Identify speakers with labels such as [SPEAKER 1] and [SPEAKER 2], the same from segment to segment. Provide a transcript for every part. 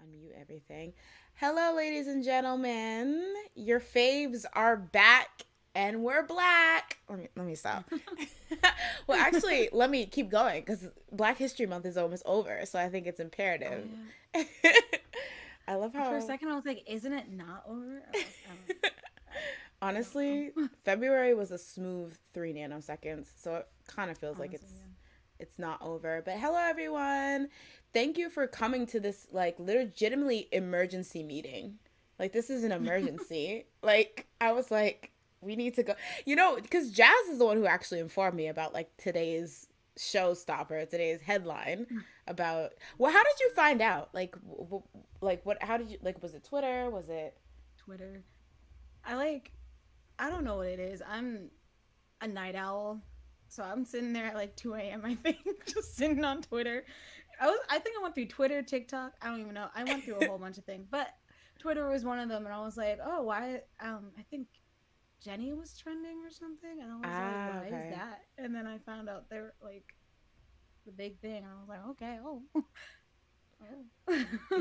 [SPEAKER 1] Unmute everything. Hello, ladies and gentlemen. Your faves are back, and we're black. Let me stop. Well, actually, let me keep going because Black History Month is almost over, so I think it's
[SPEAKER 2] Oh
[SPEAKER 1] imperative.
[SPEAKER 2] yeah.
[SPEAKER 1] I love
[SPEAKER 2] For a
[SPEAKER 1] how,
[SPEAKER 2] second, I was like, "Isn't it not over?" I don't
[SPEAKER 1] honestly,
[SPEAKER 2] know.
[SPEAKER 1] February was a smooth 3 nanoseconds, so it kind of feels like
[SPEAKER 2] Honestly,
[SPEAKER 1] it's
[SPEAKER 2] yeah.
[SPEAKER 1] it's not over. But hello, everyone. Thank you for coming to this like legitimately emergency meeting. Like this is an emergency. Like I was like, we need to go. Because Jazz is the one who actually informed me about like today's showstopper, today's headline about. Well, how did you find out? Like what? How did you like? Was it Twitter? Was it?
[SPEAKER 2] Twitter. I like. I don't know what it is. I'm a night owl, so I'm sitting there at like 2 a.m. I think, just sitting on Twitter. I think I went through Twitter, TikTok. I don't even know. I went through a whole bunch of things, but Twitter was one of them, and I was like, oh, why? I think Jennie was trending or something, and I was like,
[SPEAKER 1] Ah,
[SPEAKER 2] why is
[SPEAKER 1] okay.
[SPEAKER 2] that? And then I found out they're like the big thing, and I was like, okay, oh, oh.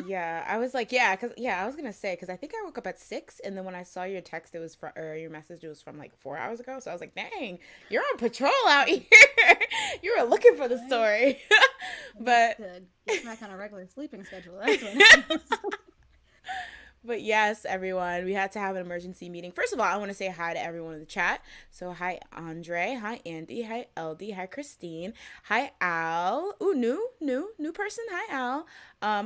[SPEAKER 1] Yeah, I was like, yeah, because I was gonna say because I think I woke up at 6, and then when I saw your text, it was from or your message, it was from like 4 hours ago. So I was like, dang, you're on patrol out here. You were looking for the
[SPEAKER 2] I
[SPEAKER 1] story,
[SPEAKER 2] I need
[SPEAKER 1] but
[SPEAKER 2] to get back on a regular sleeping schedule. That's what it is.
[SPEAKER 1] But yes, everyone, we had to have an emergency meeting. First of all, I want to say hi to everyone in the chat. So hi Andre, hi Andy, hi LD, hi Christine, hi Al. Ooh, new person. Hi Al.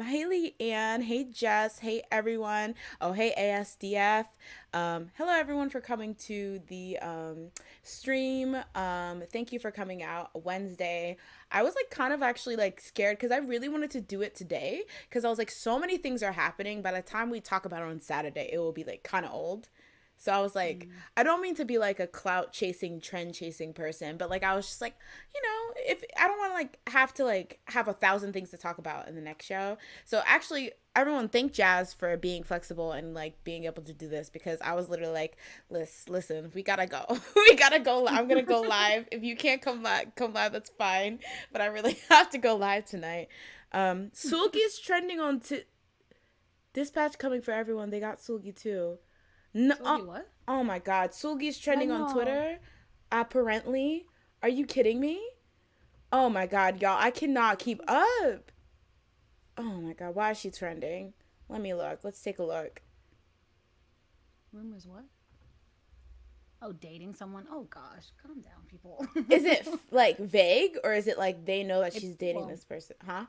[SPEAKER 1] Haley Ann, hey Jess, hey everyone. Oh, hey ASDF. Hello everyone for coming to the stream. Thank you for coming out Wednesday. I was like kind of actually like scared because I really wanted to do it today because I was like, so many things are happening. By the time we talk about it on Saturday, it will be like kind of old. So I was like,
[SPEAKER 2] Mm.
[SPEAKER 1] I don't mean to be like a clout chasing, trend chasing person, but like I was just like, if I don't want to like have to like have 1,000 things to talk about in the next show. So actually, everyone thank Jazz for being flexible and like being able to do this because I was literally like, listen, we gotta go, we gotta go. I'm gonna go live. If you can't come live, that's fine. But I really have to go live tonight. Sulgi's trending on Dispatch coming for everyone. They got Sulgi too. No,
[SPEAKER 2] Sogi, what?
[SPEAKER 1] oh my God, Sulgi's
[SPEAKER 2] I
[SPEAKER 1] trending on
[SPEAKER 2] know.
[SPEAKER 1] Twitter. Apparently, are you kidding me? Oh my God, y'all, I cannot keep up. Oh my God, why is she trending? Let me look. Let's take a look.
[SPEAKER 2] Rumors, what? Oh, dating someone. Oh gosh, calm down, people.
[SPEAKER 1] Is it like vague or is it like they know that
[SPEAKER 2] it
[SPEAKER 1] she's dating
[SPEAKER 2] well,
[SPEAKER 1] this person? Huh?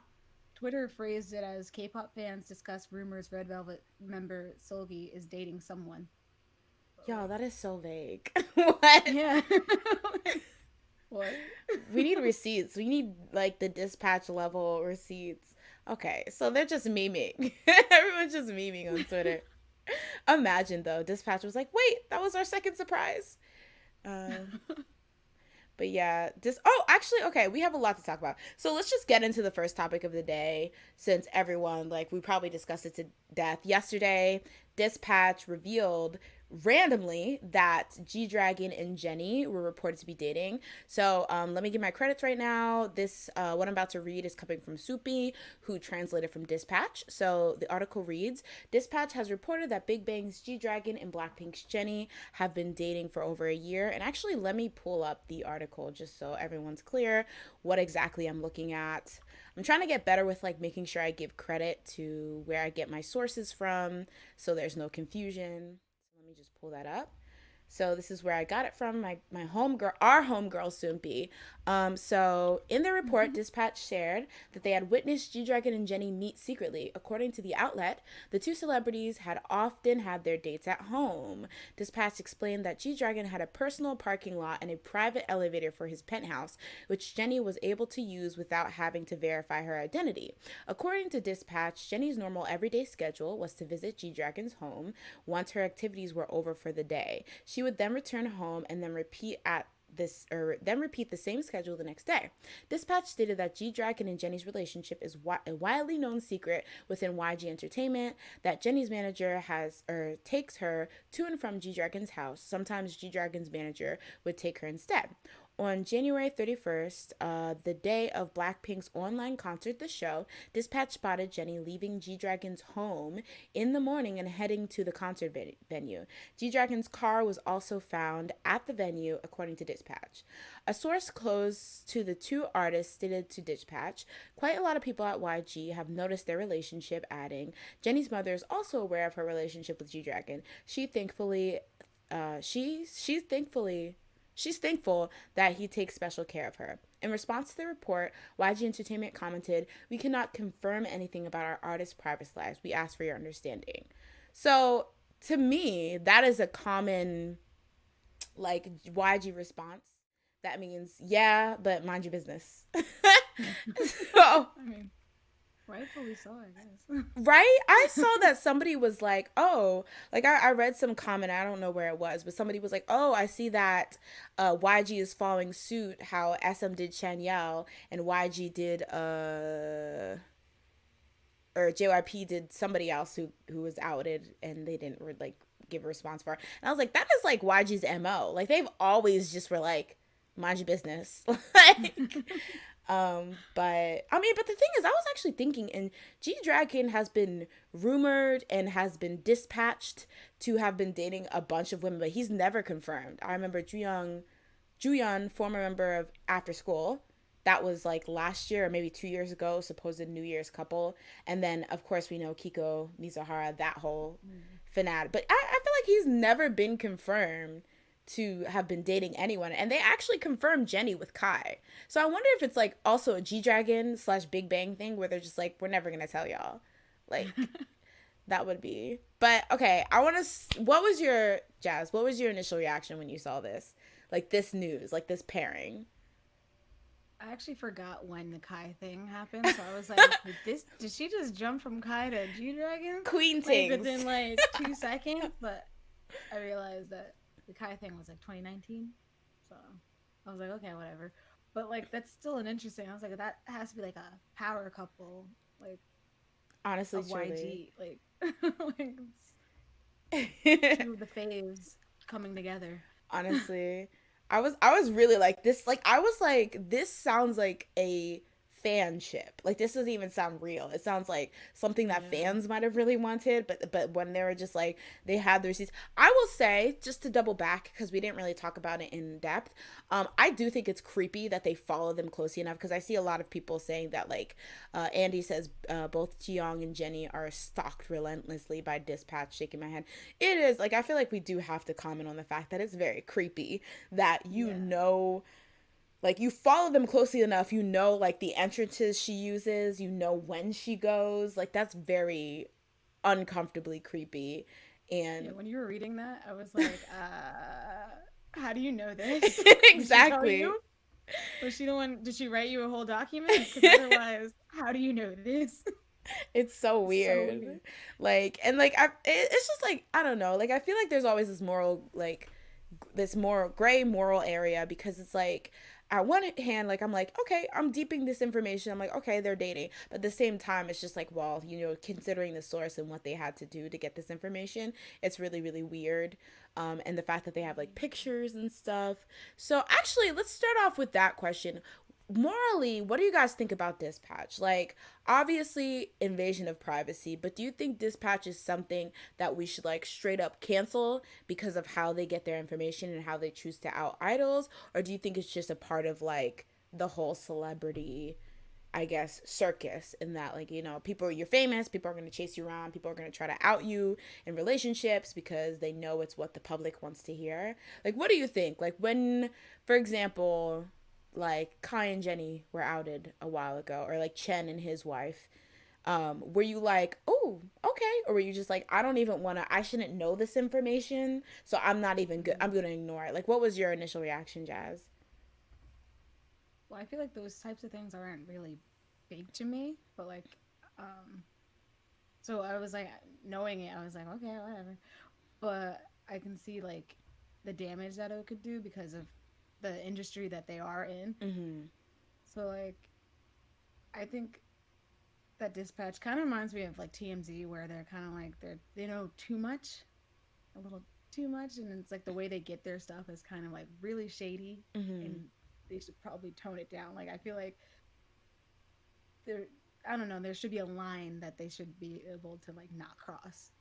[SPEAKER 2] Twitter phrased it as K-pop fans discuss rumors Red Velvet member Solgi is dating someone.
[SPEAKER 1] Y'all, that is so vague. What?
[SPEAKER 2] Yeah. What?
[SPEAKER 1] We need receipts. We need like the dispatch level receipts. Okay, so they're just memeing. Everyone's just memeing on Twitter. Imagine though, dispatch was like, "Wait, that was our second surprise." Um, but yeah, actually, okay, we have a lot to talk about. So let's just get into the first topic of the day, since everyone like we probably discussed it to death yesterday. Dispatch revealed randomly that Gdragon and Jennie were reported to be dating. So let me give my credits right now. This what I'm about to read is coming from Soupy, who translated from Dispatch. So the article reads: Dispatch has reported that Big Bang's Gdragon and Blackpink's Jennie have been dating for over a year. And actually, let me pull up the article just so everyone's clear what exactly I'm looking at. I'm trying to get better with like making sure I give credit to where I get my sources from so there's no confusion. So let me just pull that up. So this is where I got it from. My homegirl, our homegirl soon be. So in the report, Dispatch shared that they had witnessed G Dragon and Jennie meet secretly. According to the outlet, the two celebrities had often had their dates at home. Dispatch explained that G Dragon had a personal parking lot and a private elevator for his penthouse, which Jennie was able to use without having to verify her identity. According to Dispatch, Jennie's normal everyday schedule was to visit G Dragon's home once her activities were over for the day. She would then return home and then repeat the same schedule the next day. Dispatch stated that G Dragon and Jennie's relationship is a widely known secret within YG Entertainment, that Jennie's manager takes her to and from G Dragon's house. Sometimes G Dragon's manager would take her instead. On January 31st, the day of Blackpink's online concert, The Show, Dispatch spotted Jennie leaving Gdragon's home in the morning and heading to the concert venue. Gdragon's car was also found at the venue, according to Dispatch. A source close to the two artists stated to Dispatch, "Quite a lot of people at YG have noticed their relationship," adding, "Jennie's mother is also aware of her relationship with Gdragon. She's thankful that he takes special care of her." In response to the report, YG Entertainment commented, "We cannot confirm anything about our artists' private lives. We ask for your understanding." So, to me, that is a common, like, YG response. That means, yeah, but mind your business. So,
[SPEAKER 2] I mean, rightfully so, I guess.
[SPEAKER 1] right? I saw that somebody was like, oh, like I read some comment, I don't know where it was, but somebody was like, oh, I see that YG is following suit how SM did Chanyeol'a and YG did, or JYP did somebody else who was outed and they didn't like give a response for it. And I was like, that is like YG's MO. Like they've always just were like, mind your business. Like, but I mean, but the thing is, I was actually thinking, and Gdragon has been rumored and has been dispatched to have been dating a bunch of women, but he's never confirmed. I remember Juyun, former member of After School, that was like last year or maybe 2 years ago, supposed New Year's couple, and then of course we know Kiko Mizuhara, that whole fanatic. But I feel like he's never been confirmed to have been dating anyone, and they actually confirmed Jennie with Kai. So I wonder if it's like also a Gdragon / Big Bang thing where they're just like, we're never gonna tell y'all. Like that would be. But okay, what was your initial reaction when you saw this, like this news, like this pairing?
[SPEAKER 2] I actually forgot when the Kai thing happened, so I was like, did she just jump from Kai to Gdragon?
[SPEAKER 1] Queen
[SPEAKER 2] like,
[SPEAKER 1] things.
[SPEAKER 2] within like 2 seconds? But I realized that the Kai thing was like 2019, so I was like, okay, whatever. But like that's still an interesting. I was like, that has to be like a power couple, like
[SPEAKER 1] honestly,
[SPEAKER 2] of
[SPEAKER 1] truly.
[SPEAKER 2] YG, like like it's two of the faves coming together.
[SPEAKER 1] Honestly, I was really like this. Like I was like, this sounds like a fanship. Like this doesn't even sound real. It sounds like something that fans might have really wanted, but when they were just like they had their seats. I will say, just to double back because we didn't really talk about it in depth. I do think it's creepy that they follow them closely enough because I see a lot of people saying that like Andy says both Jiyoung and Jennie are stalked relentlessly by Dispatch. Shaking my head. It is like I feel like we do have to comment on the fact that it's very creepy that you know. Like, you follow them closely enough, you know, like, the entrances she uses, you know when she goes. Like, that's very uncomfortably creepy. And
[SPEAKER 2] when you were reading that, I was like, how do you know this?
[SPEAKER 1] exactly.
[SPEAKER 2] Was she the one? Did she write you a whole document? Because otherwise, how do you know this?
[SPEAKER 1] It's so weird. Like, and like, it's just like, I don't know. Like, I feel like there's always this more gray moral area because it's like, at one hand, like, I'm like, okay, I'm deeping this information. I'm like, okay, they're dating. But at the same time, it's just like, well, you know, considering the source and what they had to do to get this information, it's really, really weird. And the fact that they have, like, pictures and stuff. So, actually, let's start off with that question. Morally, what do you guys think about Dispatch? Like, obviously, invasion of privacy, but do you think Dispatch is something that we should like straight up cancel because of how they get their information and how they choose to out idols? Or do you think it's just a part of like the whole celebrity, I guess, circus in that, like, you know, you're famous, people are going to chase you around, people are going to try to out you in relationships because they know it's what the public wants to hear? Like, what do you think? Like, when, for example, like Kai and Jennie were outed a while ago, or like Chen and his wife, were you like, oh, okay, or were you just like, I shouldn't know this information, so I'm not even good, I'm gonna ignore it? Like, what was your initial reaction, Jazz?
[SPEAKER 2] Well, I feel like those types of things aren't really big to me, but like, so I was like, knowing it, I was like, okay, whatever. But I can see like the damage that it could do because of the industry that they are in.
[SPEAKER 1] Mm-hmm.
[SPEAKER 2] So like, I think that Dispatch kind of reminds me of like TMZ, where they're kind of like they know too much, a little too much, and it's like the way they get their stuff is kind of like really shady
[SPEAKER 1] Mm-hmm.
[SPEAKER 2] and they should probably tone it down. Like I feel like there, I don't know, there should be a line that they should be able to like not cross.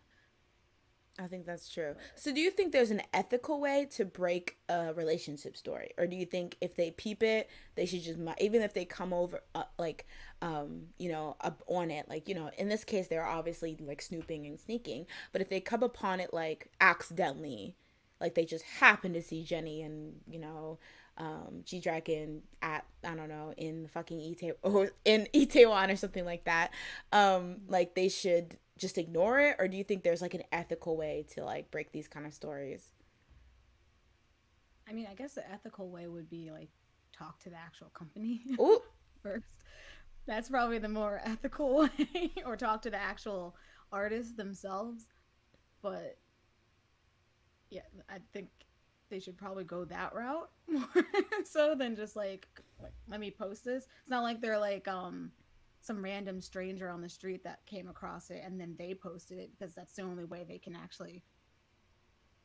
[SPEAKER 1] I think that's true.
[SPEAKER 2] But
[SPEAKER 1] So, do you think there's an ethical way to break a relationship story, or do you think if they peep it, they should just even if they come over up on it, like in this case they're obviously like snooping and sneaking, but if they come upon it like accidentally, like they just happen to see Jennie and Gdragon at I don't know in fucking or in Itaewon or something like that, like they should just ignore it, or do you think there's like an ethical way to like break these kind of stories?
[SPEAKER 2] I mean, I guess the ethical way would be like talk to the actual company
[SPEAKER 1] Oh,
[SPEAKER 2] first. That's probably the more ethical way, or talk to the actual artists themselves. But yeah, I think they should probably go that route more so than just like let me post this. It's not like they're like some random stranger on the street that came across it and then they posted it, because that's the only way they can actually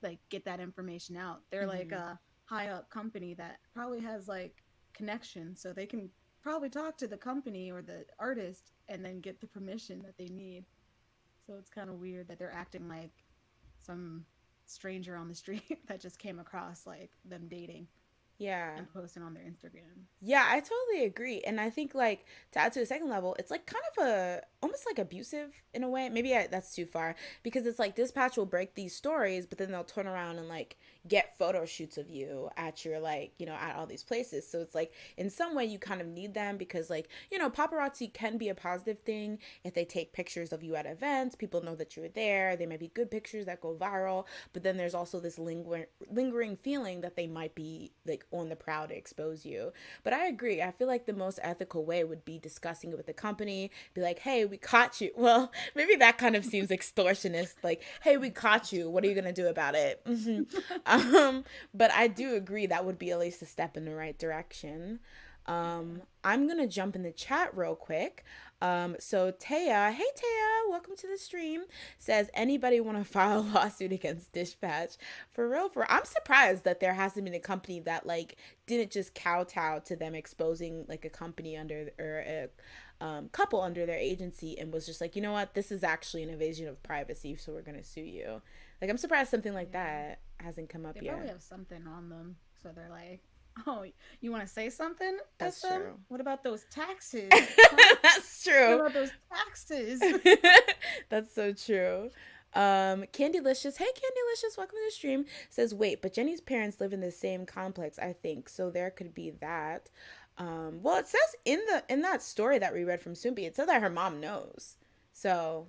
[SPEAKER 2] like get that information out. They're like
[SPEAKER 1] mm-hmm.
[SPEAKER 2] a high up company that probably has like connections, so they can probably talk to the company or the artist and then get the permission that they need. So it's kind of weird that they're acting like some stranger on the street that just came across like them dating
[SPEAKER 1] Yeah.
[SPEAKER 2] and posting on their Instagram.
[SPEAKER 1] Yeah, I totally agree. And I think like to add to the second level, it's like kind of a almost like abusive in a way. Maybe that's too far because it's like Dispatch will break these stories, but then they'll turn around and like get photo shoots of you at your like, at all these places. So it's like in some way you kind of need them because like, paparazzi can be a positive thing if they take pictures of you at events, people know that you're there. They might be good pictures that go viral, but then there's also this lingering feeling that they might be like on the prowl to expose you. But I agree. I feel like the most ethical way would be discussing it with the company. Be like, hey, we caught you. Well, maybe that kind of seems extortionist. Like, hey, we caught you. What are you going to do about it? Mm-hmm. But I do agree that would be at least a step in the right direction. I'm going to jump in the chat real quick. So Taya, hey Taya, welcome to the stream. Says anybody want to file a lawsuit against Dispatch? For real, I'm surprised that there hasn't been a company that like didn't just kowtow to them exposing like a company under or a couple under their agency and was just like, you know what, this is actually an invasion of privacy, so we're gonna sue you. Like I'm surprised something like
[SPEAKER 2] Yeah.
[SPEAKER 1] that hasn't come up
[SPEAKER 2] They
[SPEAKER 1] yet.
[SPEAKER 2] probably have something on them. So they're like, oh, you want to say something?
[SPEAKER 1] That's
[SPEAKER 2] SM?
[SPEAKER 1] true.
[SPEAKER 2] What about those taxes? Huh?
[SPEAKER 1] That's
[SPEAKER 2] What
[SPEAKER 1] true.
[SPEAKER 2] about those taxes?
[SPEAKER 1] That's so true. Candylicious, hey Candylicious, welcome to the stream. Says, wait, but Jennie's parents live in the same complex, I think, so there could be that. Well, it says in that story that we read from Soompi, it said that her mom knows. So,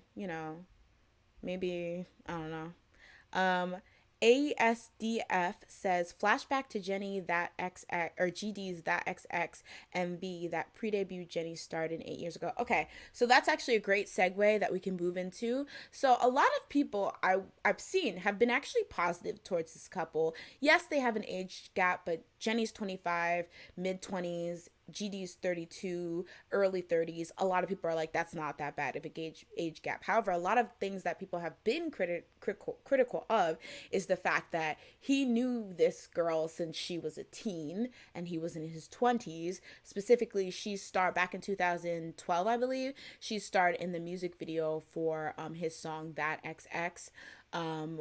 [SPEAKER 1] maybe I don't know. ASDF says flashback to Jennie that XX or GD's that XX MV that pre-debut Jennie starred in 8 years ago. Okay, so that's actually a great segue that we can move into. So a lot of people I've seen have been actually positive towards this couple. Yes, they have an age gap, but Jennie's 25, mid 20s, GD's 32, early 30s. A lot of people are like, that's not that bad of a age gap. However, a lot of things that people have been critical of is the fact that he knew this girl since she was a teen and he was in his 20s. Specifically, she starred back in 2012, I believe. She starred in the music video for his song That XX,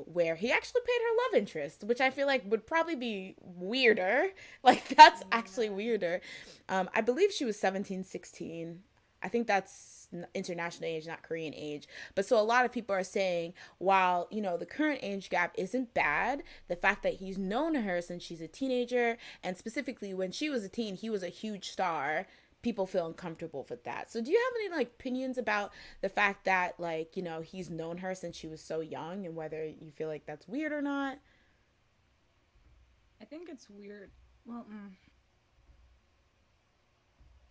[SPEAKER 1] where he actually played her love interest, which I feel like would probably be weirder. Like, that's actually
[SPEAKER 2] Yeah.
[SPEAKER 1] weirder. I believe she was 17, 16. I think that's international age, not Korean age. But so a lot of people are saying, while, the current age gap isn't bad, the fact that he's known her since she's a teenager, and specifically when she was a teen, he was a huge star, people feel uncomfortable with that. So do you have any like opinions about the fact that like, he's known her since she was so young and whether you feel like that's weird or not?
[SPEAKER 2] I think it's weird. Well,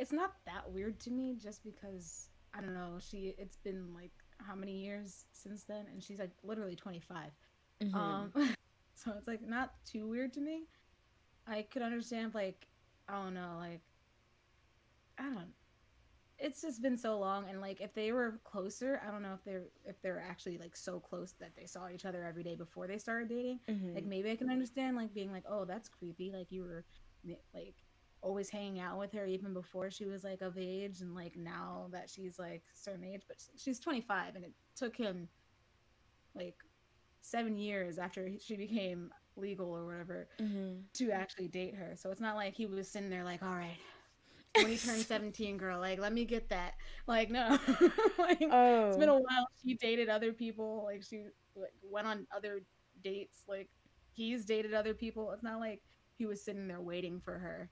[SPEAKER 2] it's not that weird to me just because I don't know, it's been like how many years since then, and she's like literally 25.
[SPEAKER 1] Mm-hmm.
[SPEAKER 2] Um so it's like not too weird to me. I could understand like I don't know, like I don't it's just been so long, and like if they were closer, I don't know if they're actually like so close that they saw each other every day before they started dating. Like
[SPEAKER 1] Mm-hmm.
[SPEAKER 2] maybe I can understand like being like, "Oh, that's creepy." Like you were like always hanging out with her even before she was like of age, and like now that she's like a certain age, but she's 25, and it took him like 7 years after she became legal or whatever
[SPEAKER 1] Mm-hmm.
[SPEAKER 2] to actually date her. So it's not like he was sitting there like, all right, when you turn 17, girl, like let me get that. Like no. Like it's been
[SPEAKER 1] Oh,
[SPEAKER 2] a while. She dated other people, like she like went on other dates, like he's dated other people. It's not like he was sitting there waiting for her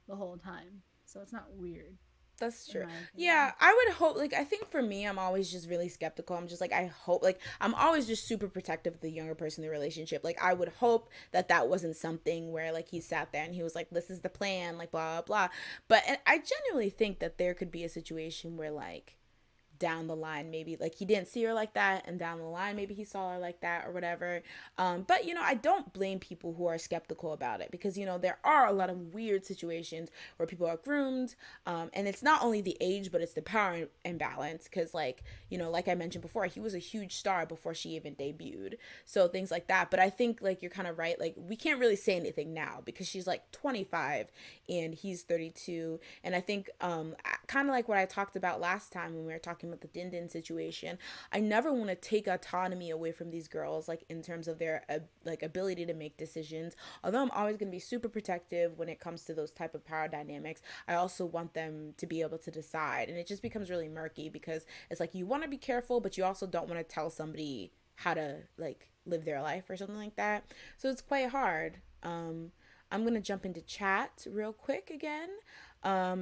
[SPEAKER 2] the whole time. So it's not weird
[SPEAKER 1] that's
[SPEAKER 2] in
[SPEAKER 1] true.
[SPEAKER 2] my
[SPEAKER 1] Yeah,
[SPEAKER 2] opinion.
[SPEAKER 1] I would hope, like, I think for me, I'm always just really skeptical. I'm just like, I hope, like, I'm always just super protective of the younger person in the relationship. Like, I would hope that that wasn't something where, like, he sat there and he was like, this is the plan, like, blah, blah, blah. But and I genuinely think that there could be a situation where, like, down the line maybe like he didn't see her like that, and down the line maybe he saw her like that or whatever. But I don't blame people who are skeptical about it, because there are a lot of weird situations where people are groomed, and it's not only the age but it's the power imbalance, because like I mentioned before, he was a huge star before she even debuted, so things like that. But I think like you're kind of right, like we can't really say anything now because she's like 25 and he's 32. And I think kind of like what I talked about last time when we were talking about the Din Din situation, I never want to take autonomy away from these girls, like in terms of their like ability to make decisions. Although I'm always going to be super protective when it comes to those type of power dynamics, I also want them to be able to decide. And it just becomes really murky because it's like you want to be careful but you also don't want to tell somebody how to like live their life or something like that. So it's quite hard. I'm gonna jump into chat real quick again.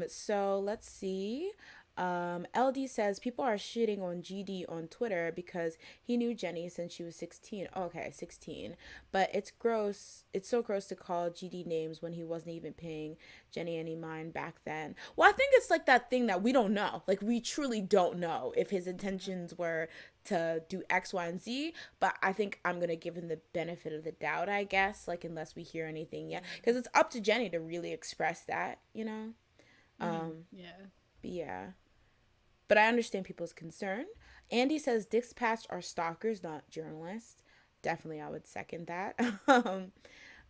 [SPEAKER 1] So let's see. LD says people are shitting on GD on Twitter because he knew Jennie since she was 16. Okay, 16. But it's gross. It's so gross to call GD names when he wasn't even paying Jennie any mind back then. Well, I think it's like that thing that we don't know. Like, we truly don't know if his intentions were to do X, Y, and Z. But I think I'm going to give him the benefit of the doubt, I guess. Like, unless we hear anything yet. Because it's up to Jennie to really express that.
[SPEAKER 2] Yeah.
[SPEAKER 1] But yeah. But I understand people's concern. Andy says dispatch are stalkers, not journalists. Definitely, I would second that.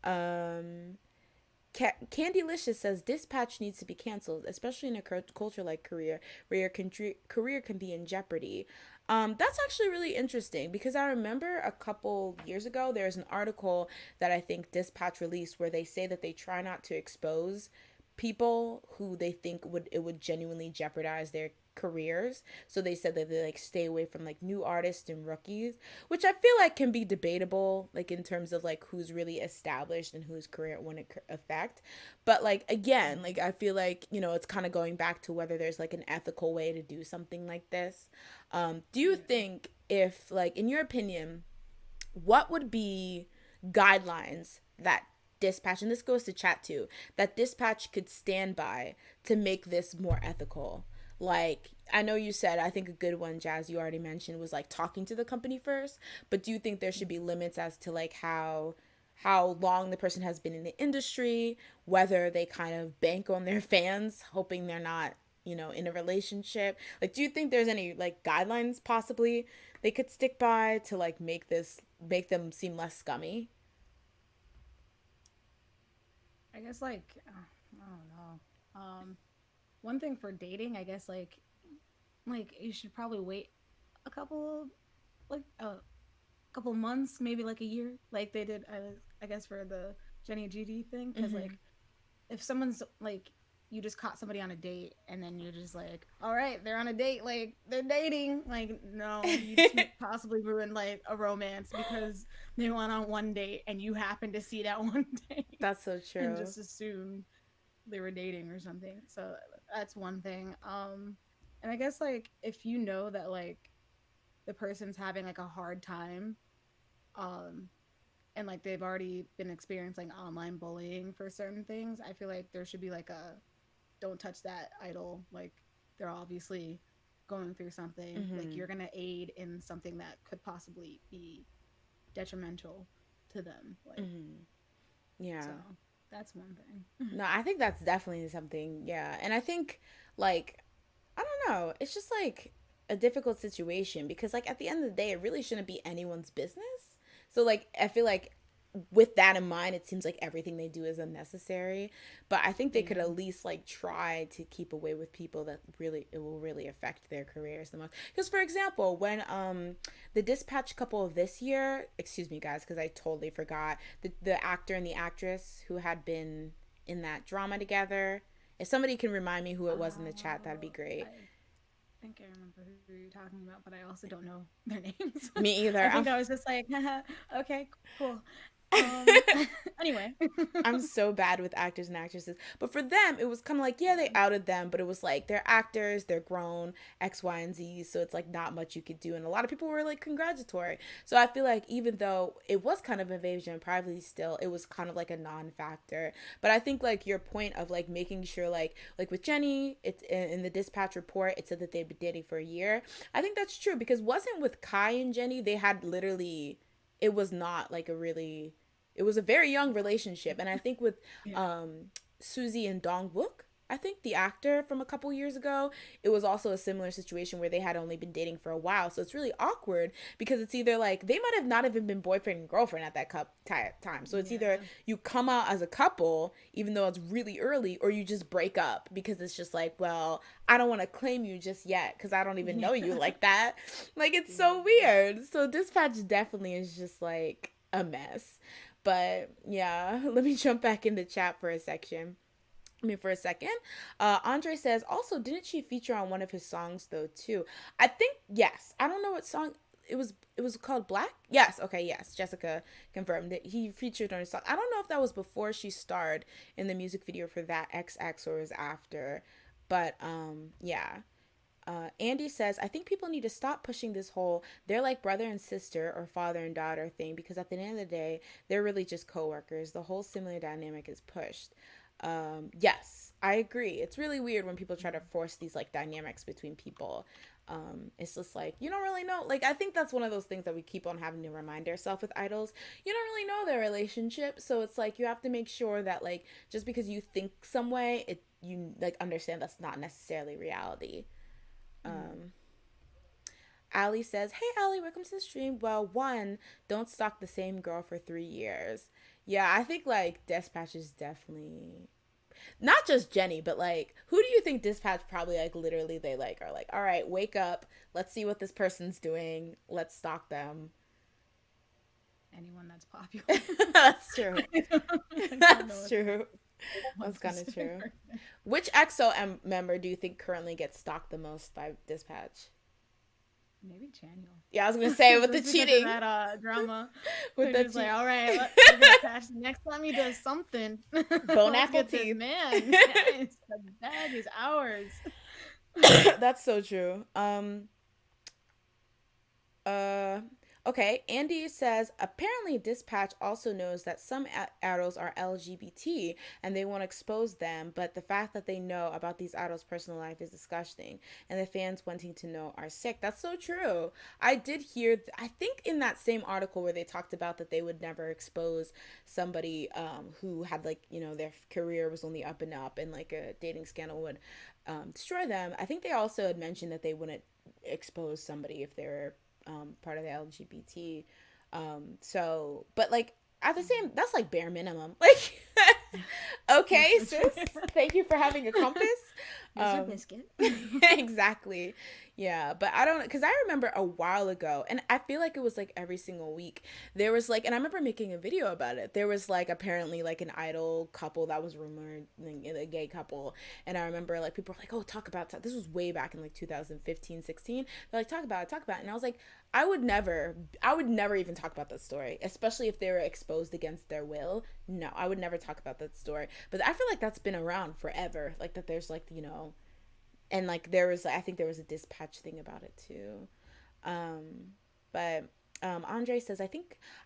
[SPEAKER 1] um, Candylicious says dispatch needs to be canceled, especially in a culture like Korea, where your career can be in jeopardy. That's actually really interesting because I remember a couple years ago there's an article that I think Dispatch released where they say that they try not to expose people who they think would genuinely jeopardize their careers. So they said that they like stay away from like new artists and rookies, which I feel like can be debatable, like in terms of like who's really established and whose career it wouldn't affect. But like again, like I feel like it's kind of going back to whether there's like an ethical way to do something like this. Do you
[SPEAKER 2] Yeah.
[SPEAKER 1] think, if like in your opinion, what would be guidelines that Dispatch, and this goes to chat too, that Dispatch could stand by to make this more ethical? Like, I know you said, I think a good one, Jazz, you already mentioned, was like talking to the company first. But do you think there should be limits as to like how long the person has been in the industry, whether they kind of bank on their fans, hoping they're not in a relationship? Like, do you think there's any like guidelines possibly they could stick by to like make them seem less scummy?
[SPEAKER 2] I guess like I don't know. One thing for dating, I guess like you should probably wait a couple months, maybe like a year, like they did. I guess for the Jenny GD thing, because
[SPEAKER 1] Mm-hmm.
[SPEAKER 2] like if someone's like you just caught somebody on a date and then you're just like, all right, they're on a date, like they're dating, like no, you just possibly ruined like a romance because they went on one date and you happened to see that one date
[SPEAKER 1] That's so
[SPEAKER 2] and
[SPEAKER 1] true.
[SPEAKER 2] just assumed they were dating or something. So that's one thing. And I guess like if you know that like the person's having like a hard time, um, and like they've already been experiencing online bullying for certain things, I feel like there should be like a don't touch that idol. Like they're obviously going through something. Like
[SPEAKER 1] Mm-hmm.
[SPEAKER 2] you're gonna aid in something that could possibly be detrimental to them. Like
[SPEAKER 1] Mm-hmm. Yeah.
[SPEAKER 2] so that's one thing.
[SPEAKER 1] No, I think that's definitely something. Yeah. And I think, like, I don't know. It's just like a difficult situation because, like, at the end of the day, it really shouldn't be anyone's business. So, like, I feel like with that in mind, it seems like everything they do is unnecessary. But I think they could at least like try to keep away with people that really it will really affect their careers the most. Because for example, when the Dispatch couple this year, excuse me guys, because I totally forgot the actor and the actress who had been in that drama together. If somebody can remind me who it was in the chat, that'd be great.
[SPEAKER 2] I think I remember who you're talking about, but I also don't know their names.
[SPEAKER 1] Me either.
[SPEAKER 2] I think I was just like, okay, cool. Anyway.
[SPEAKER 1] I'm so bad with actors and actresses. But for them, it was kind of like, yeah, they outed them, but it was like, they're actors, they're grown, X, Y, and Z. So it's like not much you could do. And a lot of people were like congratulatory. So I feel like even though it was kind of invasion of privacy still, it was kind of like a non-factor. But I think like your point of like making sure like with Jennie, it's in the Dispatch report, it said that they'd been dating for a year. I think that's true because wasn't with Kai and Jennie, they had literally, it was not like it was a very young relationship. And I think with Suzy and Dong-wook, I think the actor from a couple years ago, it was also a similar situation where they had only been dating for a while. So it's really awkward because it's either like they might have not even been boyfriend and girlfriend at that time. So it's either you come out as a couple, even though it's really early, or you just break up because it's just like, well, I don't want to claim you just yet because I don't even know you like that. Like, it's so weird. So Dispatch definitely is just like a mess. But yeah, let me jump back in the chat for a second. Andre says, also, didn't she feature on one of his songs though too? I think yes. I don't know what song it was. It was called Black. Yes. Okay. Yes. Jessica confirmed that he featured on his song. I don't know if that was before she starred in the music video for that XX or was after. But yeah. Andy says, I think people need to stop pushing this whole they're like brother and sister or father and daughter thing because at the end of the day, they're really just co-workers. The whole similar dynamic is pushed. Yes, I agree. It's really weird when people try to force these like dynamics between people. It's just like, you don't really know. Like, I think that's one of those things that we keep on having to remind ourselves with idols. You don't really know their relationship. So it's like, you have to make sure that like, just because you think some way, you like understand that's not necessarily reality. Ali says, hey Ali, welcome to the stream. Well, one, don't stalk the same girl for 3 years. Yeah, I think like Dispatch is definitely not just Jennie, but like who do you think Dispatch probably like literally they like are like, all right, wake up, let's see what this person's doing, let's stalk them.
[SPEAKER 2] Anyone that's popular.
[SPEAKER 1] That's true. That's true. That's kind of true. Which EXO member do you think currently gets stalked the most by Dispatch?
[SPEAKER 2] Maybe Chanyeol'a.
[SPEAKER 1] Yeah, I was gonna say with the cheating.
[SPEAKER 2] That drama.
[SPEAKER 1] With the
[SPEAKER 2] like, all right, let's catch next time he does something.
[SPEAKER 1] Bone apple teeth,
[SPEAKER 2] man. Yes, the bag is ours.
[SPEAKER 1] That's so true. Okay, Andy says, apparently Dispatch also knows that some idols are LGBT and they won't expose them, but the fact that they know about these idols' personal life is disgusting, and the fans wanting to know are sick. That's so true. I did hear, I think in that same article where they talked about that they would never expose somebody who had like, you know, their career was only up and up and like a dating scandal would destroy them. I think they also had mentioned that they wouldn't expose somebody if they were part of the LGBT. So, but like at the same, that's like bare minimum. Like, okay, sis, thank you for having a compass.
[SPEAKER 2] Biscuit.
[SPEAKER 1] Exactly. Yeah, but I don't, because I remember a while ago, and I feel like it was like every single week, there was like, and I remember making a video about it, there was like apparently like an idol couple that was rumored, like a gay couple, and I remember like people were like, oh, talk about, this was way back in like 2015, 16, they're like, talk about it, and I was like, I would never even talk about that story, especially if they were exposed against their will. No, I would never talk about that story. But I feel like that's been around forever, like that there's like, you know, and like there was, I think there was a Dispatch thing about it too. But Andre says, I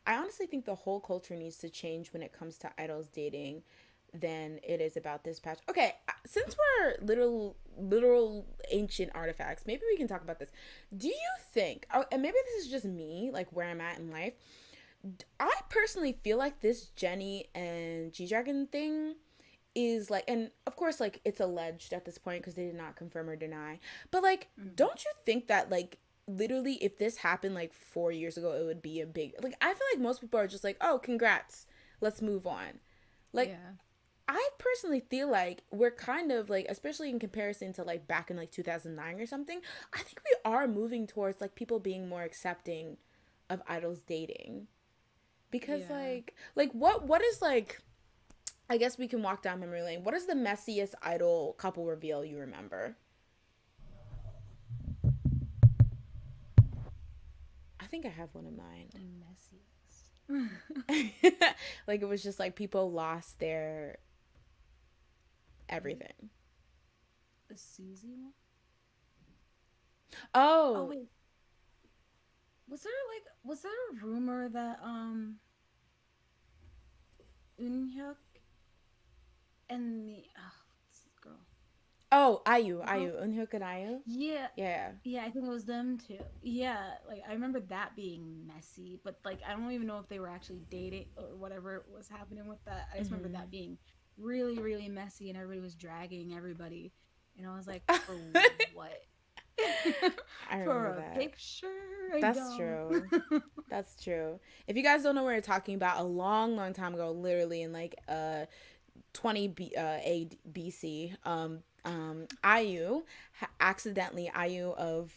[SPEAKER 1] honestly think the whole culture needs to change when it comes to idols dating than it is about Dispatch. Okay, since we're literal ancient artifacts, maybe we can talk about this. Do you think, and maybe this is just me, like where I'm at in life, I personally feel like this Jennie and Gdragon thing is like, and of course like it's alleged at this point because they did not confirm or deny, but like don't you think that like literally, if this happened like 4 years ago, it would be a big, like, I feel like most people are just like, oh, congrats, let's move on. Like,
[SPEAKER 2] Yeah.
[SPEAKER 1] I personally feel like we're kind of like, especially in comparison to like back in like 2009 or something, I think we are moving towards like people being more accepting of idols dating. Because
[SPEAKER 2] Yeah.
[SPEAKER 1] like what is like, I guess we can walk down memory lane. What is the messiest idol couple reveal you remember? I think I have one in mind.
[SPEAKER 2] The messiest.
[SPEAKER 1] Like it was just like people lost their everything.
[SPEAKER 2] The Susie one? Oh
[SPEAKER 1] Oh,
[SPEAKER 2] wait. Was there a rumor that Eunhyuk and the what's the girl?
[SPEAKER 1] oh, IU,
[SPEAKER 2] The girl?
[SPEAKER 1] Unhyuk and IU.
[SPEAKER 2] Yeah.
[SPEAKER 1] Yeah.
[SPEAKER 2] Yeah, I think it was them too. Yeah, like I remember that being messy, but like I don't even know if they were actually dating or whatever was happening with that. I just remember that
[SPEAKER 1] Mm-hmm.
[SPEAKER 2] being really, really messy and everybody was dragging everybody. And I was like, for what?
[SPEAKER 1] I
[SPEAKER 2] For
[SPEAKER 1] remember
[SPEAKER 2] a
[SPEAKER 1] that.
[SPEAKER 2] picture? I
[SPEAKER 1] That's
[SPEAKER 2] don't.
[SPEAKER 1] true. That's true. If you guys don't know what we're talking about, a long, long time ago, literally in like 20 BC, IU of,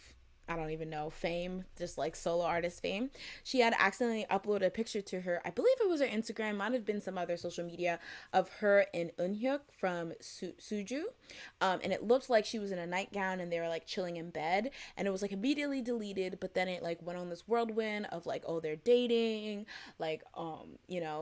[SPEAKER 1] I don't even know, fame, just like solo artist fame. She had accidentally uploaded a picture to her, I believe it was her Instagram, might have been some other social media, of her and Eunhyuk from Suju. And it looked like she was in a nightgown and they were like chilling in bed. And it was like immediately deleted, but then it like went on this whirlwind of like, oh, they're dating, like,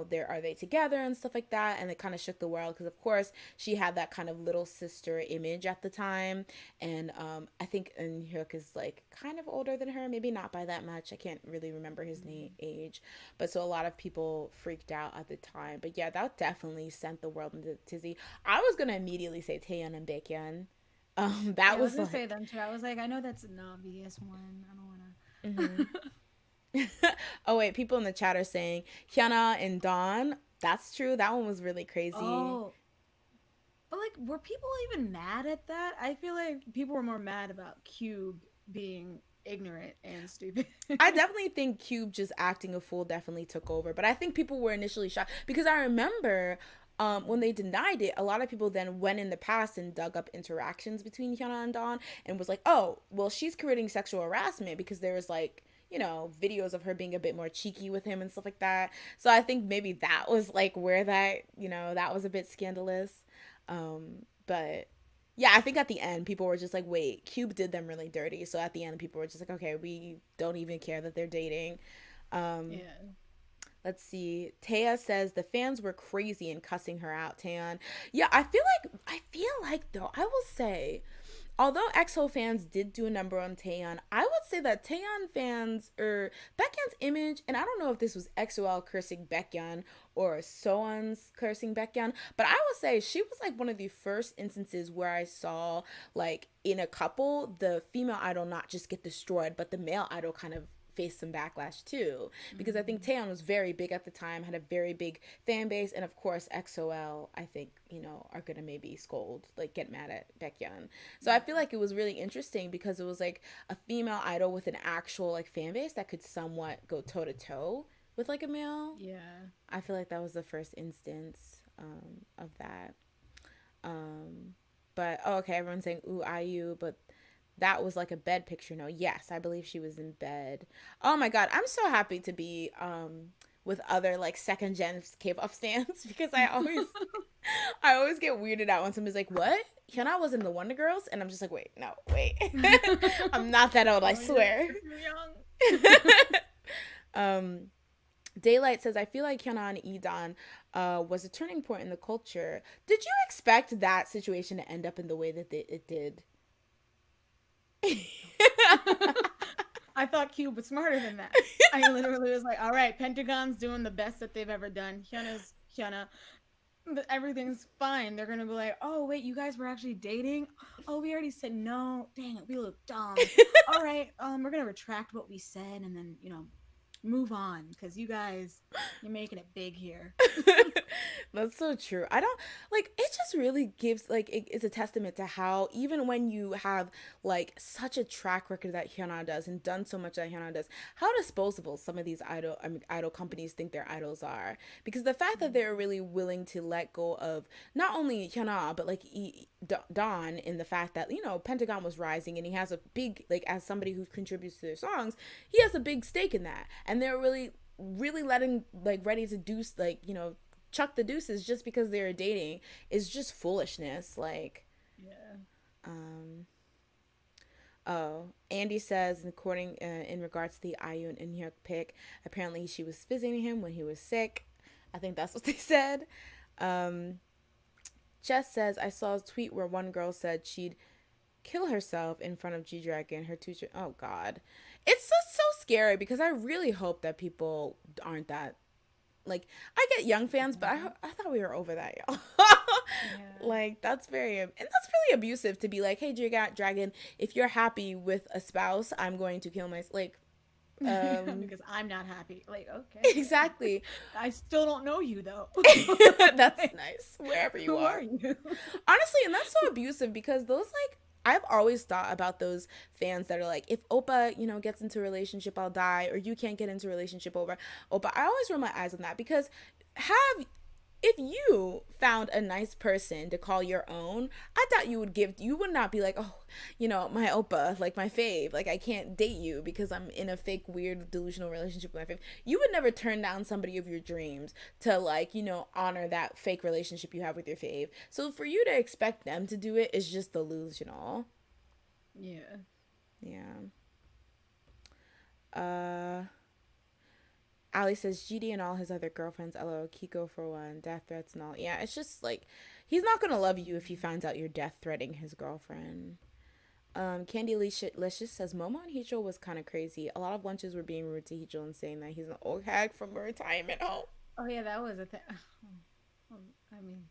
[SPEAKER 1] they're, are they together and stuff like that. And it kind of shook the world because, of course, she had that kind of little sister image at the time. And I think Eunhyuk is like kind of older than her, maybe not by that much. I can't really remember his name age, but so a lot of people freaked out at the time. But yeah, that definitely sent the world into tizzy. I was gonna immediately say Taeyeon and Baekhyun. That
[SPEAKER 2] Yeah, I was
[SPEAKER 1] was
[SPEAKER 2] gonna say
[SPEAKER 1] like,
[SPEAKER 2] them too. I was like, I know that's an obvious one. I don't
[SPEAKER 1] hmm.
[SPEAKER 2] wanna.
[SPEAKER 1] Oh wait, people in the chat are saying Hyuna and Dawn. That's true. That one was really crazy.
[SPEAKER 2] Oh, but like, were people even mad at that? I feel like people were more mad about Cube being ignorant and stupid.
[SPEAKER 1] I definitely think Cube just acting a fool definitely took over, but I think people were initially shocked because I remember when they denied it, a lot of people then went in the past and dug up interactions between Hyuna and Dawn and was like, oh, well, she's committing sexual harassment because there was like, videos of her being a bit more cheeky with him and stuff like that. So I think maybe that was like where that was a bit scandalous. But yeah, I think at the end people were just like, wait, Cube did them really dirty. So at the end people were just like, okay, we don't even care that they're dating. Um,
[SPEAKER 2] Yeah.
[SPEAKER 1] let's see. Taya says the fans were crazy and cussing her out, Taeyeon. Yeah, I feel like though, I will say, although EXO fans did do a number on Taeyeon, I would say that Taeyeon fans, or Baekhyun's image, and I don't know if this was EXO-L cursing Baekhyun or Soan's cursing Baekhyun, but I would say she was like one of the first instances where I saw like in a couple the female idol not just get destroyed, but the male idol kind of face some backlash too, because I think
[SPEAKER 2] Mm-hmm.
[SPEAKER 1] Taeyeon was very big at the time, had a very big fan base, and of course EXO-L, I think, are gonna maybe scold, like get mad at Baekhyun. So I feel
[SPEAKER 2] Yeah.
[SPEAKER 1] like it was really interesting because it was like a female idol with an actual like fan base that could somewhat go toe to toe with like a male.
[SPEAKER 2] Yeah.
[SPEAKER 1] I feel like that was the first instance of that. Um, but oh, okay, everyone's saying ooh IU, but that was like a bed picture. No, yes, I believe she was in bed. Oh my god, I'm so happy to be with other like second gen K-pop stands because I always get weirded out when somebody's like, "What? Hyuna was in the Wonder Girls?" And I'm just like, "Wait, no, wait, I'm not that old, I
[SPEAKER 2] Oh,
[SPEAKER 1] swear."
[SPEAKER 2] you're young.
[SPEAKER 1] um, Daylight says, "I feel like Hyuna and Idan was a turning point in the culture. Did you expect that situation to end up in the way that it did?"
[SPEAKER 2] I thought Cube was smarter than that. I literally was like, all right, Pentagon's doing the best that they've ever done. Hyuna. Everything's fine. They're gonna be like, oh wait, you guys were actually dating? Oh, we already said no. Dang it, we look dumb. All right, we're gonna retract what we said and then move on because you guys, you're making it big here.
[SPEAKER 1] That's so true. I don't like it just really gives like it's a testament to how even when you have like such a track record that Hyuna does and done so much that Hyuna does, how disposable some of these idol companies think their idols are. Because the fact that they're really willing to let go of not only Hyuna but like Dawn in the fact that Pentagon was rising and he has a big like as somebody who contributes to their songs, he has a big stake in that. And they're really letting like ready to do like chuck the deuces just because they're dating is just foolishness. Like,
[SPEAKER 2] Yeah.
[SPEAKER 1] Oh, Andy says, according in regards to the IU and Hyuk pic, apparently she was visiting him when he was sick. I think that's what they said. Jess says, I saw a tweet where one girl said she'd kill herself in front of Gdragon. Her teacher. Oh God, it's just so scary because I really hope that people aren't that. Like, I get young fans, but I thought we were over that, y'all.
[SPEAKER 2] Yeah.
[SPEAKER 1] Like, that's really abusive to be like, hey, Dragon, if you're happy with a spouse, I'm going to kill myself. Like,
[SPEAKER 2] Because I'm not happy. Like, okay.
[SPEAKER 1] exactly.
[SPEAKER 2] I still don't know you though.
[SPEAKER 1] That's nice. Wherever you
[SPEAKER 2] Who
[SPEAKER 1] are.
[SPEAKER 2] are you?
[SPEAKER 1] Honestly, and that's so abusive because those like I've always thought about those fans that are like, if Oppa, gets into a relationship, I'll die, or you can't get into a relationship over Oppa. I always roll my eyes on that because if you found a nice person to call your own, I thought you would not be like, oh, my Oppa, like my fave, like I can't date you because I'm in a fake, weird, delusional relationship with my fave. You would never turn down somebody of your dreams to like, honor that fake relationship you have with your fave. So for you to expect them to do it is just delusional.
[SPEAKER 2] Yeah.
[SPEAKER 1] Yeah. Ali says GD and all his other girlfriends, LO, Kiko for one, death threats and all. Yeah, it's just like he's not gonna love you if he finds out you're death threatening his girlfriend. Candy Licious says Momo and Heechul was kind of crazy. A lot of lunches were being rude to Heechul and saying that he's an old hag from a retirement home.
[SPEAKER 2] Oh yeah, that was a thing. I mean,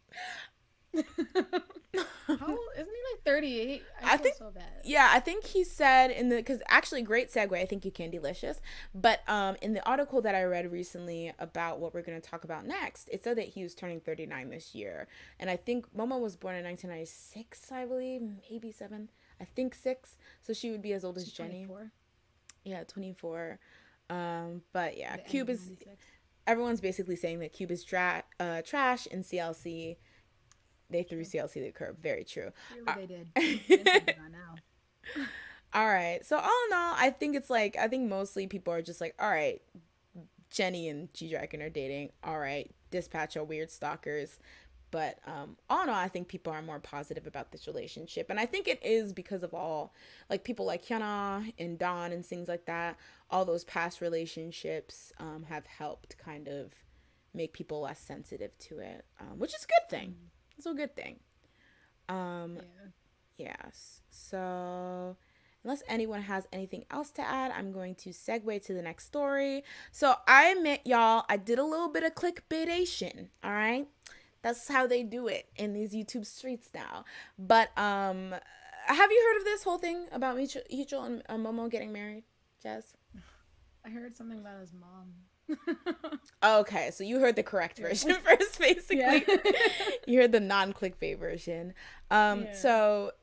[SPEAKER 2] how old isn't he like 38? I feel
[SPEAKER 1] think
[SPEAKER 2] so bad.
[SPEAKER 1] Yeah, I think he said because actually great segue. I think you can delicious, but in the article that I read recently about what we're going to talk about next, it said that he was turning 39 this year, and I think Momo was born in 1996, I believe, maybe 7, I think 6, so she would be as old as Jennie.
[SPEAKER 2] 24.
[SPEAKER 1] Yeah, 24. But yeah, Cube is. 96. Everyone's basically saying that Cube is trash, and CLC. They threw CLC to the curb. Very true.
[SPEAKER 2] Really they did. Now.
[SPEAKER 1] All right. So all in all, I think mostly people are just like, all right, Jennie and Gdragon are dating. All right, Dispatch are weird stalkers. But all in all, I think people are more positive about this relationship. And I think it is because of all, like, people like Hyuna and Dawn and things like that. All those past relationships have helped kind of make people less sensitive to it, which is a good thing. It's a good thing. Yes. So unless anyone has anything else to add, I'm going to segue to the next story. So I admit, y'all, I did a little bit of clickbaitation. All right. That's how they do it in these YouTube streets now. But have you heard of this whole thing about Heechul and Momo getting married, Jazz?
[SPEAKER 2] I heard something about his mom.
[SPEAKER 1] Okay, so you heard the correct version first, basically. Yeah. You heard the non-clickbait version. So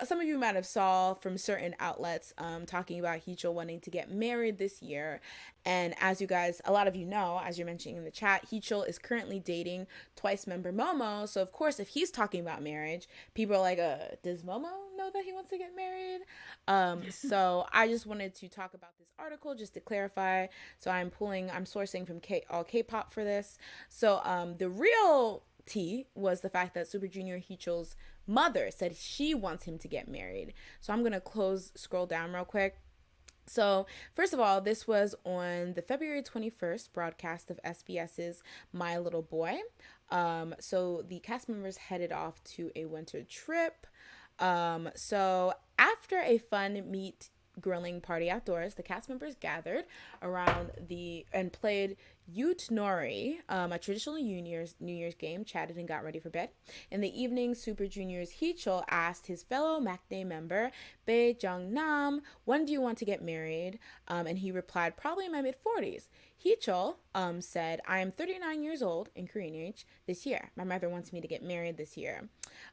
[SPEAKER 1] some of you might have saw from certain outlets talking about Heechul wanting to get married this year. And as you guys, a lot of you know, as you're mentioning in the chat, Heechul is currently dating Twice member Momo. So of course, if he's talking about marriage, people are like, does Momo know that he wants to get married? So I just wanted to talk about this article just to clarify. So I'm sourcing from all K-pop for this. So the real tea was the fact that Super Junior Heechul's mother said she wants him to get married. So I'm gonna scroll down real quick. So first of all, this was on the February 21st broadcast of SBS's My Little Boy. So the cast members headed off to a winter trip. So after a fun grilling party outdoors, the cast members gathered around and played Yoot Nori, a traditional New Year's game, chatted and got ready for bed. In the evening, Super Junior's Heechul asked his fellow MACD member, Bae Jung Nam, when do you want to get married? And he replied, probably in my mid 40s. Heechul said, I am 39 years old in Korean age this year. My mother wants me to get married this year.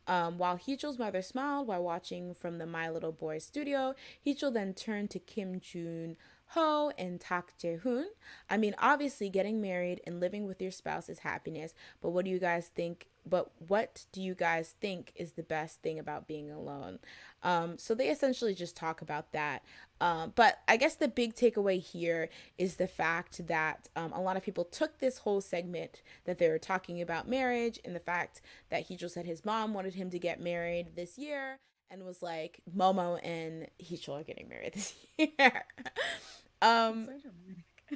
[SPEAKER 1] While Heechul's mother smiled while watching from the My Little Boy studio, Heechul then turned to Kim Jun Ho and Tak Jae-hoon. I mean, obviously, getting married and living with your spouse is happiness, but what do you guys think? But what do you guys think is the best thing about being alone? So they essentially just talk about that. But I guess the big takeaway here is the fact that a lot of people took this whole segment that they were talking about marriage and the fact that he just said his mom wanted him to get married this year and was like, Momo and Heechul are getting married this year. um,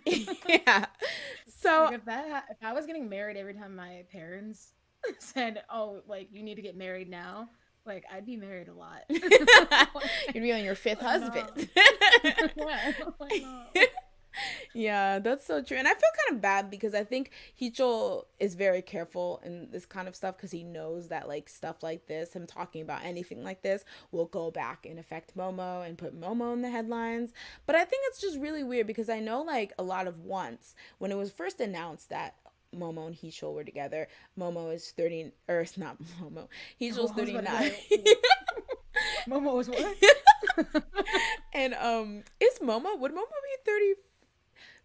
[SPEAKER 1] yeah. So
[SPEAKER 2] Like if I was getting married every time my parents said, "Oh, like you need to get married now," like I'd be married a lot.
[SPEAKER 1] you'd be on your fifth
[SPEAKER 2] Why not?
[SPEAKER 1] husband.
[SPEAKER 2] Yeah, why not?
[SPEAKER 1] Yeah, that's so true. And I feel kind of bad because I think Heechul is very careful in this kind of stuff because he knows that like stuff like this, him talking about anything like this, will go back and affect Momo and put Momo in the headlines. But I think it's just really weird because I know like a lot of once when it was first announced that Momo and Heechul were together, Momo is 30, or it's not Momo,
[SPEAKER 2] Oh,
[SPEAKER 1] Heechul's
[SPEAKER 2] I was about to
[SPEAKER 1] 39.
[SPEAKER 2] say, Momo was what?
[SPEAKER 1] And is Momo, would Momo be 30?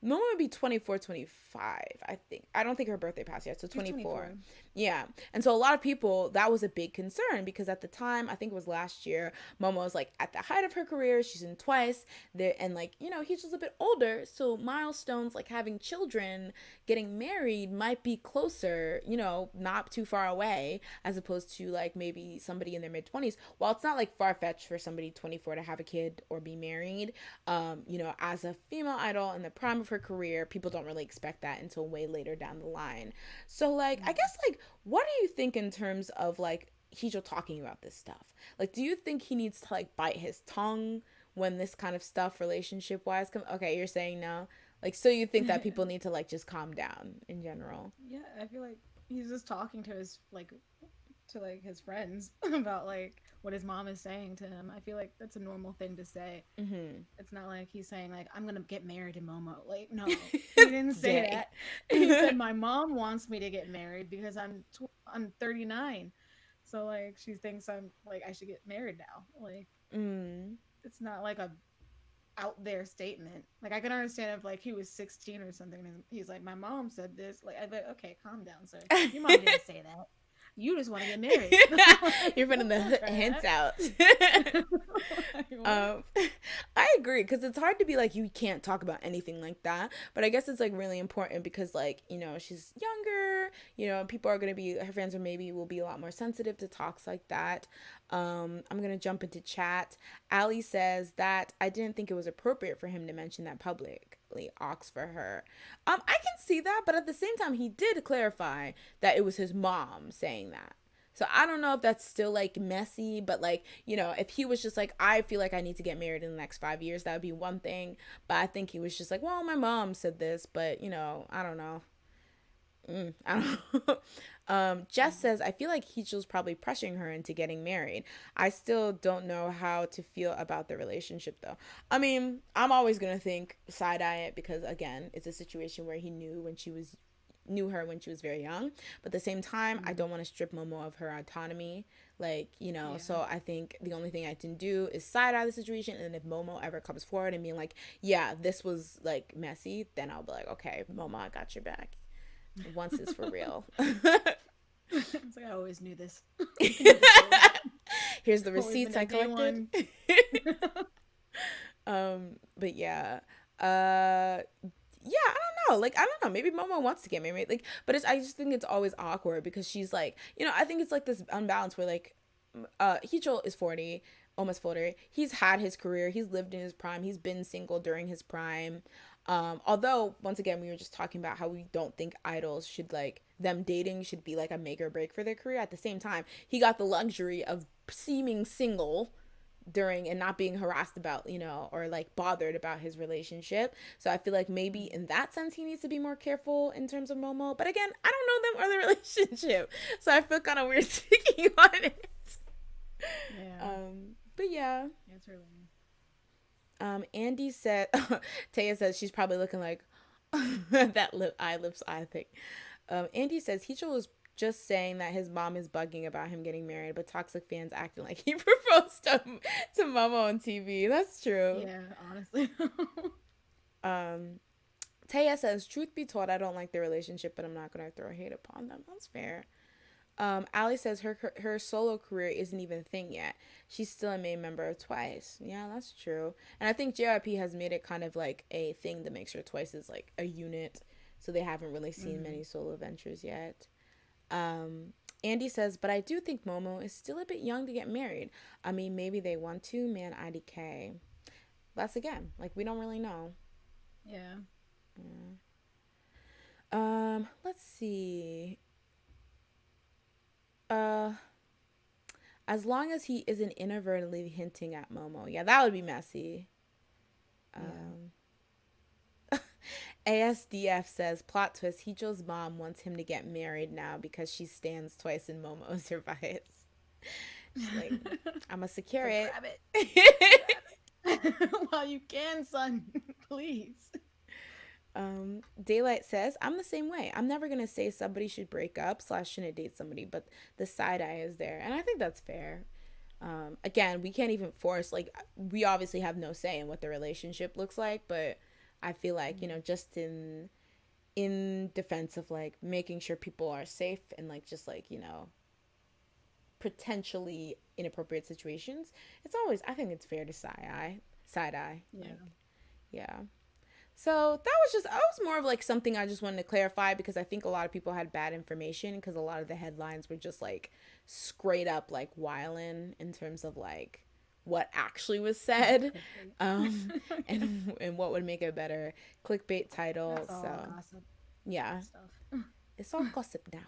[SPEAKER 1] Momo would be 24, 25, I think. I don't think her birthday passed yet, so
[SPEAKER 2] She's
[SPEAKER 1] 24.
[SPEAKER 2] 24.
[SPEAKER 1] Yeah. And so a lot of people, that was a big concern because at the time, I think it was last year, Momo was like at the height of her career. She's in Twice. There, and like, you know, he's just a bit older. So milestones like having children, getting married might be closer, you know, not too far away, as opposed to like maybe somebody in their mid 20s. While it's not like far fetched for somebody 24 to have a kid or be married, you know, as a female idol in the prime of her career, people don't really expect that until way later down the line. So like, I guess like, what do you think in terms of like Heejul talking about this stuff? Like, do you think he needs to like bite his tongue when this kind of stuff relationship wise come? Okay, you're saying no. Like, so you think that people need to like just calm down in general?
[SPEAKER 2] Yeah, I feel like he's just talking to his his friends about like what his mom is saying to him. I feel like that's a normal thing to say.
[SPEAKER 1] Mm-hmm.
[SPEAKER 2] It's not like he's saying like I'm gonna get married to Momo. Like no, he didn't say
[SPEAKER 1] Dang.
[SPEAKER 2] that. He said my mom wants me to get married because I'm 39, so like she thinks I'm like I should get married now. Like
[SPEAKER 1] Mm.
[SPEAKER 2] it's not like a out there statement. Like I can understand if like he was 16 or something and he's like my mom said this. Like I'd be like, okay, calm down, sir. Your mom didn't say that. You just want to get married.
[SPEAKER 1] You're putting the hints out. um, I agree because it's hard to be like you can't talk about anything like that, but I guess it's like really important because like you know she's younger, you know people are gonna be her fans are maybe will be a lot more sensitive to talks like that. I'm gonna jump into chat. Ali says that I didn't think it was appropriate for him to mention that publicly. Ox for her. I can see that, but at the same time, he did clarify that it was his mom saying that. So I don't know if that's still like messy, but like, you know, if he was just like, I feel like I need to get married in the next 5 years, that would be one thing. But I think he was just like, well, my mom said this, but you know, I don't know. I don't know. Jess says, I feel like Heechul's probably pressuring her into getting married. I still don't know how to feel about the relationship though. I mean, I'm always gonna think side eye it because again, it's a situation where he knew her when she was very young. But at the same time, I don't want to strip Momo of her autonomy. Like, you know,
[SPEAKER 2] Yeah.
[SPEAKER 1] so I think the only thing I can do is side eye the situation. And if Momo ever comes forward and being like, yeah, this was like messy, then I'll be like, okay, Momo, I got your back. Once is for real.
[SPEAKER 2] It's like I always knew this.
[SPEAKER 1] Here's the
[SPEAKER 2] Always
[SPEAKER 1] receipts
[SPEAKER 2] been
[SPEAKER 1] I
[SPEAKER 2] a day
[SPEAKER 1] collected.
[SPEAKER 2] one.
[SPEAKER 1] But yeah. Yeah, I don't know. Like, I don't know. Maybe Momo wants to get married. Like, but I just think it's always awkward because she's like, you know, I think it's like this unbalance where like, Heechul is 40, almost 40. He's had his career. He's lived in his prime. He's been single during his prime. Although once again, we were just talking about how we don't think idols should like them dating should be like a make or break for their career. At the same time, he got the luxury of seeming single during and not being harassed about, or like bothered about his relationship. So I feel like maybe in that sense he needs to be more careful in terms of Momo. But again, I don't know them or the relationship, so I feel kind of weird speaking on it.
[SPEAKER 2] Yeah.
[SPEAKER 1] But yeah.
[SPEAKER 2] Yeah, it's really.
[SPEAKER 1] Andy said, Taya says she's probably looking like that lips eye thing. Andy says Heechul was just saying that his mom is bugging about him getting married, but toxic fans acting like he proposed to Momo on TV. That's true.
[SPEAKER 2] Yeah, honestly.
[SPEAKER 1] Taya says, truth be told, I don't like the relationship, but I'm not going to throw hate upon them. That's fair. Ali says her solo career isn't even a thing yet. She's still a main member of Twice. Yeah, that's true. And I think JYP has made it kind of like a thing that makes sure Twice is like a unit. So they haven't really seen many solo ventures yet. Andy says, but I do think Momo is still a bit young to get married. I mean, maybe they want to, man, IDK. That's again, like we don't really know.
[SPEAKER 2] Yeah.
[SPEAKER 1] Let's see. As long as he isn't inadvertently hinting at Momo. Yeah, that would be messy. ASDF says, plot twist, Heechul's mom wants him to get married now because she stands Twice in Momo's advice. She's like, I'm going to secure it.
[SPEAKER 2] Grab it. While you can, son. Please.
[SPEAKER 1] Daylight says, I'm the same way. I'm never going to say somebody should break up / shouldn't date somebody, but the side eye is there. And I think that's fair. Again, we can't even force, like, we obviously have no say in what the relationship looks like, but I feel like, just in defense of, like, making sure people are safe and, like, just, like, potentially inappropriate situations, it's always, I think it's fair to side eye.
[SPEAKER 2] Yeah.
[SPEAKER 1] Like, yeah. So that was more of like something I just wanted to clarify, because I think a lot of people had bad information, because a lot of the headlines were just like straight up like wildin' in terms of like what actually was said, and what would make a better clickbait title.
[SPEAKER 2] That's all
[SPEAKER 1] so
[SPEAKER 2] gossip
[SPEAKER 1] yeah,
[SPEAKER 2] stuff.
[SPEAKER 1] it's all gossip now.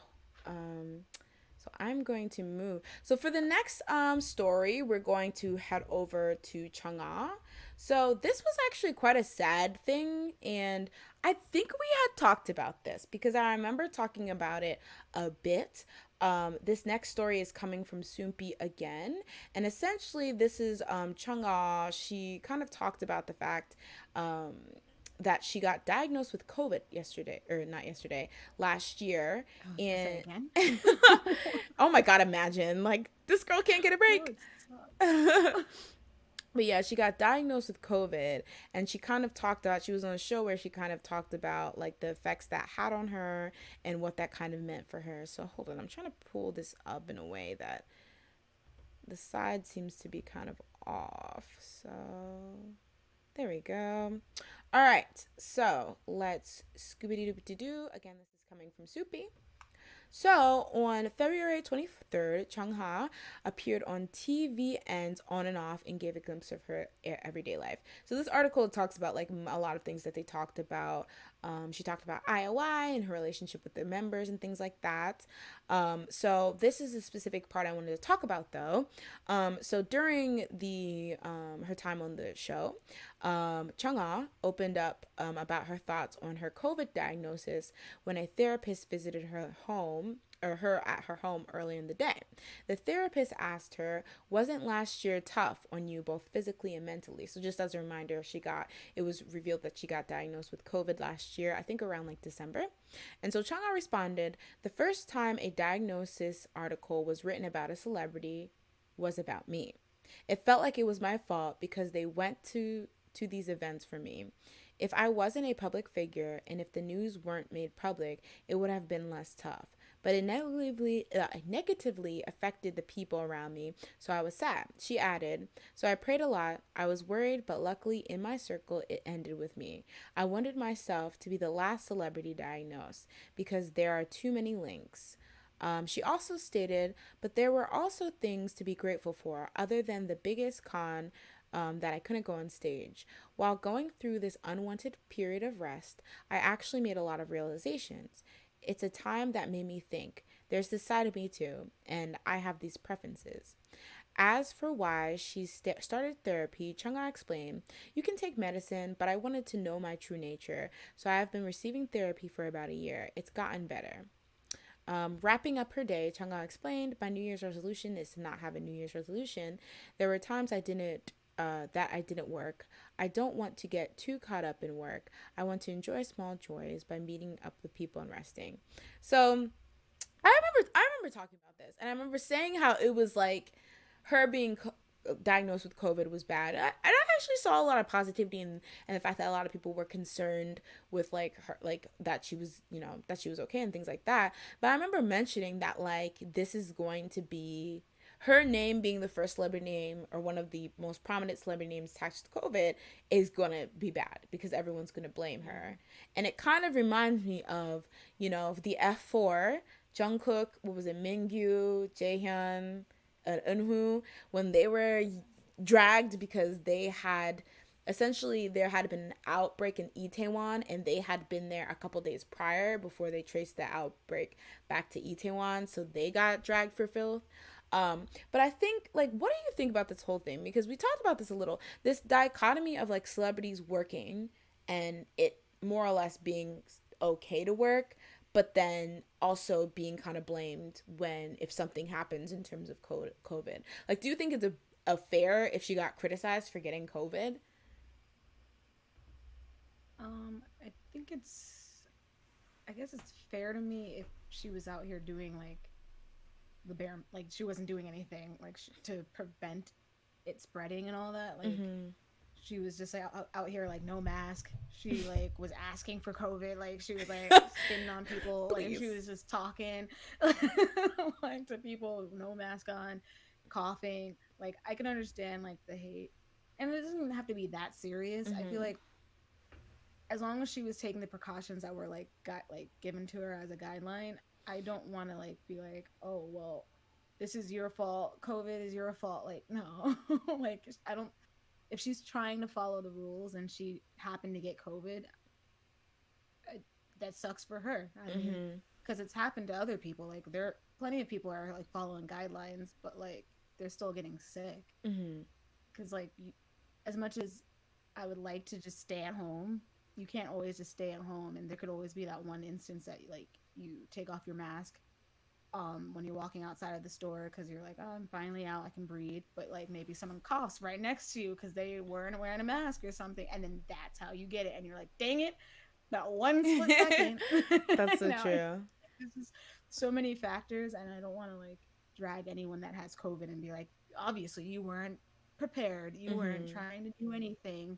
[SPEAKER 1] So I'm going to move. So for the next story, we're going to head over to Chungha. So this was actually quite a sad thing, and I think we had talked about this because I remember talking about it a bit. This next story is coming from Soompi again, and essentially this is Chungha. She kind of talked about the fact that she got diagnosed with COVID last year.
[SPEAKER 2] Oh,
[SPEAKER 1] And
[SPEAKER 2] again?
[SPEAKER 1] oh my God, imagine, like, this girl can't get a break. But yeah, she got diagnosed with COVID, and she kind of talked about, she was on a show where she kind of talked about like the effects that had on her and what that kind of meant for her. So hold on, I'm trying to pull this up in a way that the side seems to be kind of off. So there we go. All right, so let's Scooby-Doo. Again, this is coming from Soupy. So on February 23rd, Chungha appeared on TVN's On and Off and gave a glimpse of her everyday life. So this article talks about like a lot of things that they talked about. She talked about IOI and her relationship with the members and things like that. So this is a specific part I wanted to talk about though. So during the her time on the show, Chungha opened up about her thoughts on her COVID diagnosis when a therapist visited her at her home early in the day. The therapist asked her, wasn't last year tough on you both physically and mentally? So just as a reminder, it was revealed that she got diagnosed with COVID last year, I think around like December. And so Chungha responded, the first time a diagnosis article was written about a celebrity was about me. It felt like it was my fault because they went to these events for me. If I wasn't a public figure and if the news weren't made public, it would have been less tough. But it negatively affected the people around me, so I was sad. She added, so I prayed a lot. I was worried, but luckily in my circle, it ended with me. I wanted myself to be the last celebrity diagnosed because there are too many links. She also stated, but there were also things to be grateful for other than the biggest con that I couldn't go on stage. While going through this unwanted period of rest, I actually made a lot of realizations. It's a time that made me think, there's this side of me too, and I have these preferences. As for why she started therapy, Chungha explained, "You can take medicine, but I wanted to know my true nature, so I have been receiving therapy for about a year. It's gotten better." Wrapping up her day, Chang'a explained, "My New Year's resolution is to not have a New Year's resolution. There were times I didn't work. I don't want to get too caught up in work. I want to enjoy small joys by meeting up with people and resting." So I remember talking about this, and I remember saying how it was like her being diagnosed with COVID was bad. I actually saw a lot of positivity and the fact that a lot of people were concerned with like her, like that she was, that she was okay and things like that. But I remember mentioning that like this is going to be her name being the first celebrity name or one of the most prominent celebrity names attached to COVID is going to be bad because everyone's going to blame her. And it kind of reminds me of, the F4, Jungkook, what was it, Mingyu, Jaehyun, and Eunwoo, when they were dragged because they had essentially there had been an outbreak in Itaewon and they had been there a couple days prior before they traced the outbreak back to Itaewon, so they got dragged for filth. But I think, like, what do you think about this whole thing? Because we talked about this a little. This dichotomy of like celebrities working and it more or less being okay to work, but then also being kind of blamed when if something happens in terms of COVID. Like, do you think it's a fair if she got criticized for getting COVID?
[SPEAKER 2] I think it's. I guess it's fair to me if she was out here doing like the bare, like she wasn't doing anything like to prevent it spreading and all that. Like
[SPEAKER 1] Mm-hmm.
[SPEAKER 2] she was just like out here like no mask. She like was asking for COVID. Like she was like spitting on people. Like she
[SPEAKER 1] Please.
[SPEAKER 2] was just talking like to people no mask on, coughing. Like I can understand like the hate, and it doesn't have to be that serious. I feel
[SPEAKER 1] Mm-hmm.
[SPEAKER 2] like as long as she was taking the precautions that were got like given to her as a guideline, I don't want to like be like, oh well, this is your fault. COVID is your fault. Like no, like I don't. If she's trying to follow the rules and she happened to get COVID, I, that sucks for her. I mean,
[SPEAKER 1] Mm-hmm.
[SPEAKER 2] because it's happened to other people. Like there, plenty of people are like following guidelines, but like they're still getting sick.
[SPEAKER 1] Mm-hmm.
[SPEAKER 2] Because like as much as I would like to just stay at home, you can't always just stay at home, and there could always be that one instance that like you take off your mask when you're walking outside of the store because you're like, oh, I'm finally out, I can breathe, but like maybe someone coughs right next to you because they weren't wearing a mask or something, and then that's how you get it, and you're like, dang it, that one split second.
[SPEAKER 1] That's so
[SPEAKER 2] Now
[SPEAKER 1] true.
[SPEAKER 2] this is so many factors, and I don't want to like drag anyone that has COVID and be like, obviously you weren't prepared, you weren't
[SPEAKER 1] Mm-hmm.
[SPEAKER 2] trying to do anything.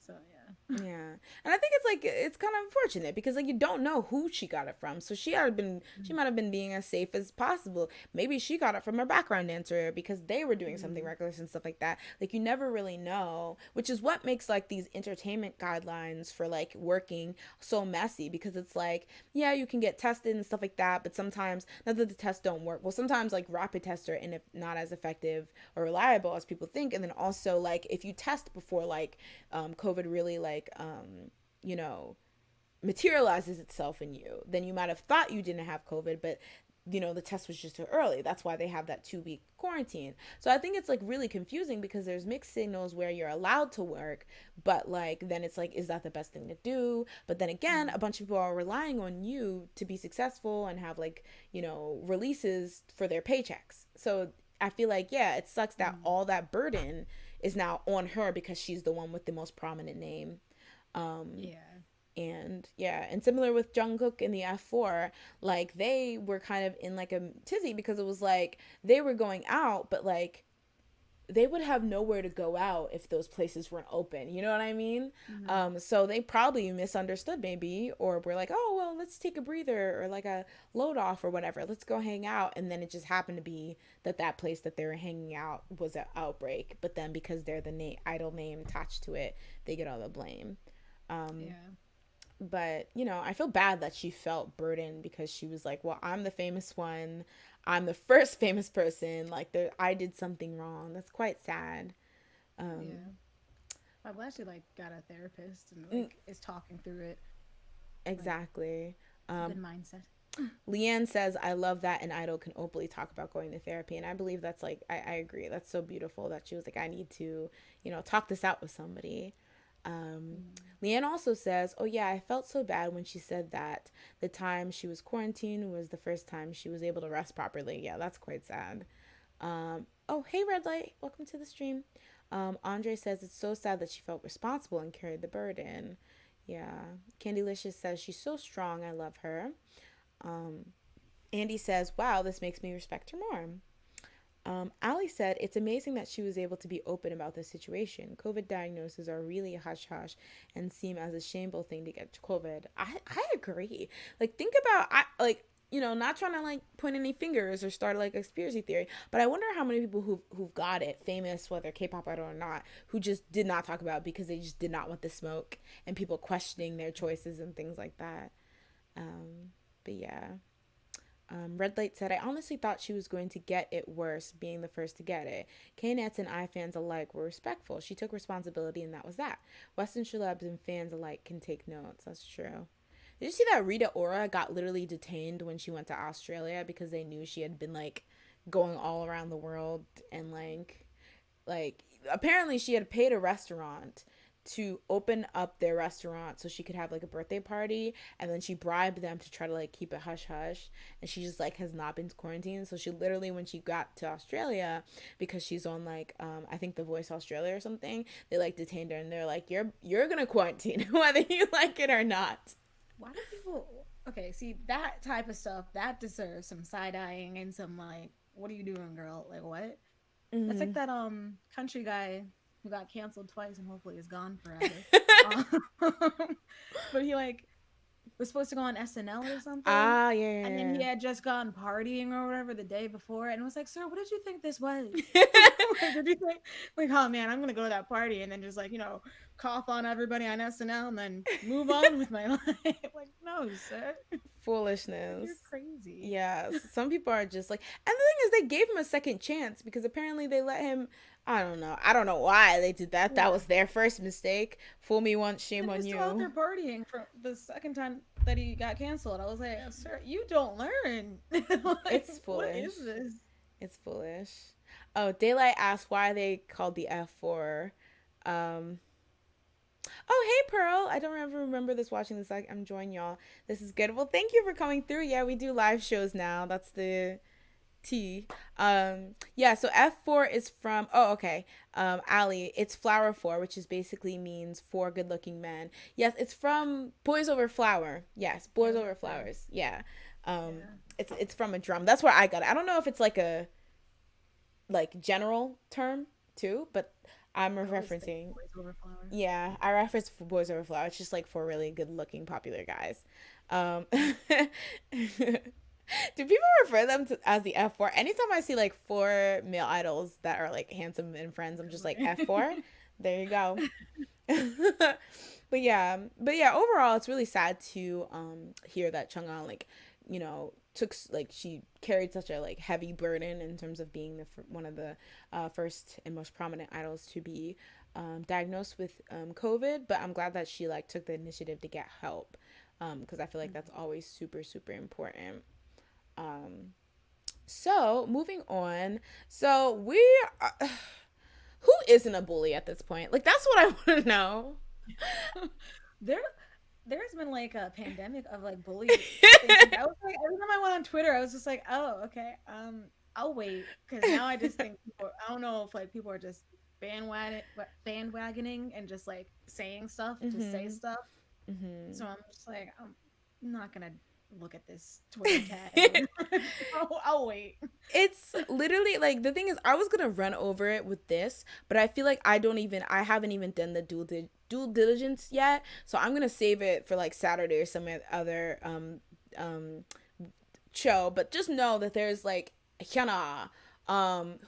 [SPEAKER 2] So yeah.
[SPEAKER 1] Yeah. And I think it's like it's kind of unfortunate because like you don't know who she got it from. So she might have been being as safe as possible. Maybe she got it from her background dancer because they were doing something
[SPEAKER 2] Mm-hmm.
[SPEAKER 1] reckless and stuff like that. Like you never really know, which is what makes like these entertainment guidelines for like working so messy because it's like, yeah, you can get tested and stuff like that, but sometimes not that the tests don't work. Well, sometimes like rapid tests are not as effective or reliable as people think. And then also like if you test before like COVID really like you know materializes itself in you, then you might have thought you didn't have COVID, but the test was just too early. That's why they have that 2 week quarantine. So I think it's like really confusing because there's mixed signals where you're allowed to work, but like then it's like, is that the best thing to do? But then again, a bunch of people are relying on you to be successful and have like, releases for their paychecks. So I feel like, yeah, it sucks that
[SPEAKER 2] Mm-hmm.
[SPEAKER 1] all that burden is now on her because she's the one with the most prominent name. Um,
[SPEAKER 2] Yeah.
[SPEAKER 1] and yeah, and similar with Jungkook in the F4, like they were kind of in like a tizzy because it was like they were going out, but like they would have nowhere to go out if those places weren't open. You know what I mean?
[SPEAKER 2] Mm-hmm.
[SPEAKER 1] So they probably misunderstood maybe, or were like, oh well, let's take a breather or like a load off or whatever. Let's go hang out, and then it just happened to be that place that they were hanging out was an outbreak. But then because they're the idol name attached to it, they get all the blame. Um,
[SPEAKER 2] Yeah.
[SPEAKER 1] but I feel bad that she felt burdened because she was like, well, I'm the famous one, I'm the first famous person, like I did something wrong. That's quite sad. um
[SPEAKER 2] Yeah. I'm glad she like got a therapist and
[SPEAKER 1] mm,
[SPEAKER 2] like is talking through it. Like
[SPEAKER 1] exactly.
[SPEAKER 2] good
[SPEAKER 1] um
[SPEAKER 2] mindset.
[SPEAKER 1] Leanne says, I love that an idol can openly talk about going to therapy. And I believe that's like, I agree. That's so beautiful that she was like, I need to, talk this out with somebody. Um, Leanne also says, oh, yeah, I felt so bad when she said that the time she was quarantined was the first time she was able to rest properly. Yeah, that's quite sad. Oh, hey, Red Light. Welcome to the stream. Andre says it's so sad that she felt responsible and carried the burden. Yeah. Candylicious says she's so strong. I love her. Um, Andy says, wow, this makes me respect her more. Ali said, it's amazing that she was able to be open about the situation. COVID diagnoses are really hush hush and seem as a shameful thing to get COVID. I agree. Like, think about, not trying to like point any fingers or start like a conspiracy theory, but I wonder how many people who've got it, famous, whether K-pop idol or not, who just did not talk about it because they just did not want the smoke and people questioning their choices and things like that. But yeah. Red Light said, I honestly thought she was going to get it worse, being the first to get it. K-Nets and I fans alike were respectful. She took responsibility, and that was that. Western celebs and fans alike can take notes. That's true. Did you see that Rita Ora got literally detained when she went to Australia because they knew she had been, like, going all around the world and, like apparently she had paid a restaurant to open up their restaurant so she could have like a birthday party, and then she bribed them to try to like keep it hush hush, and she just like has not been quarantined. So she literally, when she got to Australia, because she's on like I think The Voice Australia or something, they like detained her and they're like, you're gonna quarantine whether you like it or not.
[SPEAKER 2] Why do people? Okay, see that type of stuff that deserves some side eyeing and some like, what are you doing, girl? Like what? That's like
[SPEAKER 1] Mm-hmm.
[SPEAKER 2] that country guy who got canceled twice and hopefully is gone forever. But he like was supposed to go on SNL or something,
[SPEAKER 1] Ah,
[SPEAKER 2] and then he
[SPEAKER 1] yeah,
[SPEAKER 2] had just gone partying or whatever the day before, and was like, "Sir, what did you think this was?
[SPEAKER 1] yeah,
[SPEAKER 2] Like, did you think like, oh man, I'm gonna go to that party and then just like cough on everybody on SNL and then move on with my life?" Like, no, sir,
[SPEAKER 1] foolishness.
[SPEAKER 2] you're crazy.
[SPEAKER 1] Yeah, some people are just like, and the thing is, they gave him a second chance because apparently they let him. I don't know why they did that. That
[SPEAKER 2] Yeah.
[SPEAKER 1] was their first mistake. Fool me once, shame
[SPEAKER 2] And
[SPEAKER 1] on
[SPEAKER 2] he's still out
[SPEAKER 1] you.
[SPEAKER 2] there partying for the second time that he got canceled. I was like, sir, you don't learn. Like,
[SPEAKER 1] It's
[SPEAKER 2] what
[SPEAKER 1] foolish.
[SPEAKER 2] is this?
[SPEAKER 1] It's foolish. Oh, Daylight asked why they called the F4. Um, oh, hey, Pearl. I don't ever remember this watching this. I'm joining y'all. This is good. Well, thank you for coming through. Yeah, we do live shows now. That's the T. Yeah, so F4 is from, oh, okay. Ali, it's flower four, which is basically means four good looking men. Yes, it's from Boys Over Flower. Yes, Boys
[SPEAKER 2] Boys
[SPEAKER 1] Over
[SPEAKER 2] Over Flower.
[SPEAKER 1] Flowers. Yeah.
[SPEAKER 2] Yeah.
[SPEAKER 1] It's from a drum. That's where I got it. I don't know if it's like a like general term too, but I'm
[SPEAKER 2] I always think
[SPEAKER 1] referencing.
[SPEAKER 2] Boys Over Flower.
[SPEAKER 1] Yeah, I reference for Boys Over Flower. It's just like for really good looking popular guys. Do people refer them as the F4? Anytime I see like four male idols that are like handsome and friends, I'm just like F4. There you go. but yeah, overall, it's really sad to hear that Chungha like, took like she carried such a like heavy burden in terms of being one of the first and most prominent idols to be diagnosed with COVID. But I'm glad that she like took the initiative to get help, because I feel like that's always super super important. Um, so moving on. So we are, who isn't a bully at this point? Like that's what I want to know.
[SPEAKER 2] there, there's been like a pandemic of like bully things. I was like, every time I went on Twitter, I was just like, oh, okay, I'll wait because now I just think people. I don't know if like people are just bandwagoning and just like saying stuff to say
[SPEAKER 1] Mhm.
[SPEAKER 2] stuff.
[SPEAKER 1] Mhm.
[SPEAKER 2] So I'm just like, I'm not gonna look at this Twitter tag. I'll wait.
[SPEAKER 1] It's literally like the thing is I was gonna run over it with this, but I feel like I haven't even done the due diligence yet, so I'm gonna save it for like Saturday or some other um show. But just know that there's like Hyuna,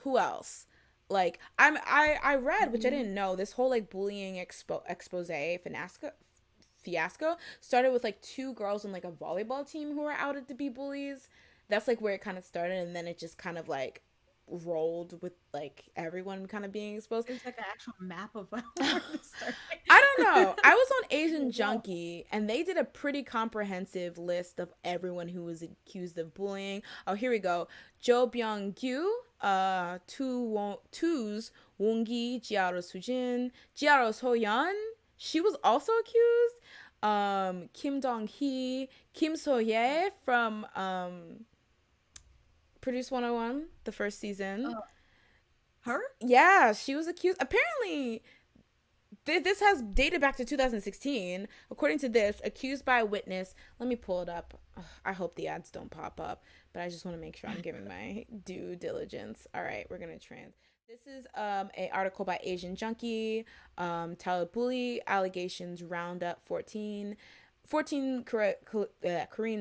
[SPEAKER 1] who else? Like I read, which I
[SPEAKER 2] Mhm.
[SPEAKER 1] didn't know, this whole like bullying expose fiasco started with like two girls on like a volleyball team who were outed to be bullies. That's like where it kind of started, and then it just kind of like rolled with like everyone kind of being exposed.
[SPEAKER 2] There's like an actual map of where
[SPEAKER 1] I
[SPEAKER 2] to start.
[SPEAKER 1] don't know. I was on Asian Junkie, and they did a pretty comprehensive list of everyone who was accused of bullying. Oh, here we go. Jo Byung-gyu, Two's Wongi, Jiaro Soojin, Jiaro Soyeon. She was also accused. Kim Dong-hee, Kim So-ye from Produce 101, the first season.
[SPEAKER 2] Her?
[SPEAKER 1] Yeah, she was accused. Apparently, this has dated back to 2016. According to this, accused by a witness. Let me pull it up. Ugh, I hope the ads don't pop up, but I just want to make sure I'm giving my due diligence. All right, we're going to trans. This is a article by Asian Junkie, titled Bully Allegations Roundup 14 Korean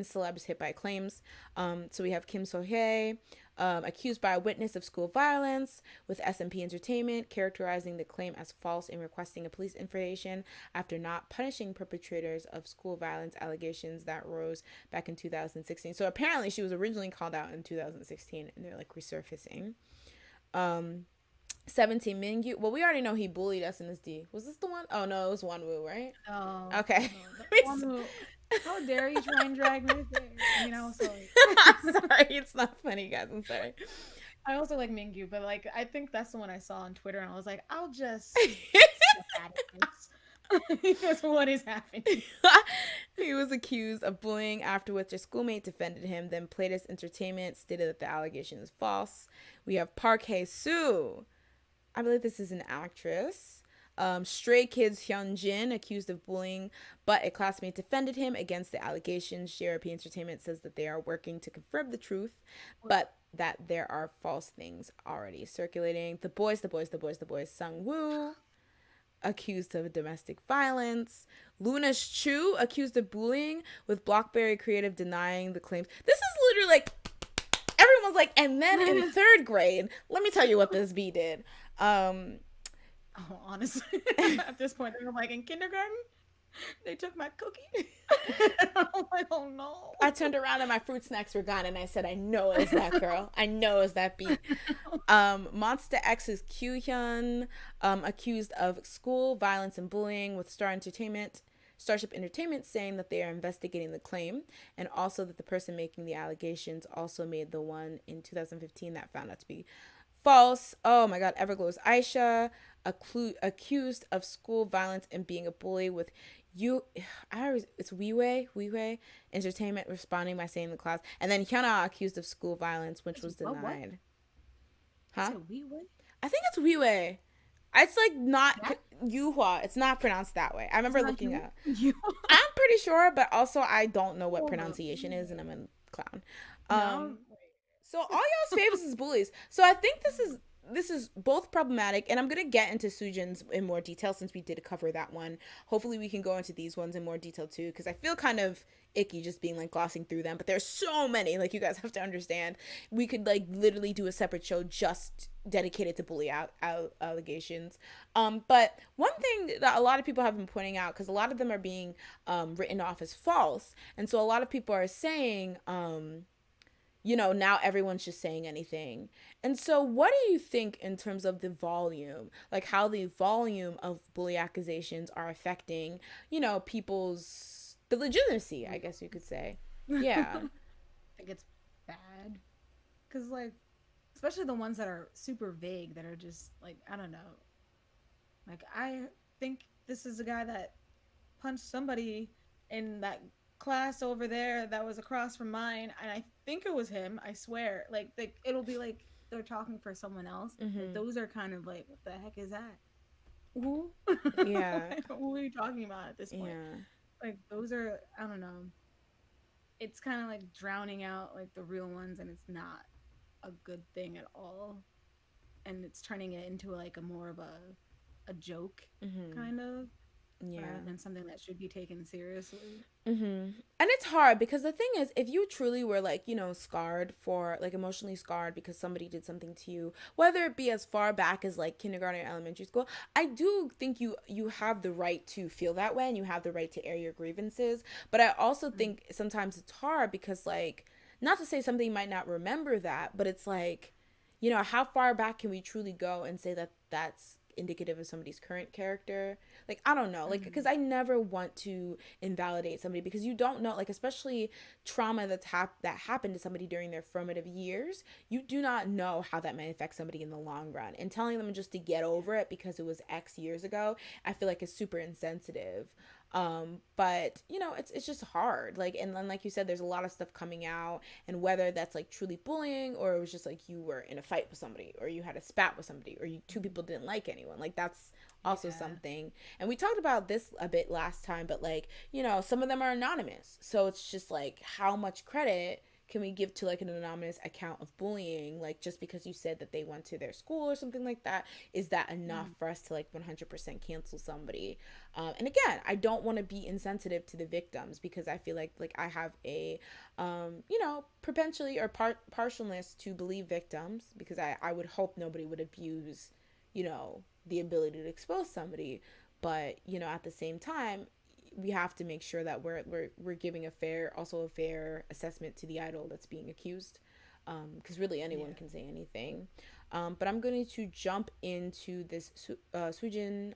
[SPEAKER 1] celebs hit by claims. So we have Kim So-hye, accused by a witness of school violence with SMP Entertainment, characterizing the claim as false and requesting a police information after not punishing perpetrators of school violence allegations that rose back in 2016. So apparently she was originally called out in 2016 and they're like resurfacing. 17 Mingyu. Well, we already know he bullied us in this D. Was this the one? Oh no, it was Wonwoo, right?
[SPEAKER 2] Oh.
[SPEAKER 1] Okay.
[SPEAKER 2] No, Wonwoo. How dare you try and drag me there? You know, sorry.
[SPEAKER 1] Sorry, it's not funny, guys. I'm sorry.
[SPEAKER 2] I also like Mingyu, but like I think that's the one I saw on Twitter, and I was like, I'll just. That's what is happening.
[SPEAKER 1] He was accused of bullying, after which a schoolmate defended him. Then Playtist Entertainment stated that the allegation is false. We have Park Hae-soo. I believe this is an actress. Stray Kids Hyunjin, accused of bullying, but a classmate defended him against the allegations. JRP Entertainment says that they are working to confirm the truth, but that there are false things already circulating. The boys, Sung-woo, accused of domestic violence. Luna's Chu, accused of bullying, with Blockberry Creative denying the claims. This is literally like, everyone's like, and then in third grade, let me tell you what this B did.
[SPEAKER 2] Honestly, at this point, they were like, in kindergarten, they took my cookie. I'm like, oh no.
[SPEAKER 1] I turned around and my fruit snacks were gone, and I said, I know it's that girl. I know it's that B. Monster X's Kyuhyun, accused of school violence and bullying, with Starship Entertainment saying that they are investigating the claim, and also that the person making the allegations also made the one in 2015 that found out to be false. Oh my god. Everglow's Aisha, accused of school violence and being a bully, with it's Weiwei Entertainment responding by saying the class. And then Hyuna, accused of school violence, which was denied. Huh? I think it's Weiwei. It's like not Yuhua. It's not pronounced that way. I remember looking at it. I'm pretty sure, but also I don't know what pronunciation is, and I'm a clown.
[SPEAKER 2] No.
[SPEAKER 1] So all y'all's favorites is bullies. So I think this is both problematic, and I'm gonna get into Soojin's in more detail since we did cover that one. Hopefully we can go into these ones in more detail too, because I feel kind of icky just being like glossing through them, but there's so many, like, you guys have to understand. We could like literally do a separate show just dedicated to bully allegations. But one thing that a lot of people have been pointing out, because a lot of them are being written off as false, and so a lot of people are saying now everyone's just saying anything. And so what do you think in terms of the volume, like how the volume of bully accusations are affecting, the legitimacy, I guess you could say. Yeah.
[SPEAKER 2] I think it's bad. Because, like, especially the ones that are super vague, that are just, like, I don't know. Like, I think this is a guy that punched somebody in that class over there that was across from mine, and I think it was him. I swear. Like it'll be like they're talking for someone else.
[SPEAKER 1] Mm-hmm.
[SPEAKER 2] Those are kind of like, what the heck is that? Who?
[SPEAKER 1] Yeah.
[SPEAKER 2] Who are you talking about at this point?
[SPEAKER 1] Yeah.
[SPEAKER 2] Like, those are, I don't know. It's kind of like drowning out like the real ones, and it's not a good thing at all. And it's turning it into like a more of a joke, kind of. Yeah. Rather than something that should be taken seriously.
[SPEAKER 1] And it's hard, because the thing is, if you truly were like, scarred for, like, emotionally scarred because somebody did something to you, whether it be as far back as like kindergarten or elementary school, I do think you have the right to feel that way, and you have the right to air your grievances. But I also think sometimes it's hard because, like, not to say somebody might not remember that, but it's like, how far back can we truly go and say that that's indicative of somebody's current character. Like, I don't know, like,
[SPEAKER 2] Mm-hmm.
[SPEAKER 1] because I never want to invalidate somebody, because you don't know, like, especially trauma that happened to somebody during their formative years. You do not know how that might affect somebody in the long run, and telling them just to get over it because it was X years ago, I feel like is super insensitive. But you know, it's just hard, like, and then like you said, there's a lot of stuff coming out, and whether that's like truly bullying, or it was just like you were in a fight with somebody, or you had a spat with somebody, or you two people didn't like anyone, like that's also
[SPEAKER 2] Yeah.
[SPEAKER 1] something. And we talked about this a bit last time, but like, you know, some of them are anonymous, so it's just like, how much credit can we give to like an anonymous account of bullying? Like, just because you said that they went to their school or something like that, is that enough
[SPEAKER 2] Mm.
[SPEAKER 1] for us to like 100% cancel somebody? And again, I don't want to be insensitive to the victims, because I feel like I have a you know, potentially or partialness to believe victims, because I would hope nobody would abuse, you know, the ability to expose somebody. But you know, at the same time, we have to make sure that we're giving a fair assessment to the idol that's being accused, because really anyone
[SPEAKER 2] Yeah.
[SPEAKER 1] can say anything. But I'm going to jump into this Soojin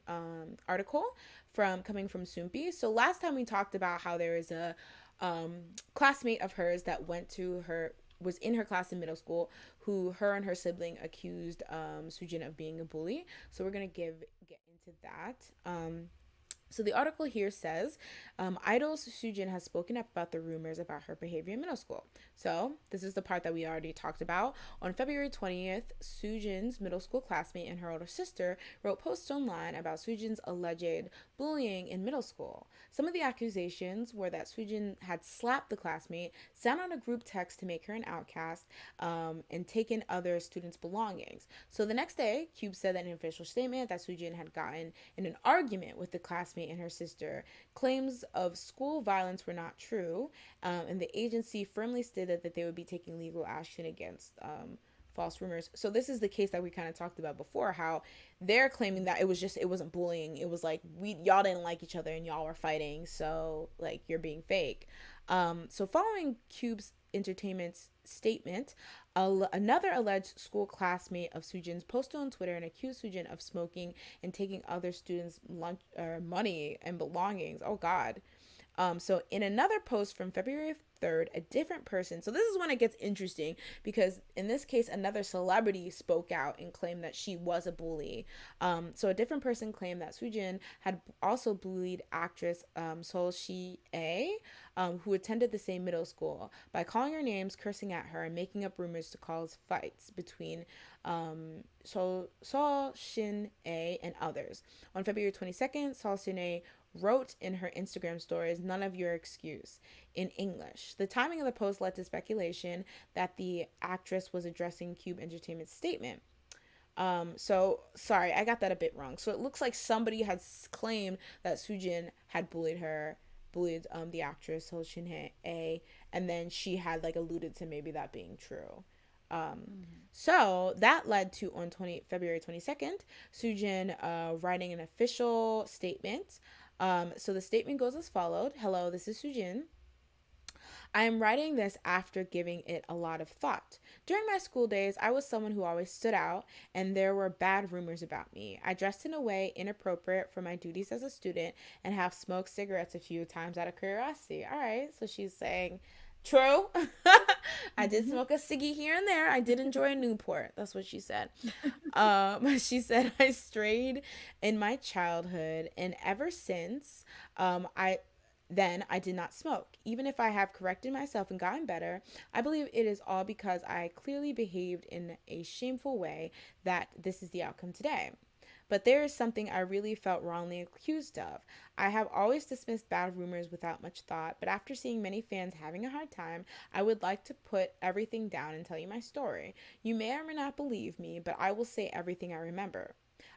[SPEAKER 1] article from coming from Soompi. So last time we talked about how there is a classmate of hers that was in her class in middle school, who her and her sibling accused Soojin of being a bully. So we're gonna get into that. So the article here says, Idol Soojin has spoken up about the rumors about her behavior in middle school. So this is the part that we already talked about. On February 20th, Soojin's middle school classmate and her older sister wrote posts online about Soojin's alleged bullying in middle school. Some of the accusations were that Soojin had slapped the classmate, sent on a group text to make her an outcast, and taken other students' belongings. So the next day, Cube said that in an official statement that Soojin had gotten in an argument with the classmate and her sister. Claims of school violence were not true, and the agency firmly stated that they would be taking legal action against false rumors. So this is the case that we kind of talked about before, how they're claiming that it wasn't bullying. It was like, y'all didn't like each other and y'all were fighting, so like you're being fake. So following Cube's Entertainment's statement, another alleged school classmate of Soojin's posted on Twitter and accused Soojin of smoking and taking other students' lunch or money and belongings. Oh God. So in another post from February 3rd, a different person, so this is when it gets interesting, because in this case, another celebrity spoke out and claimed that she was a bully. So a different person claimed that Soojin had also bullied actress Sol Shi-ae, who attended the same middle school, by calling her names, cursing at her, and making up rumors to cause fights between Sol Shin-ae and others. On February 22nd, Sol Shin-ae wrote in her Instagram stories, "None of your excuse," in English. The timing of the post led to speculation that the actress was addressing Cube Entertainment's statement. So sorry, I got that a bit wrong. So it looks like somebody had claimed that Soojin had bullied the actress Ho Shin Hye, and then she had like alluded to maybe that being true.
[SPEAKER 2] Mm-hmm.
[SPEAKER 1] So that led to, on February 22nd, Soojin writing an official statement. So the statement goes as followed. Hello, this is Soojin. I am writing this after giving it a lot of thought. During my school days, I was someone who always stood out, and there were bad rumors about me. I dressed in a way inappropriate for my duties as a student and have smoked cigarettes a few times out of curiosity. All right, so she's saying, true. I did
[SPEAKER 2] Mm-hmm.
[SPEAKER 1] smoke a ciggy here and there. I did enjoy a Newport. That's what she said. She said, I strayed in my childhood, and ever since, I did not smoke. Even if I have corrected myself and gotten better, I believe it is all because I clearly behaved in a shameful way that this is the outcome today. But there is something I really felt wrongly accused of. I have always dismissed bad rumors without much thought, but after seeing many fans having a hard time, I would like to put everything down and tell you my story. You may or may not believe me, but I will say everything I remember.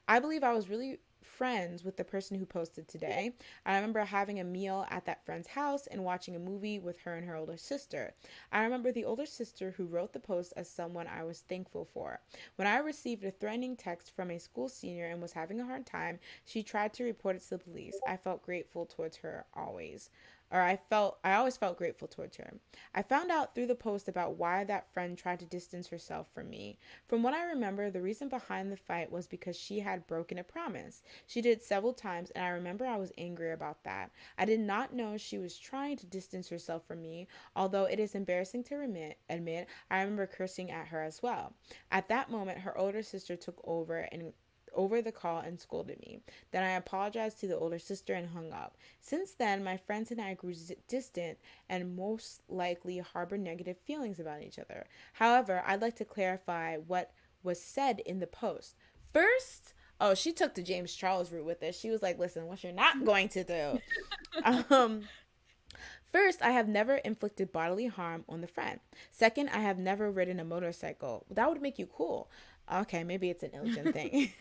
[SPEAKER 1] I believe I was really friends with the person who posted today. I remember having a meal at that friend's house and watching a movie with her and her older sister. I remember the older sister who wrote the post as someone I was thankful for. When I received a threatening text from a school senior and was having a hard time, she tried to report it to the police. I felt grateful towards her always. I always felt grateful towards her. I found out through the post about why that friend tried to distance herself from me. From what I remember, the reason behind the fight was because she had broken a promise. She did several times, and I remember I was angry about that. I did not know she was trying to distance herself from me, although it is embarrassing to admit, I remember cursing at her as well. At that moment, her older sister took over the call and scolded me. Then I apologized to the older sister and hung up. Since then, my friends and I grew distant and most likely harbor negative feelings about each other. However, I'd like to clarify what was said in the post. First, oh, she took the James Charles route with this. She was like, listen, what you're not going to do. Um, First, I have never inflicted bodily harm on the friend. Second, I have never ridden a motorcycle. That would make you cool. Okay, maybe it's an Illian thing.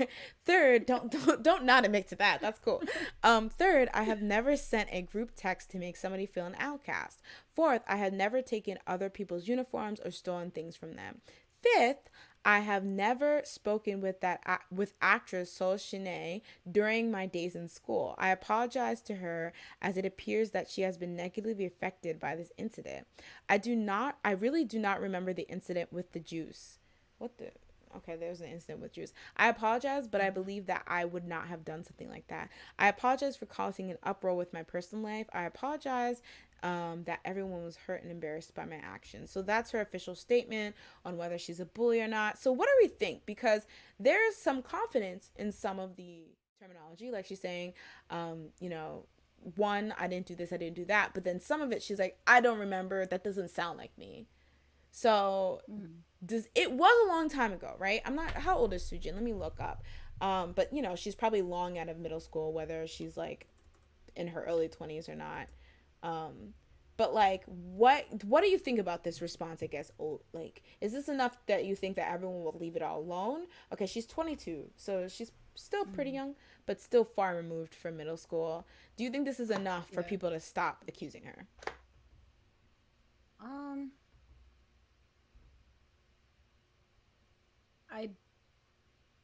[SPEAKER 1] Third, don't not admit to that. That's cool. Third, I have never sent a group text to make somebody feel an outcast. Fourth, I have never taken other people's uniforms or stolen things from them. Fifth, I have never spoken with actress Soojin during my days in school. I apologize to her as it appears that she has been negatively affected by this incident. I really do not remember the incident with the juice. What the Okay, there's an incident with juice. I apologize, but I believe that I would not have done something like that. I apologize for causing an uproar with my personal life. I apologize that everyone was hurt and embarrassed by my actions. So that's her official statement on whether she's a bully or not. So what do we think? Because there's some confidence in some of the terminology. Like she's saying, you know, one, I didn't do this, I didn't do that. But then some of it, she's like, I don't remember. That doesn't sound like me. So it was a long time ago, right? I'm not, how old is Soojin? Let me look up. But you know, she's probably long out of middle school, whether she's like in her early 20s or not. But like, what do you think about this response? I guess, oh, like, is this enough that you think that everyone will leave it all alone? Okay, she's 22, so she's still pretty young, but still far removed from middle school. Do you think this is enough for people to stop accusing her?
[SPEAKER 2] Um, I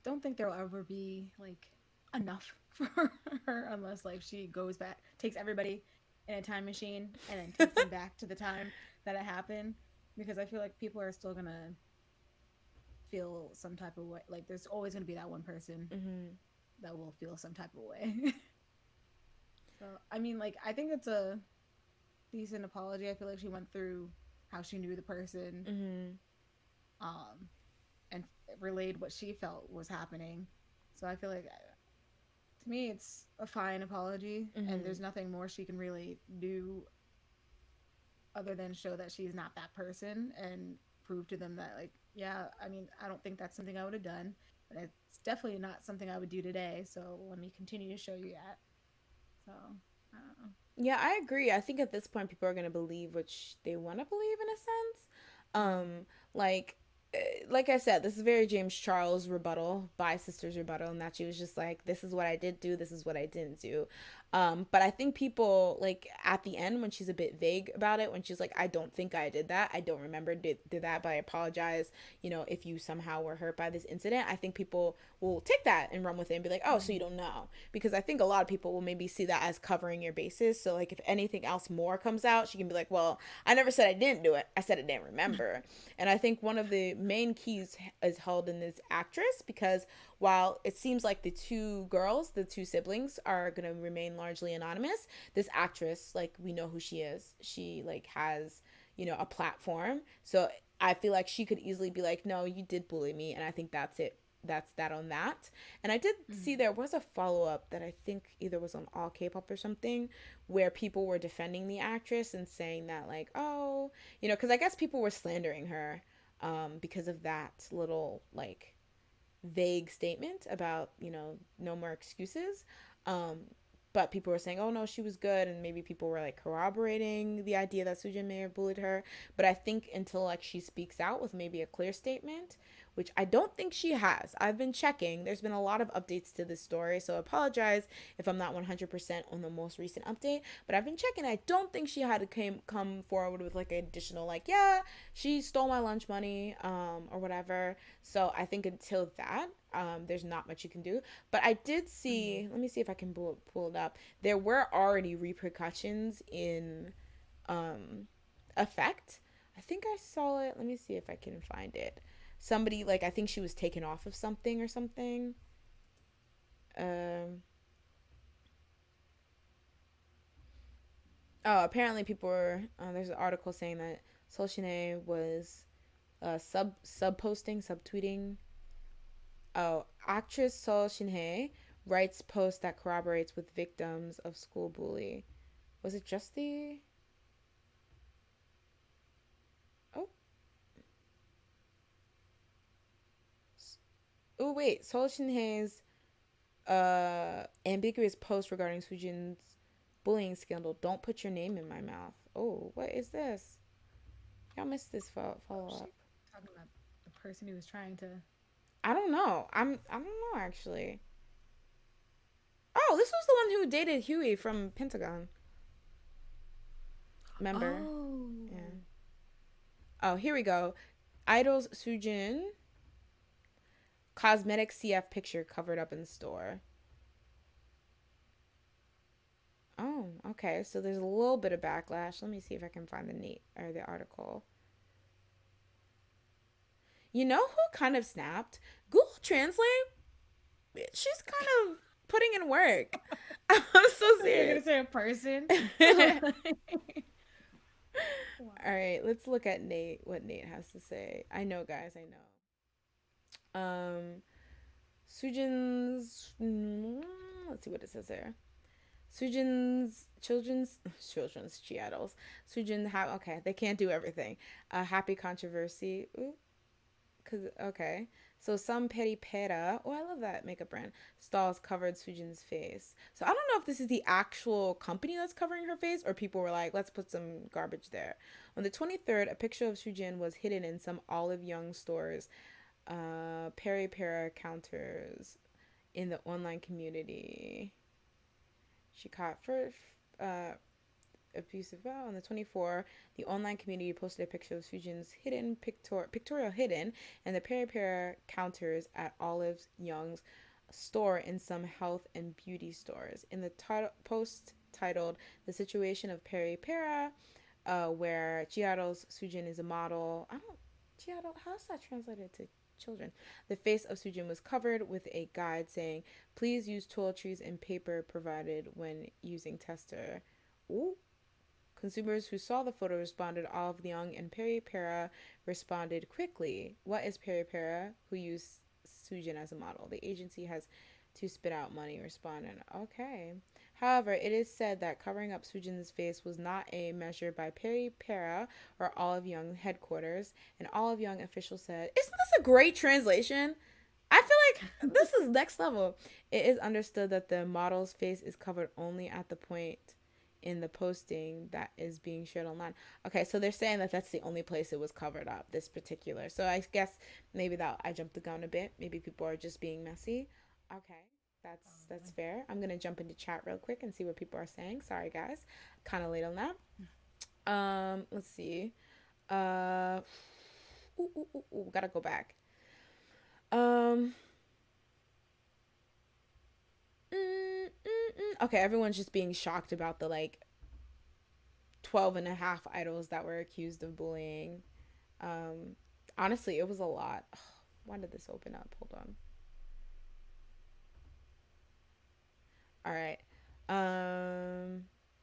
[SPEAKER 2] don't think there'll ever be like enough for her unless like she goes back, takes everybody in a time machine and then takes them back to the time that it happened. Because I feel like people are still gonna feel some type of way. Like there's always gonna be that one person that will feel some type of way. So I mean, like I think it's a decent apology. I feel like she went through how she knew the person, um, and relayed what she felt was happening. So I feel like to me it's a fine apology, and there's nothing more she can really do other than show that she's not that person and prove to them that like yeah, I mean I don't think that's something I would have done, and it's definitely not something I would do today, so let me continue to show you that. So I don't know.
[SPEAKER 1] Yeah, I agree. I think at this point, people are gonna believe which they want to believe in a sense. Like, like I said, this is very James Charles rebuttal, by sister's rebuttal, and that she was just like, "This is what I did do. This is what I didn't do." But I think people like at the end when she's a bit vague about it, when she's like, "I don't think I did that. I don't remember did that, but I apologize. You know, if you somehow were hurt by this incident." I think people will take that and run with it and be like, "Oh, so you don't know?" Because I think a lot of people will maybe see that as covering your bases. So like if anything else more comes out, she can be like, "Well, I never said I didn't do it. I said I didn't remember." And I think one of the main keys is held in this actress because while it seems like the two girls, the two siblings, are going to remain largely anonymous, this actress, like, we know who she is. She, like, has, you know, a platform. So I feel like she could easily be like, no, you did bully me. And I think that's it. That's that on that. And I did see there was a follow-up that I think either was on All K-Pop or something where people were defending the actress and saying that, like, oh, you know, because I guess people were slandering her because of that little, like, vague statement about, you know, no more excuses. But people were saying, oh no, she was good, and maybe people were like corroborating the idea that Soojin may have bullied her. But I think until like she speaks out with maybe a clear statement which I don't think she has. I've been checking. There's been a lot of updates to this story, so I apologize if I'm not 100% on the most recent update, but I've been checking. I don't think she had to come forward with like an additional like, yeah, she stole my lunch money or whatever. So I think until that, there's not much you can do. But I did see, let me see if I can pull it up. There were already repercussions in effect. I think I saw it. Let me see if I can find it. Somebody, like, I think she was taken off of something or something. Um, apparently people were, there's an article saying that Soojin was sub posting, subtweeting. Oh, actress Soojin writes post that corroborates with victims of school bully. Was it just the? Oh, oh wait, Soojin ambiguous post regarding Sujin's bullying scandal. Don't put your name in my mouth. Oh, what is this? Y'all missed this follow
[SPEAKER 2] She
[SPEAKER 1] up.
[SPEAKER 2] talking about the person who was trying to.
[SPEAKER 1] I don't know. I don't know actually. Oh, this was the one who dated Huey from Pentagon. Remember?
[SPEAKER 2] Oh.
[SPEAKER 1] Yeah. Oh, here we go. Idol's Soojin cosmetic CF picture covered up in store. Oh, okay. So there's a little bit of backlash. Let me see if I can find the article. You know who kind of snapped? Google Translate. She's kind of putting in work. I'm so
[SPEAKER 2] You're
[SPEAKER 1] serious.
[SPEAKER 2] gonna say a person? Wow.
[SPEAKER 1] All right, let's look at Nate. What Nate has to say. I know, guys. I know. Sujin's. Let's see what it says there. Sujin's children's chiados. Sujin have okay. They can't do everything. Happy controversy. Ooh, okay. So some peri pera. Oh, I love that makeup brand. Stalls covered Sujin's face. So I don't know if this is the actual company that's covering her face, or people were like, let's put some garbage there. On the 23rd, a picture of Sujin was hidden in some Olive Young stores, peri pera counters in the online community. She caught first abusive on the 24th. The online community posted a picture of Sujin's hidden pictorial hidden and the peri peri counters at Olive Young's store in some health and beauty stores. In the post titled "The Situation of Peri Peri," where Chiaro's Sujin is a model. I don't Chiaro. How's that translated to children? The face of Sujin was covered with a guide saying, "Please use toiletries and paper provided when using tester." Ooh. Consumers who saw the photo responded. Olive Young and Peri Pera responded quickly. What is Peri Pera, who used Sujin as a model? The agency has to spit out money, responded. Okay. However, it is said that covering up Sujin's face was not a measure by Peri Pera or Olive Young headquarters. An Olive Young official said, "Isn't this a great translation? I feel like this is next level." It is understood that the model's face is covered only at the point in the posting that is being shared online. Okay, so they're saying that that's the only place it was covered up, this particular. So I guess maybe that I jumped the gun a bit. Maybe people are just being messy. Okay, that's fair. I'm gonna jump into chat real quick and see what people are saying. Sorry guys, kind of late on that. Let's see. Gotta go back. Um, Okay, everyone's just being shocked about the like 12 and a half idols that were accused of bullying. Um, Honestly, it was a lot. Ugh, why did this open up? Hold on. All right.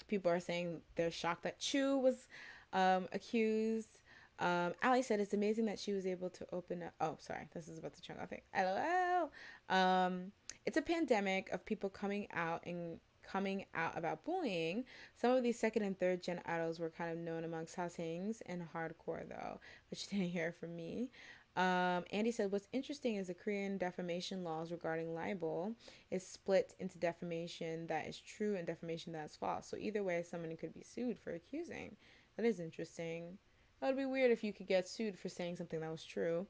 [SPEAKER 1] People are saying they're shocked that Chu was accused. Ali said it's amazing that she was able to open up. Oh, sorry, this is about the Chungha thing. LOL. It's a pandemic of people coming out about bullying. Some of these second and third gen idols were kind of known amongst Hasangs and hardcore though, but you didn't hear from me. Andy said, what's interesting is the Korean defamation laws regarding libel is split into defamation that is true and defamation that is false. So either way, someone could be sued for accusing. That is interesting. That would be weird if you could get sued for saying something that was true.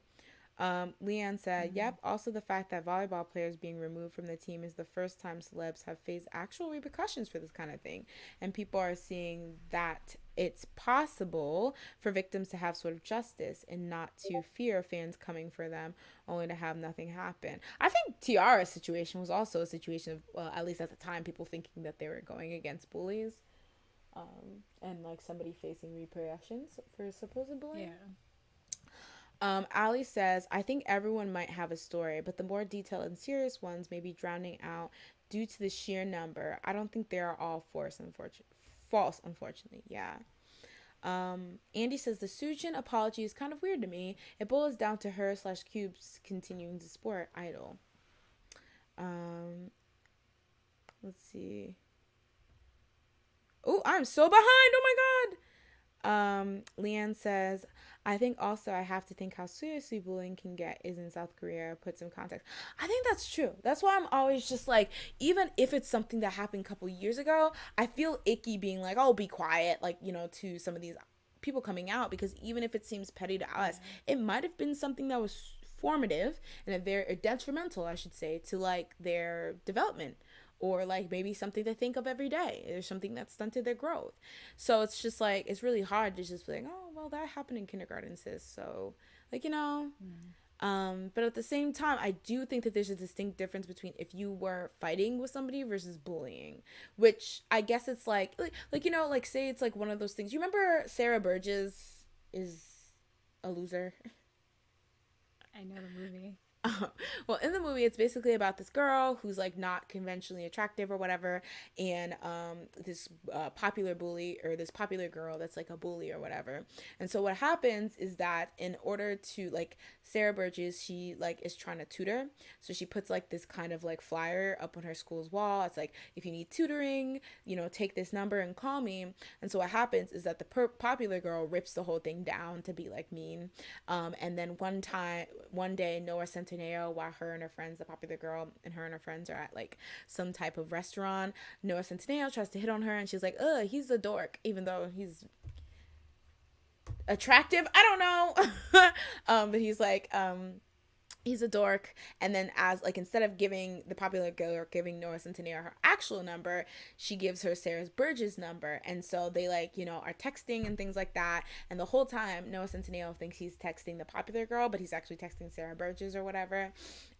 [SPEAKER 1] Leanne said,
[SPEAKER 2] Mm.
[SPEAKER 1] yep, also the fact that volleyball players being removed from the team is the first time celebs have faced actual repercussions for this kind of thing. And people are seeing that it's possible for victims to have sort of justice and not to fear fans coming for them only to have nothing happen. I think Tiara's situation was also a situation of, well, at least at the time, people thinking that they were going against bullies, and like somebody facing repercussions for supposed bullying.
[SPEAKER 2] Yeah.
[SPEAKER 1] Ali says, I think everyone might have a story, but the more detailed and serious ones may be drowning out due to the sheer number. I don't think they are all false, unfortunately. Yeah. Andy says, the Soojin apology is kind of weird to me. It boils down to her slash Cube's continuing to support Idol. Um, let's see. Oh, I'm so behind. Oh my God. Leanne says, I think also I have to think how seriously bullying can get is in South Korea. Put some context. I think that's true. That's why I'm always just like, even if it's something that happened a couple years ago, I feel icky being like, oh, be quiet, like, you know, to some of these people coming out, because even if it seems petty to us, it might have been something that was formative and a very detrimental, I should say, to like their development, or like maybe something they think of every day, or something that stunted their growth. So it's just like, it's really hard to just be like, oh well, that happened in kindergarten, sis, so like, you know. But at the same time, I do think that there's a distinct difference between if you were fighting with somebody versus bullying, which I guess it's like you know, like say it's like one of those things. You remember Sarah Burgess is a loser?
[SPEAKER 2] I know the movie.
[SPEAKER 1] Well, in the movie, it's basically about this girl who's like not conventionally attractive or whatever, and this popular bully, or this popular girl that's like a bully or whatever. And so what happens is that in order to like, Sarah Burgess, she like is trying to tutor, so she puts like this kind of like flyer up on her school's wall. It's like, if you need tutoring, you know, take this number and call me. And so what happens is that the popular girl rips the whole thing down to be like mean. And then one day, Noah Centineo, while her and her friends, the popular girl and her and her friends are at like some type of restaurant, Noah Centineo tries to hit on her, and she's like, ugh, he's a dork, even though he's attractive. I don't know. But he's like, he's a dork. And then, as like, instead of giving the popular girl, giving Noah Centineo her actual number, she gives her Sarah Burgess' number. And so they like, you know, are texting and things like that. And the whole time Noah Centineo thinks he's texting the popular girl, but he's actually texting Sarah Burgess or whatever.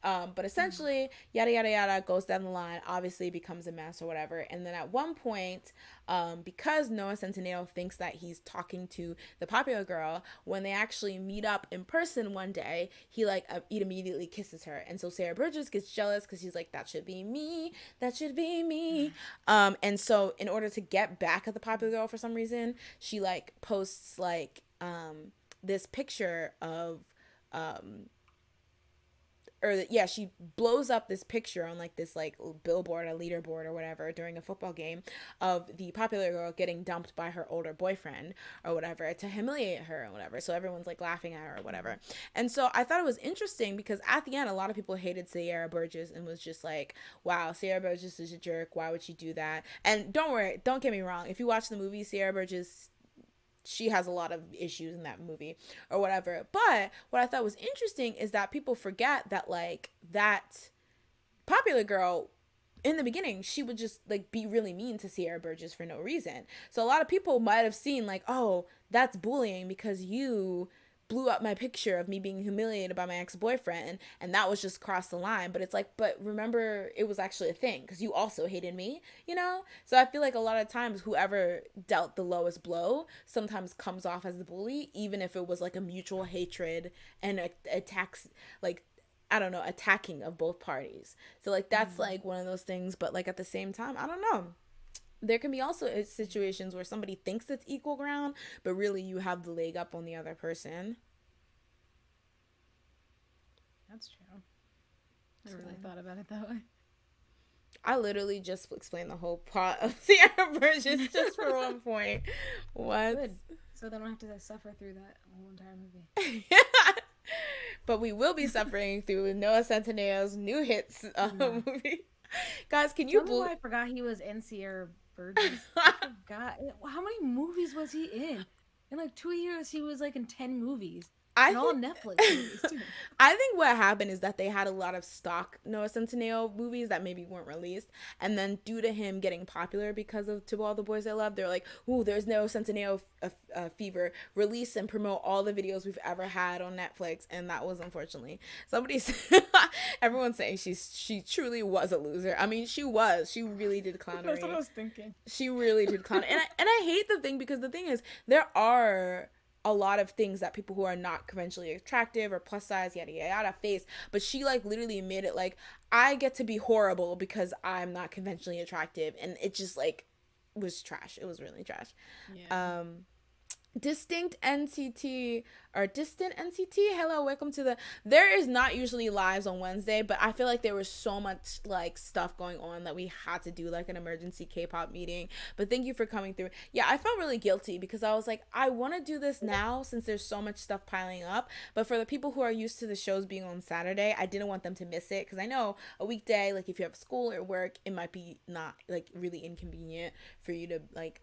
[SPEAKER 1] But essentially, yada yada yada, goes down the line, obviously becomes a mess or whatever. And then at one point, because Noah Centineo thinks that he's talking to the popular girl, when they actually meet up in person one day, he like it immediately kisses her. And so Sarah Burgess gets jealous because he's like, that should be me, that should be me. And so in order to get back at the popular girl, for some reason, she like posts like this picture of she blows up this picture on like this like billboard, a leaderboard or whatever, during a football game, of the popular girl getting dumped by her older boyfriend or whatever, to humiliate her or whatever. So everyone's like laughing at her or whatever. And so I thought it was interesting because at the end, a lot of people hated Sarah Burgess and was just like, wow, Sarah Burgess is a jerk, why would she do that? And don't worry, don't get me wrong, if you watch the movie, Sarah Burgess, she has a lot of issues in that movie or whatever. But what I thought was interesting is that people forget that like that popular girl, in the beginning, she would just like be really mean to Sierra Burgess for no reason. So a lot of people might have seen like, oh, that's bullying because you blew up my picture of me being humiliated by my ex-boyfriend, and that was just crossed the line. But it's like, but remember, it was actually a thing because you also hated me, you know? So I feel like a lot of times whoever dealt the lowest blow sometimes comes off as the bully, even if it was like a mutual hatred and attacks, like, I don't know, attacking of both parties. So like that's like one of those things. But like at the same time, I don't know, there can be also situations where somebody thinks it's equal ground, but really you have the leg up on the other person.
[SPEAKER 2] That's true. I really thought about it that way.
[SPEAKER 1] I literally just explained the whole plot of Sierra Burgess just for one point. What?
[SPEAKER 2] Good. So they don't have to suffer through that whole entire movie.
[SPEAKER 1] But we will be suffering through Noah Centineo's new hits movie. Guys, can you
[SPEAKER 2] believe? I forgot he was in Sierra Burgess. I forgot. How many movies was he in? In like 2 years, he was like in 10 movies.
[SPEAKER 1] I
[SPEAKER 2] And all
[SPEAKER 1] think
[SPEAKER 2] Netflix movies too.
[SPEAKER 1] I think what happened is that they had a lot of stock Noah Centineo movies that maybe weren't released, and then due to him getting popular because of To All the Boys I Love, they're like, "Ooh, there's Noah Centineo fever. Release and promote all the videos we've ever had on Netflix." And that was unfortunately everyone's saying she truly was a loser. I mean, she was. She really did clownery.
[SPEAKER 2] That's what I was thinking.
[SPEAKER 1] She really did clown, and I hate the thing because the thing is there are a lot of things that people who are not conventionally attractive or plus size yada yada yada face, but she like literally made it like I get to be horrible because I'm not conventionally attractive, and it just like was trash. It was really trash.
[SPEAKER 2] Yeah.
[SPEAKER 1] Distinct NCT or distant NCT, hello, welcome to the, there is not usually lives on Wednesday, but I feel like there was so much like stuff going on that we had to do like an emergency K-pop meeting. But thank you for coming through. Yeah, I felt really guilty because I was like, I want to do this now since there's so much stuff piling up, but for the people who are used to the shows being on Saturday, I didn't want them to miss it because I know a weekday, like if you have school or work, it might be not like really inconvenient for you to like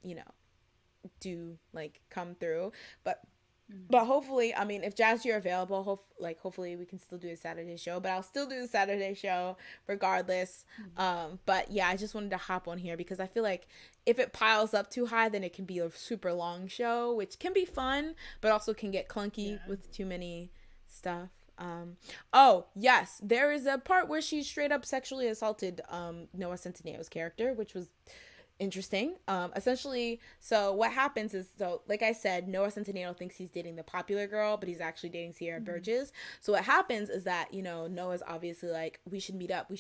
[SPEAKER 1] you know, do like come through, but hopefully, I mean, if Jas, you're available, hopefully we can still do a Saturday show, but I'll still do the Saturday show regardless. But yeah, I just wanted to hop on here because I feel like if it piles up too high, then it can be a super long show, which can be fun but also can get clunky with too many stuff. Oh yes, there is a part where she straight up sexually assaulted Noah Centineo's character, which was interesting. Essentially, so what happens is, so like I said, Noah Centineo thinks he's dating the popular girl, but he's actually dating Sierra Burgess. So what happens is that, you know, Noah's obviously like, we should meet up,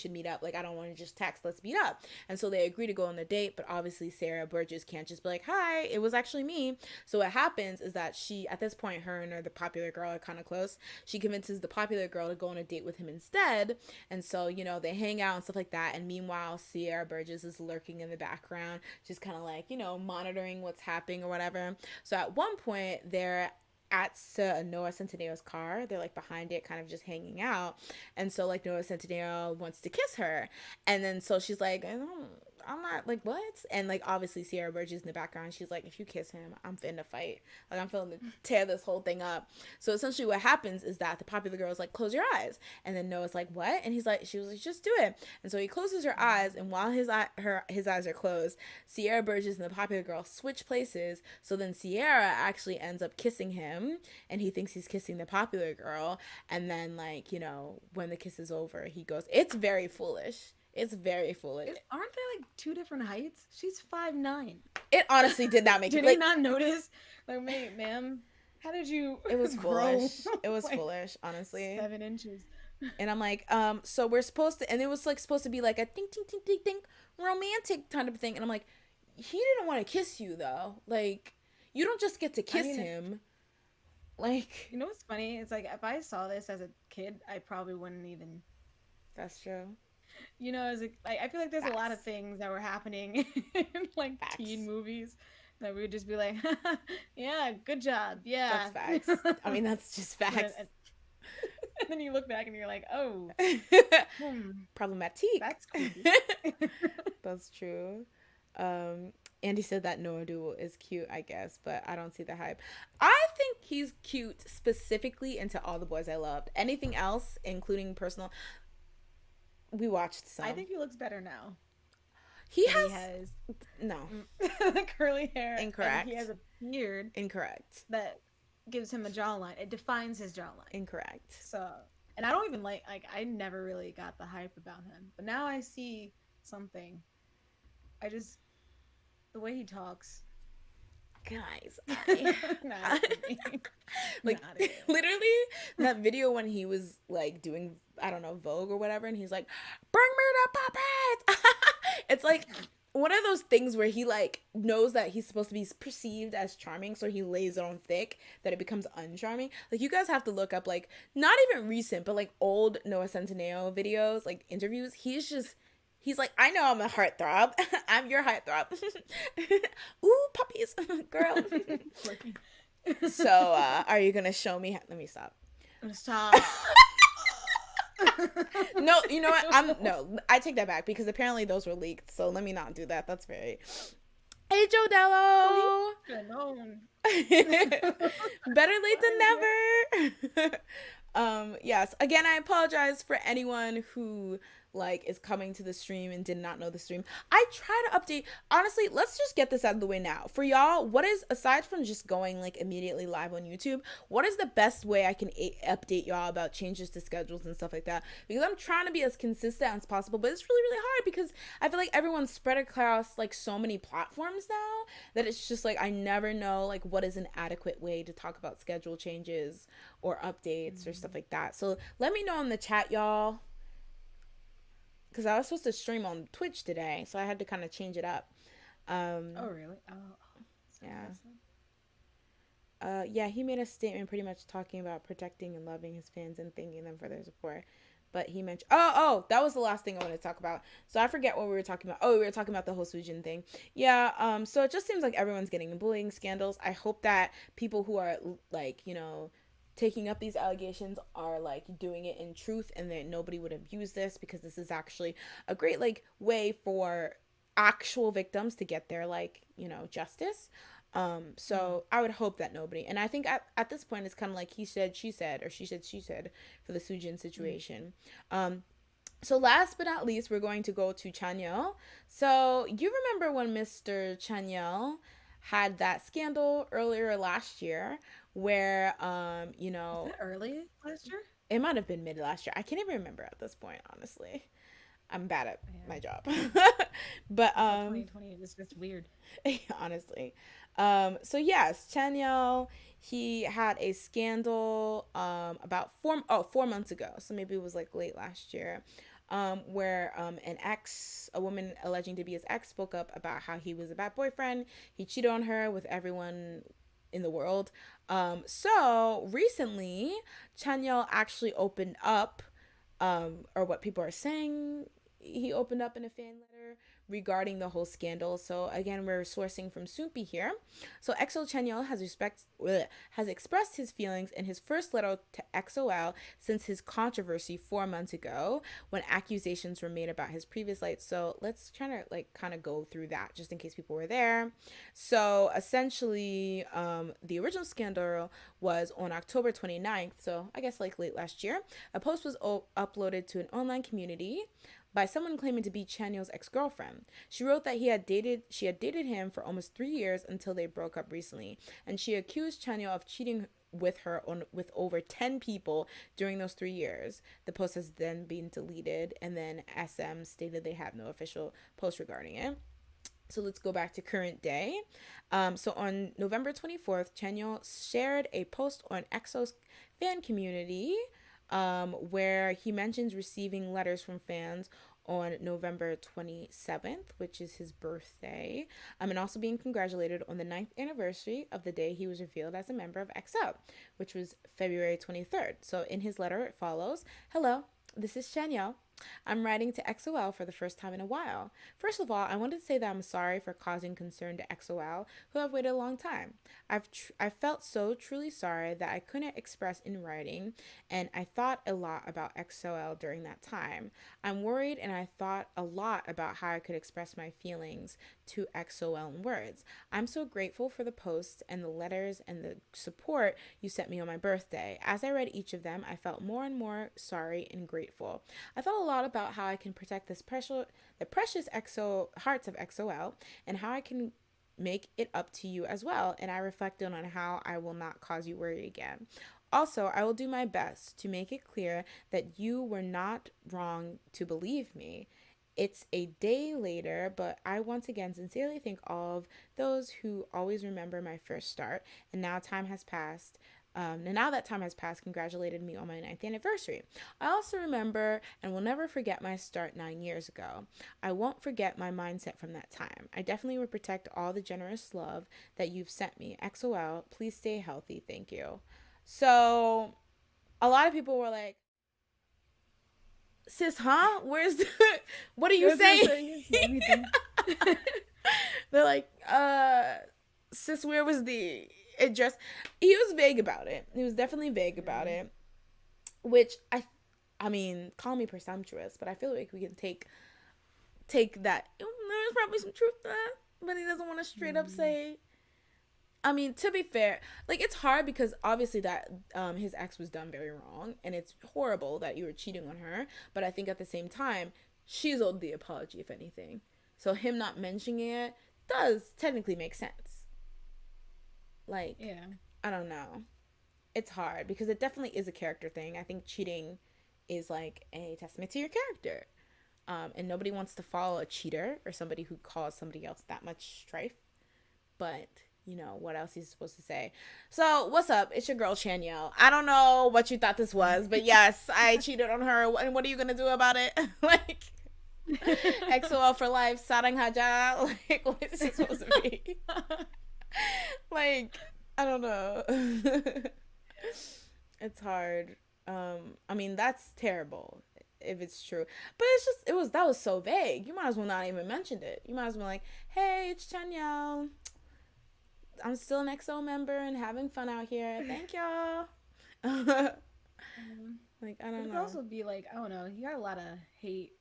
[SPEAKER 1] like I don't want to just text, let's meet up. And so they agree to go on a date, but obviously Sierra Burgess can't just be like, hi, it was actually me. So what happens is that she, at this point, her and the popular girl are kind of close. She convinces the popular girl to go on a date with him instead, and so, you know, they hang out and stuff like that, and meanwhile Sierra Burgess is lurking in the background, just kind of like, you know, monitoring what's happening or whatever. So at one point they're at Noah Centineo's car, they're like behind it kind of just hanging out, and so like Noah Centineo wants to kiss her, and then so she's like, I'm not, like, what? And like obviously Sierra Burgess in the background, she's like, if you kiss him, I'm finna fight, like I'm finna tear this whole thing up. So essentially what happens is that the popular girl is like, close your eyes, and then Noah's like, what? And she was like, just do it. And so he closes her eyes, and while his eyes are closed, Sierra Burgess and the popular girl switch places. So then Sierra actually ends up kissing him, and he thinks he's kissing the popular girl, and then like, you know, when the kiss is over, he goes, it's very foolish. It's very foolish.
[SPEAKER 2] Aren't they like two different heights? She's 5'9".
[SPEAKER 1] It honestly did not make
[SPEAKER 2] did
[SPEAKER 1] it. Did
[SPEAKER 2] he not notice? Like, ma'am, how did you?
[SPEAKER 1] It was
[SPEAKER 2] grow?
[SPEAKER 1] foolish. It was like foolish, honestly.
[SPEAKER 2] 7 inches.
[SPEAKER 1] And I'm like, so we're supposed to, and it was like supposed to be like a ding ding ding ding ding romantic kind of thing. And I'm like, he didn't want to kiss you though. Like, you don't just get to kiss him. Like,
[SPEAKER 2] you know what's funny? It's like if I saw this as a kid, I probably wouldn't even.
[SPEAKER 1] That's true.
[SPEAKER 2] You know, as I feel like there's a lot of things that were happening in like teen movies that we would just be like, yeah, good job, yeah.
[SPEAKER 1] That's facts. I mean, that's just facts.
[SPEAKER 2] And then you look back and you're like, oh,
[SPEAKER 1] problematic.
[SPEAKER 2] That's creepy.
[SPEAKER 1] That's true. Andy said that Noah Duel is cute, I guess, but I don't see the hype. I think he's cute specifically into All the Boys I Loved. Anything else, including personal, we watched some.
[SPEAKER 2] I think he looks better now.
[SPEAKER 1] He has no
[SPEAKER 2] curly hair.
[SPEAKER 1] Incorrect.
[SPEAKER 2] He has a beard.
[SPEAKER 1] Incorrect.
[SPEAKER 2] That gives him a jawline. It defines his jawline.
[SPEAKER 1] Incorrect.
[SPEAKER 2] So, and I don't even like I never really got the hype about him, but now I see something. The way he talks.
[SPEAKER 1] Guys,
[SPEAKER 2] like
[SPEAKER 1] literally that video when he was like doing, I don't know, Vogue or whatever, and he's like, bring me the puppets. It's like one of those things where he like knows that he's supposed to be perceived as charming, so he lays it on thick that it becomes uncharming. Like, you guys have to look up, like, not even recent, but like old Noah Centineo videos, like interviews. He's like, I know I'm a heartthrob. I'm your heartthrob. Ooh, puppies, girl. So, are you gonna show me? Let me stop.
[SPEAKER 2] Stop.
[SPEAKER 1] No, you know what? I take that back because apparently those were leaked. So let me not do that. That's very. Hey,
[SPEAKER 2] Oh,
[SPEAKER 1] Jodello.
[SPEAKER 2] he alone.
[SPEAKER 1] Better late
[SPEAKER 2] Why
[SPEAKER 1] than never. Yes, again, I apologize for anyone who like is coming to the stream and did not know the stream. I try to update. Honestly, let's just get this out of the way now. For y'all, what is, aside from just going like immediately live on YouTube, what is the best way I can update y'all about changes to schedules and stuff like that? Because I'm trying to be as consistent as possible, but it's really really hard because I feel like everyone's spread across like so many platforms now that it's just like I never know like what is an adequate way to talk about schedule changes or updates or stuff like that. So let me know in the chat, y'all, because I was supposed to stream on Twitch today, so I had to kind of change it up.
[SPEAKER 2] Oh, really? Oh,
[SPEAKER 1] Yeah.
[SPEAKER 2] that's sad.
[SPEAKER 1] Yeah, he made a statement pretty much talking about protecting and loving his fans and thanking them for their support. But he mentioned, that was the last thing I wanted to talk about. So I forget what we were talking about. Oh, we were talking about the whole Soojin thing. Yeah. So it just seems like everyone's getting bullying scandals. I hope that people who are like, taking up these allegations are like doing it in truth and that nobody would abuse this, because this is actually a great like way for actual victims to get their like justice. So I would hope that nobody, and I think at this point it's kind of like he said she said, or she said, for the Soojin situation. So last but not least, we're going to go to Chanyeol'a. So you remember when Mr. Chanyeol'a had that scandal earlier last year where
[SPEAKER 2] Was that early last year?
[SPEAKER 1] it might have been mid last year. I can't even remember at this point, honestly. I'm bad at
[SPEAKER 2] Yeah.
[SPEAKER 1] my job. But
[SPEAKER 2] I thought 2020 was just weird.
[SPEAKER 1] honestly. So yes, Chanyeol, he had a scandal about 4 months ago. So maybe it was like late last year. Where a woman alleging to be his ex, spoke up about how he was a bad boyfriend. He cheated on her with everyone in the world. So recently, Chanyeol actually opened up, or what people are saying, he opened up in a fan letter regarding the whole scandal. So again, we're sourcing from Soompi here. So EXO Chanyeol has expressed his feelings in his first letter to EXO-L since his controversy 4 months ago when accusations were made about his previous life. So let's try to like kind of go through that just in case people were there. So essentially, the original scandal was on October 29th. So I guess like late last year. A post was uploaded to an online community by someone claiming to be Chanyeol's ex-girlfriend. She wrote that she had dated him for almost 3 years until they broke up recently, and she accused Chanyeol of cheating with her with over 10 people during those 3 years. The post has then been deleted, and then SM stated they have no official post regarding it. So let's go back to current day. So on November 24th, Chanyeol shared a post on EXO's fan community, where he mentions receiving letters from fans on November 27th, which is his birthday, and also being congratulated on the 9th anniversary of the day he was revealed as a member of EXO, which was February 23rd. So in his letter, it follows, "Hello, this is Chanyeol. I'm writing to EXO-L for the first time in a while. First of all, I wanted to say that I'm sorry for causing concern to EXO-L, who have waited a long time. I felt so truly sorry that I couldn't express in writing, and I thought a lot about EXO-L during that time. I'm worried, and I thought a lot about how I could express my feelings to EXO-L in words. I'm so grateful for the posts and the letters and the support you sent me on my birthday. As I read each of them, I felt more and more sorry and grateful. I thought a lot about how I can protect the precious hearts of EXO-L, and how I can make it up to you as well, and I reflected on how I will not cause you worry again. Also, I will do my best to make it clear that you were not wrong to believe me. It's a day later, but I once again sincerely thank all of those who always remember my first start, and now time has passed. And now that time has passed, congratulated me on my 9th anniversary. I also remember and will never forget my start 9 years ago. I won't forget my mindset from that time. I definitely will protect all the generous love that you've sent me. XOL, please stay healthy. Thank you." So a lot of people were like, "Sis, huh? Where's the, what are
[SPEAKER 2] I
[SPEAKER 1] you
[SPEAKER 2] was gonna
[SPEAKER 1] saying?"
[SPEAKER 2] say, you say everything.
[SPEAKER 1] They're like, sis, where was the address? He was vague about it. He was definitely vague about it, which I mean, call me presumptuous, but I feel like we can take that. There's probably some truth to that. but he doesn't want to straight up say. I mean, to be fair, like, it's hard because obviously that his ex was done very wrong, and it's horrible that you were cheating on her. But I think at the same time, she's owed the apology, if anything. So him not mentioning it does technically make sense. Like,
[SPEAKER 2] Yeah.
[SPEAKER 1] I don't know. It's hard because it definitely is a character thing. I think cheating is like a testament to your character. And nobody wants to follow a cheater or somebody who caused somebody else that much strife. But, you know, what else he's supposed to say? So, what's up? It's your girl, Chanyeol'a. I don't know what you thought this was, but yes, I cheated on her. And what are you going to do about it? Like, XOL for life, sarang haja. Like, what is this supposed to be? Like, I don't know. It's hard. I mean, that's terrible if it's true, but it's just that was so vague. You might as well not even mentioned it. You might as well like, hey, it's Chanyeol'a. I'm still an XO member and having fun out here. Thank y'all. Like, I don't know.
[SPEAKER 2] It could also be like, I don't know, he got a lot of hate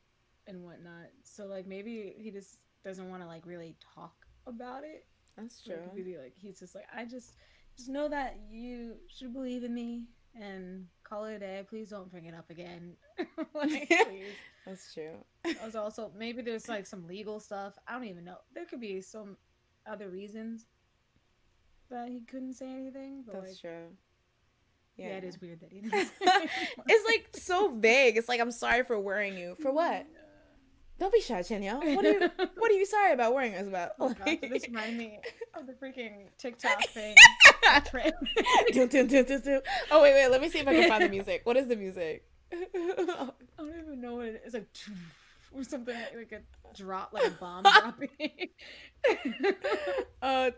[SPEAKER 2] and whatnot, so like maybe he just doesn't want to like really talk about it.
[SPEAKER 1] That's true.
[SPEAKER 2] Like, maybe like he's just like, I just know that you should believe in me and call it a day. Please don't bring it up again. Like, please.
[SPEAKER 1] That's true.
[SPEAKER 2] Also, maybe there's like some legal stuff. I don't even know. There could be some other reasons that he couldn't say anything. But
[SPEAKER 1] that's true.
[SPEAKER 2] Yeah, it is weird that he didn't.
[SPEAKER 1] It's like so vague. It's like, I'm sorry for worrying you. For what? Don't be shy, Chanyeol'a. What are you sorry about worrying us about?
[SPEAKER 2] Oh god, this reminds me of the freaking TikTok thing.
[SPEAKER 1] Oh wait, let me see if I can find the music. What is the music?
[SPEAKER 2] I don't even know what it is. Like or something like a drop, like a bomb dropping.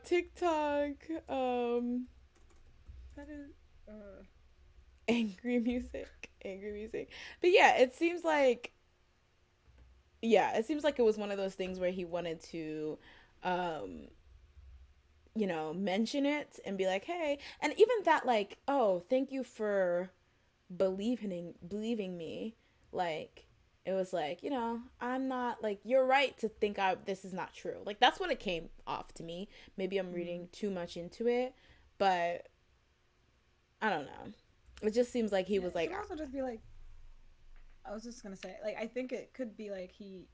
[SPEAKER 1] TikTok.
[SPEAKER 2] That is
[SPEAKER 1] angry music. But yeah, it seems like it was one of those things where he wanted to you know, mention it and be like, hey, and even that, like, oh, thank you for believing me. Like, it was like, you know, I'm not, like, you're right to think this is not true. Like, that's what it came off to me. Maybe I'm reading too much into it, but I don't know. It just seems like he was like,
[SPEAKER 2] it could also just be like, I was just gonna say, like, I think it could be like he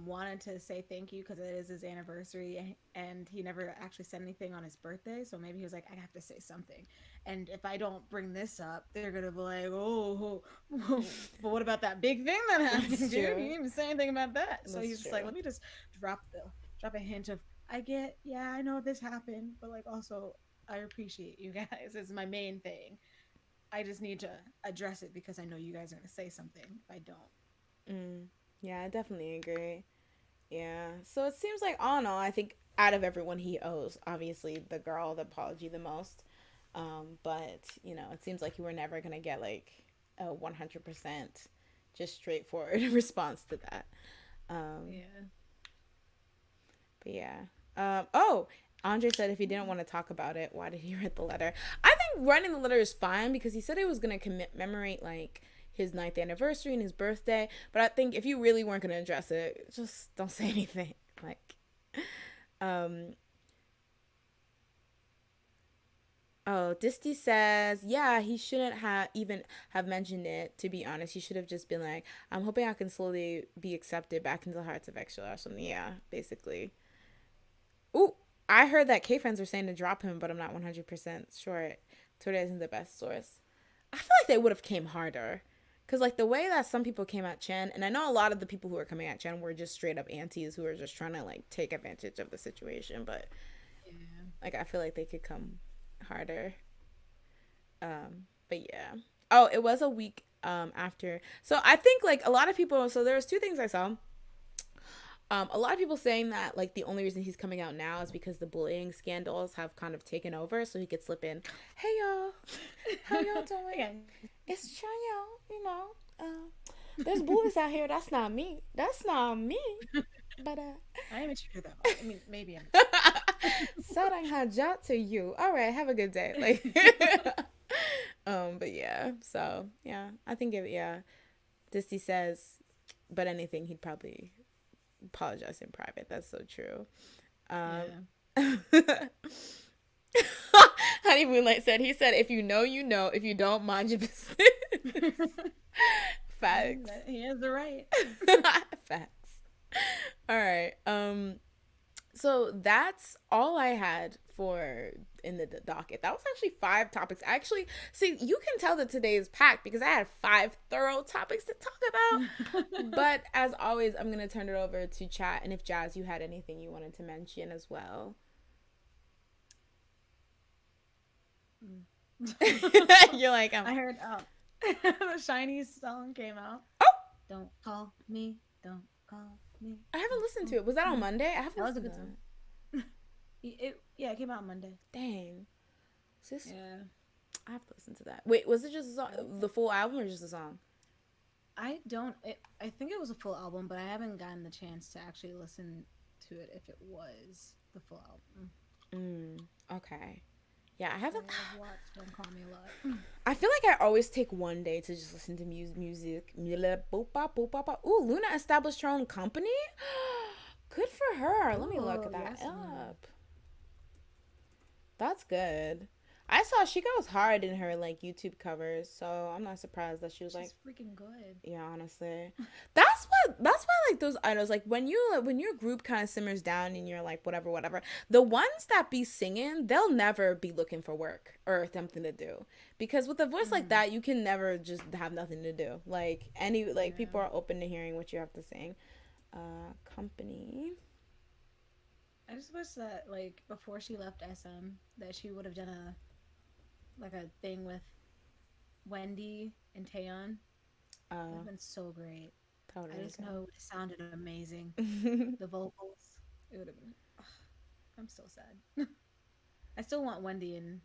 [SPEAKER 2] wanted to say thank you because it is his anniversary and he never actually said anything on his birthday, so maybe he was like, I have to say something, and if I don't bring this up, they're gonna be like, oh, but what about that big thing that happened, dude? You didn't even say anything about that. So he's just like, let me just drop a hint of, I know this happened, but like, also, I appreciate you guys. It's my main thing. I just need to address it because I know you guys are going to say something if I don't.
[SPEAKER 1] Yeah, I definitely agree. Yeah. So it seems like, all in all, I think out of everyone, he owes, obviously, the girl the apology the most. But, you know, it seems like you were never going to get, like, a 100% just straightforward response to that.
[SPEAKER 2] Yeah.
[SPEAKER 1] But, yeah. Andre said if he didn't want to talk about it, why did he write the letter? I think writing the letter is fine because he said he was going to commemorate, like, his 9th anniversary and his birthday. But I think if you really weren't going to address it, just don't say anything. Like, Disty says, yeah, he shouldn't even have mentioned it, to be honest. He should have just been like, I'm hoping I can slowly be accepted back into the hearts of XO or something. Yeah, basically. Ooh. I heard that K-Friends are saying to drop him, but I'm not 100% sure. Twitter isn't the best source. I feel like they would have came harder. Because, like, the way that some people came at Chen, and I know a lot of the people who were coming at Chen were just straight up aunties who were just trying to, like, take advantage of the situation. But, like, I feel like they could come harder. But, yeah. Oh, it was a week after. So, I think, like, a lot of people, so there was 2 things I saw. A lot of people saying that, like, the only reason he's coming out now is because the bullying scandals have kind of taken over, so he could slip in, hey, y'all, how y'all doing? It's Chanyeol'a, you know, there's bullies out here. That's not me. But,
[SPEAKER 2] I haven't heard that much. I mean, maybe I'm...
[SPEAKER 1] sarang haja to you. All right, have a good day. Like, but, yeah, so, yeah, I think, Disty says, but anything, he'd probably apologize in private. That's so true.
[SPEAKER 2] Yeah.
[SPEAKER 1] Honey Moonlight said, he said, if you know, you know. If you don't, mind your business. Facts.
[SPEAKER 2] He has the right.
[SPEAKER 1] Facts. All right. So that's all I had for in the docket. That was actually 5 topics. Actually, see, you can tell that today is packed because I had 5 thorough topics to talk about. But as always, I'm gonna turn it over to chat, and if Jas, you had anything you wanted to mention as well. You're like,
[SPEAKER 2] I heard the Shiny song came out.
[SPEAKER 1] Oh,
[SPEAKER 2] don't call me.
[SPEAKER 1] I haven't listened to it. Was that on Monday? I haven't.
[SPEAKER 2] That was a good song. It came out on Monday.
[SPEAKER 1] Dang.
[SPEAKER 2] Yeah.
[SPEAKER 1] I have to listen to that. Wait, was it just a song, the full album, or just a song?
[SPEAKER 2] I think it was a full album, but I haven't gotten the chance to actually listen to it if it was the full album.
[SPEAKER 1] Okay. Yeah, I haven't.
[SPEAKER 2] I've watched Don't Call Me a lot.
[SPEAKER 1] I feel like I always take one day to just listen to music. Ooh, Luna established her own company? Good for her. Let me look that up. That's good. I saw she goes hard in her like YouTube covers, so I'm not surprised that she's like
[SPEAKER 2] freaking good.
[SPEAKER 1] Yeah, honestly. That's why like those idols, like when your group kind of simmers down and you're like whatever, the ones that be singing, they'll never be looking for work or something to do, because with a voice like that you can never just have nothing to do. Like people are open to hearing what you have to sing. Company.
[SPEAKER 2] I just wish that like before she left SM that she would have done a thing with Wendy and Taeyeon. That would have been so great. Totally. I just know it sounded amazing. The vocals. It would have been. I'm so sad. I still want Wendy and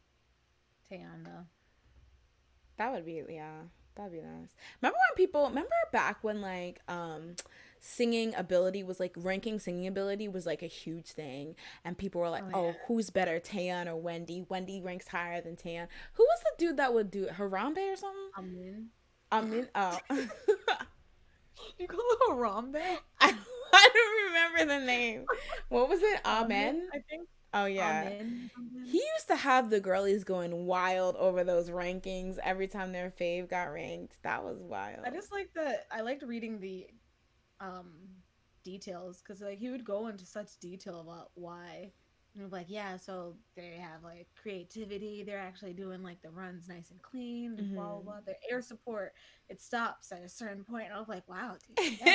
[SPEAKER 2] Taeyeon though.
[SPEAKER 1] That'd be nice. Remember back when like singing ability was like ranking singing ability was like a huge thing, and people were like, oh, who's better, Taeyeon or Wendy? Wendy ranks higher than Taeyeon. Who was the dude that would do it? Harambe or something? Amin. Oh.
[SPEAKER 2] You call it Harambe?
[SPEAKER 1] I don't remember the name. What was it? Amen?
[SPEAKER 2] I think.
[SPEAKER 1] Oh yeah. He used to have the girlies going wild over those rankings every time their fave got ranked. That was wild.
[SPEAKER 2] I just like that. I liked reading the details, because like he would go into such detail about why. And like, yeah, so they have like creativity. They're actually doing like the runs nice and clean. Blah blah blah. Their air support, it stops at a certain point. And I was like, wow, dude. Yeah.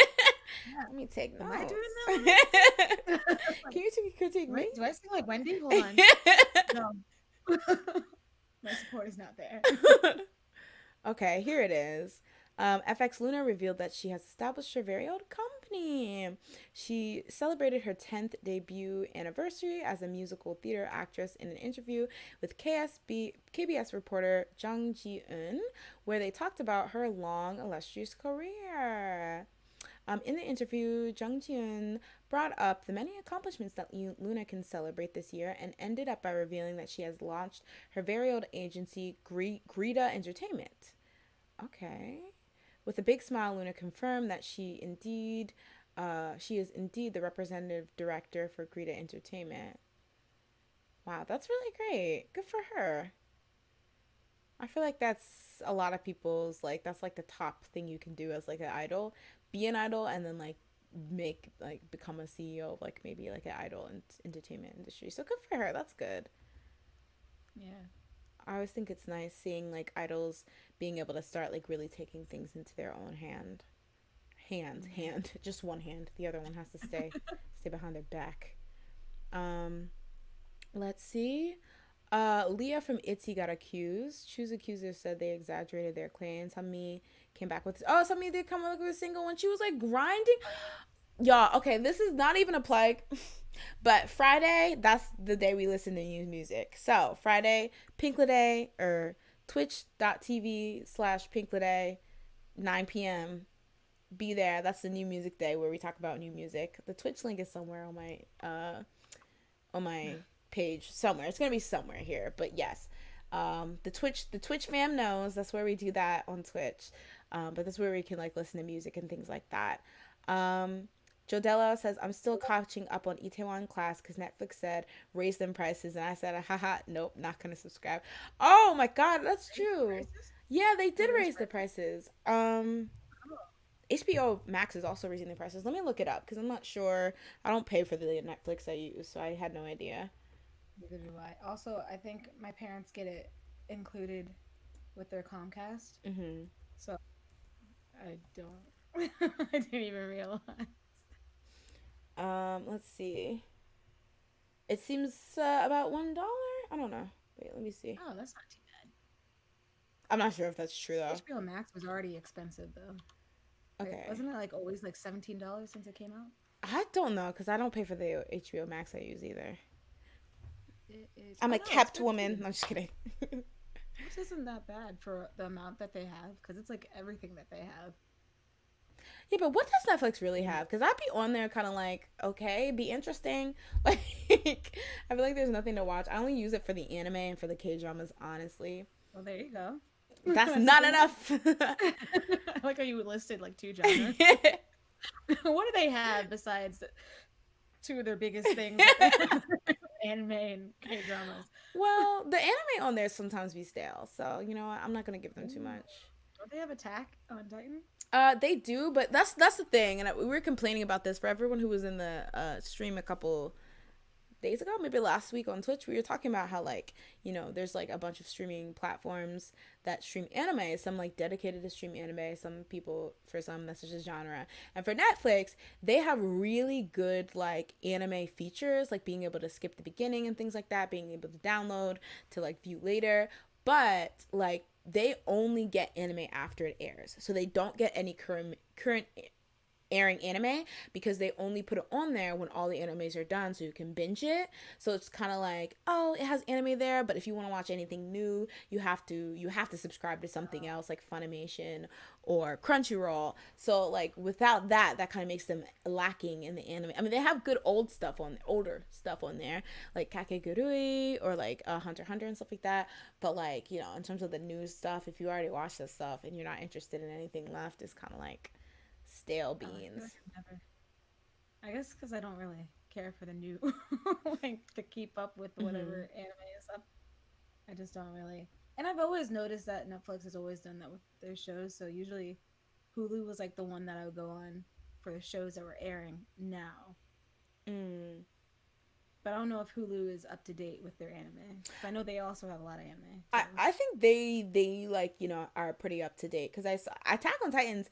[SPEAKER 1] Let me take notes.
[SPEAKER 2] Am I doing that?
[SPEAKER 1] Can you critique me?
[SPEAKER 2] Do I sing like Wendy? Hold on. No. My support is not there.
[SPEAKER 1] Okay, here it is. FX Luna revealed that she has established her very own company. She celebrated her 10th debut anniversary as a musical theater actress in an interview with KBS reporter Jung Ji-eun, where they talked about her long, illustrious career. In the interview, Jung Ji-eun brought up the many accomplishments that Luna can celebrate this year, and ended up by revealing that she has launched her very own agency, Greta Entertainment. Okay. With a big smile, Luna confirmed that she is indeed the representative director for Greta Entertainment. Wow, that's really great. Good for her. I feel like that's a lot of people's, like, that's like the top thing you can do as like an idol. Be an idol and then like become a CEO of like maybe like an idol and entertainment industry. So good for her. That's good.
[SPEAKER 2] Yeah.
[SPEAKER 1] I always think it's nice seeing like idols being able to start like really taking things into their own hand. Just one hand. The other one has to stay behind their back. Let's see. Leah from ITZY got accused. Choose accusers said they exaggerated their claims. Sunmi came back with Sunmi did come up with a single when she was like grinding. Y'all, okay, this is not even a plug, but Friday, that's the day we listen to new music. So Friday, Pinkleday, or twitch.tv/Pinkleday, 9 p.m. Be there. That's the new music day where we talk about new music. The Twitch link is somewhere on my page somewhere. It's gonna be somewhere here, but yes, the Twitch fam knows that's where we do that on Twitch, but that's where we can like listen to music and things like that. Jodella says, I'm still catching up on Itaewon Class because Netflix said raise them prices. And I said, haha, nope, not going to subscribe. Oh my God, that's true.
[SPEAKER 2] Prices?
[SPEAKER 1] Yeah, they
[SPEAKER 2] They
[SPEAKER 1] did
[SPEAKER 2] raise
[SPEAKER 1] raise the
[SPEAKER 2] prices?
[SPEAKER 1] prices.
[SPEAKER 2] Oh,
[SPEAKER 1] HBO Max is also raising the prices. Let me look it up because I'm not sure. I don't pay for the Netflix I use, so I had no idea.
[SPEAKER 2] neither do I. Also, I think my parents get it included with their Comcast,
[SPEAKER 1] Mm-hmm.
[SPEAKER 2] so I don't. I didn't even realize.
[SPEAKER 1] Let's see. It seems about $1. I don't know. Wait, let me see.
[SPEAKER 2] Oh, that's not too bad.
[SPEAKER 1] I'm not sure if that's true though.
[SPEAKER 2] HBO Max was already expensive though. Right?
[SPEAKER 1] Okay.
[SPEAKER 2] Wasn't it like always like $17 since it came out?
[SPEAKER 1] I don't know because I don't pay for the HBO Max I use either.
[SPEAKER 2] It is.
[SPEAKER 1] I'm
[SPEAKER 2] Oh
[SPEAKER 1] a
[SPEAKER 2] no, it's
[SPEAKER 1] kept woman.
[SPEAKER 2] 15.
[SPEAKER 1] No, I'm just kidding.
[SPEAKER 2] Which isn't that bad for the amount that they have, because it's like everything that they have.
[SPEAKER 1] Yeah, but what does Netflix really have? Because I'd be on there kind of like, okay, be interesting. Like, I feel like there's nothing to watch. I only use it for the anime and for the K dramas, honestly.
[SPEAKER 2] Well, there you go.
[SPEAKER 1] That's
[SPEAKER 2] That's
[SPEAKER 1] not
[SPEAKER 2] good.
[SPEAKER 1] enough.
[SPEAKER 2] I like how you listed like two genres. What do they have besides two of their biggest things? Anime and K dramas.
[SPEAKER 1] Well, the anime on there sometimes be stale, so you know what? I'm not gonna give them too much.
[SPEAKER 2] Don't they have Attack on Titan?
[SPEAKER 1] They do, but that's the thing, and we were complaining about this for everyone who was in the stream a couple days ago, maybe last week on Twitch. We were talking about how like there's like a bunch of streaming platforms that stream anime. Some like dedicated to stream anime. Some people for some that's just genre. And for Netflix, they have really good like anime features, like being able to skip the beginning and things like that, being able to download to like view later. But like they only get anime after it airs, so they don't get any current airing anime because they only put it on there when all the animes are done so you can binge it. So it's kind of like, oh, it has anime there, but if you want to watch anything new, you have to subscribe to something else like Funimation or Crunchyroll. So like without that kind of makes them lacking in the anime. I mean, they have good older stuff on there like Kakegurui or like Hunter x Hunter and stuff like that, but like in terms of the new stuff, if you already watched this stuff and you're not interested in anything left, it's kind of like stale
[SPEAKER 2] Oh, I feel
[SPEAKER 1] beans.
[SPEAKER 2] like I've never. I guess because I don't really care for the new, like to keep up with
[SPEAKER 1] Mm-hmm.
[SPEAKER 2] whatever anime is up. I just don't really. And I've always noticed that Netflix has always done that with their shows. So usually Hulu was like the one that I would go on for the shows that were airing now.
[SPEAKER 1] Mm.
[SPEAKER 2] But I don't know if Hulu is up to date with their anime. 'Cause I know they also have a lot of anime
[SPEAKER 1] I,
[SPEAKER 2] too.
[SPEAKER 1] I think they like are pretty up to date because I saw Attack on Titans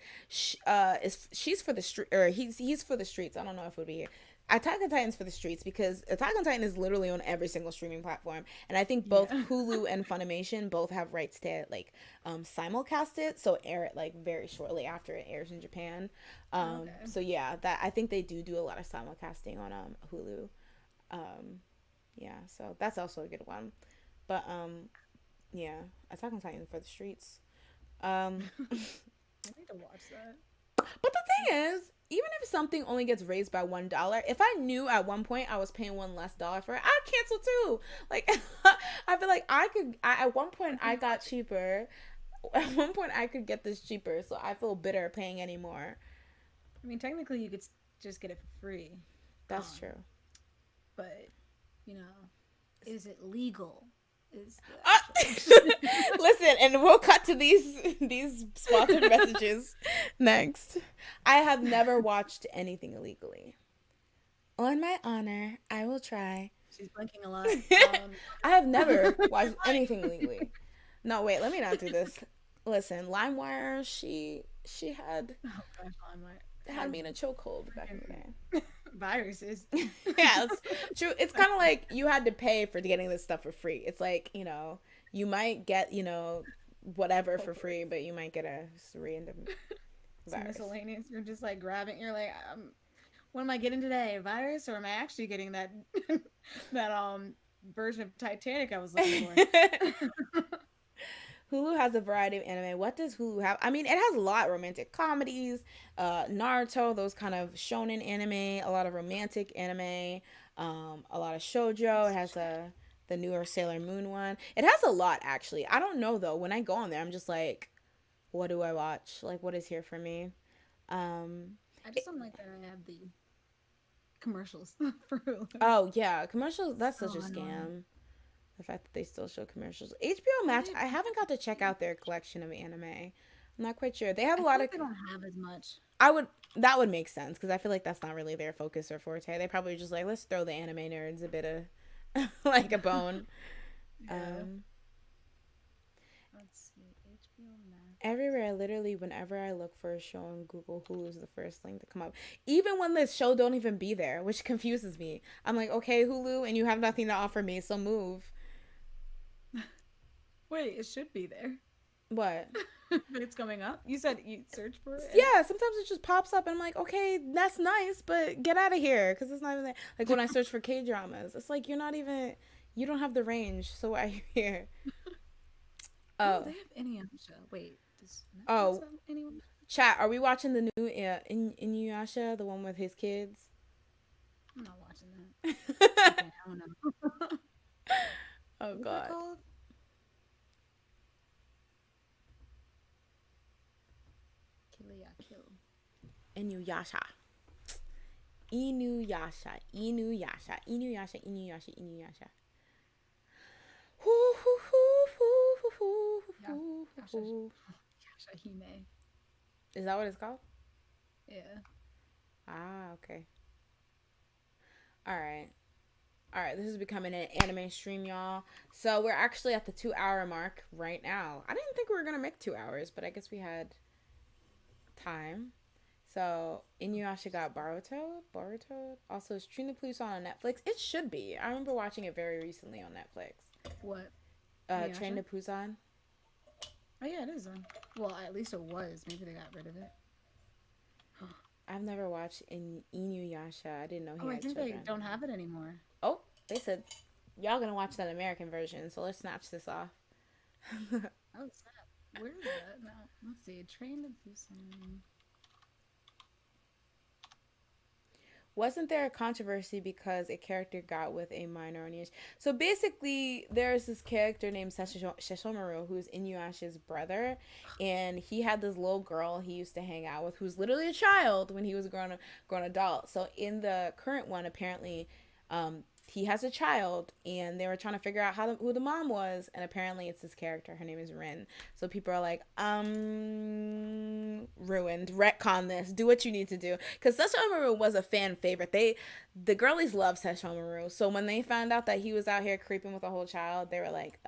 [SPEAKER 1] is she's for the street or he's for the streets. I don't know if it would be Attack on Titan's for the streets because Attack on Titan is literally on every single streaming platform, and I think both
[SPEAKER 2] Yeah.
[SPEAKER 1] Hulu and Funimation both have rights to like simulcast it, so air it like very shortly after it airs in Japan.
[SPEAKER 2] Okay.
[SPEAKER 1] So yeah, that I think they do a lot of simulcasting on Hulu. Um, yeah, so that's also a good one. But yeah, Attack on Titan for the streets. Um,
[SPEAKER 2] I need to watch that.
[SPEAKER 1] but the thing is, even if something only gets raised by $1, if I knew at one point I was paying one less dollar for it, I'd cancel too. Like, I feel like at one point I got cheaper. At one point I could get this cheaper, so I feel bitter paying any more.
[SPEAKER 2] I mean, technically, you could just get it for free.
[SPEAKER 1] That's
[SPEAKER 2] Um,
[SPEAKER 1] true.
[SPEAKER 2] but you know, is it legal? Is the
[SPEAKER 1] Uh,
[SPEAKER 2] actual
[SPEAKER 1] listen, and we'll cut to these sponsored messages next. I have never watched anything illegally. On my honor, I will try.
[SPEAKER 2] She's blinking a lot.
[SPEAKER 1] I have never watched anything illegally. No, wait, let me not do this. Listen, LimeWire, she had
[SPEAKER 2] Oh gosh,
[SPEAKER 1] had me in a chokehold back in the day.
[SPEAKER 2] viruses.
[SPEAKER 1] Yeah, it's true. It's kind of like you had to pay for getting this stuff for free. It's like, you might get, whatever for free, but you might get a random
[SPEAKER 2] Some
[SPEAKER 1] virus.
[SPEAKER 2] miscellaneous. You're just like grabbing. You're like, what am I getting today? A virus, or am I actually getting that that version of Titanic I was looking for?
[SPEAKER 1] Hulu has a variety of anime. What does Hulu have? I mean, it has a lot of romantic comedies, Naruto, those kind of shonen anime, a lot of romantic anime, a lot of shoujo. It has the newer Sailor Moon one. It has a lot actually. I don't know though. When I go on there, I'm just like, what do I watch? Like, what is here for me? Um,
[SPEAKER 2] I just don't like that I have the commercials for Hulu.
[SPEAKER 1] Oh yeah, commercials. That's
[SPEAKER 2] So
[SPEAKER 1] such a scam.
[SPEAKER 2] annoying.
[SPEAKER 1] The fact that they still show commercials. HBO Max. I haven't got to check out their collection of anime. I'm not quite sure. They have a
[SPEAKER 2] I feel
[SPEAKER 1] lot
[SPEAKER 2] like
[SPEAKER 1] of.
[SPEAKER 2] they don't have as much.
[SPEAKER 1] I would. That would make sense because I feel like that's not really their focus or forte. They probably just like, let's throw the anime nerds a bit of like a bone.
[SPEAKER 2] Yeah. Let's see. HBO Max.
[SPEAKER 1] Everywhere, literally, whenever I look for a show on Google, Hulu is the first link to come up. Even when this show don't even be there, which confuses me. I'm like, okay, Hulu, and you have nothing to offer me, so move.
[SPEAKER 2] Wait, it should be there.
[SPEAKER 1] What?
[SPEAKER 2] But it's coming up. You said you search for it.
[SPEAKER 1] Yeah, sometimes it just pops up, and I'm like, okay, that's nice, but get out of here, because it's not even there. Like when I search for K dramas, it's like you don't have the range, so why are you here?
[SPEAKER 2] Oh, they have Inuyasha. Wait, does Netflix
[SPEAKER 1] Oh,
[SPEAKER 2] have anyone?
[SPEAKER 1] chat, are we watching the new Inuyasha, the one with his kids?
[SPEAKER 2] I'm not watching that. Okay, I don't know.
[SPEAKER 1] Oh
[SPEAKER 2] What's
[SPEAKER 1] God.
[SPEAKER 2] it called? Kill.
[SPEAKER 1] Inuyasha. Inuyasha. Inuyasha. Inuyasha. Inuyasha. Inuyasha.
[SPEAKER 2] Yashahime.
[SPEAKER 1] Is that what it's called?
[SPEAKER 2] Yeah.
[SPEAKER 1] Ah, okay. All right. All right, this is becoming an anime stream, y'all. So we're actually at the 2-hour mark right now. I didn't think we were going to make 2 hours, but I guess we had time. So Inuyasha got Boruto. Also, is Train to Busan on Netflix? It should be. I remember watching it very recently on Netflix.
[SPEAKER 2] What?
[SPEAKER 1] Train to Busan.
[SPEAKER 2] Oh yeah, it is on. Well, at least it was. Maybe they got rid of it.
[SPEAKER 1] I've never watched Inuyasha. I didn't know he had
[SPEAKER 2] I think
[SPEAKER 1] children.
[SPEAKER 2] they don't have it anymore.
[SPEAKER 1] Oh, they said y'all gonna watch that American version, so let's snatch this off.
[SPEAKER 2] Oh snap! Where is that now? Let's see. Train to Busan.
[SPEAKER 1] Wasn't there a controversy because a character got with a minor on Inuyasha? So basically, there's this character named Sesshomaru who's Inuyasha's brother, and he had this little girl he used to hang out with who's literally a child when he was a grown adult. So in the current one, apparently, he has a child, and they were trying to figure out who the mom was, and apparently it's this character. Her name is Rin. So people are like, ruined. Retcon this. Do what you need to do. Because Sesshomaru was a fan favorite. The girlies love Sesshomaru. So when they found out that he was out here creeping with a whole child, they were like,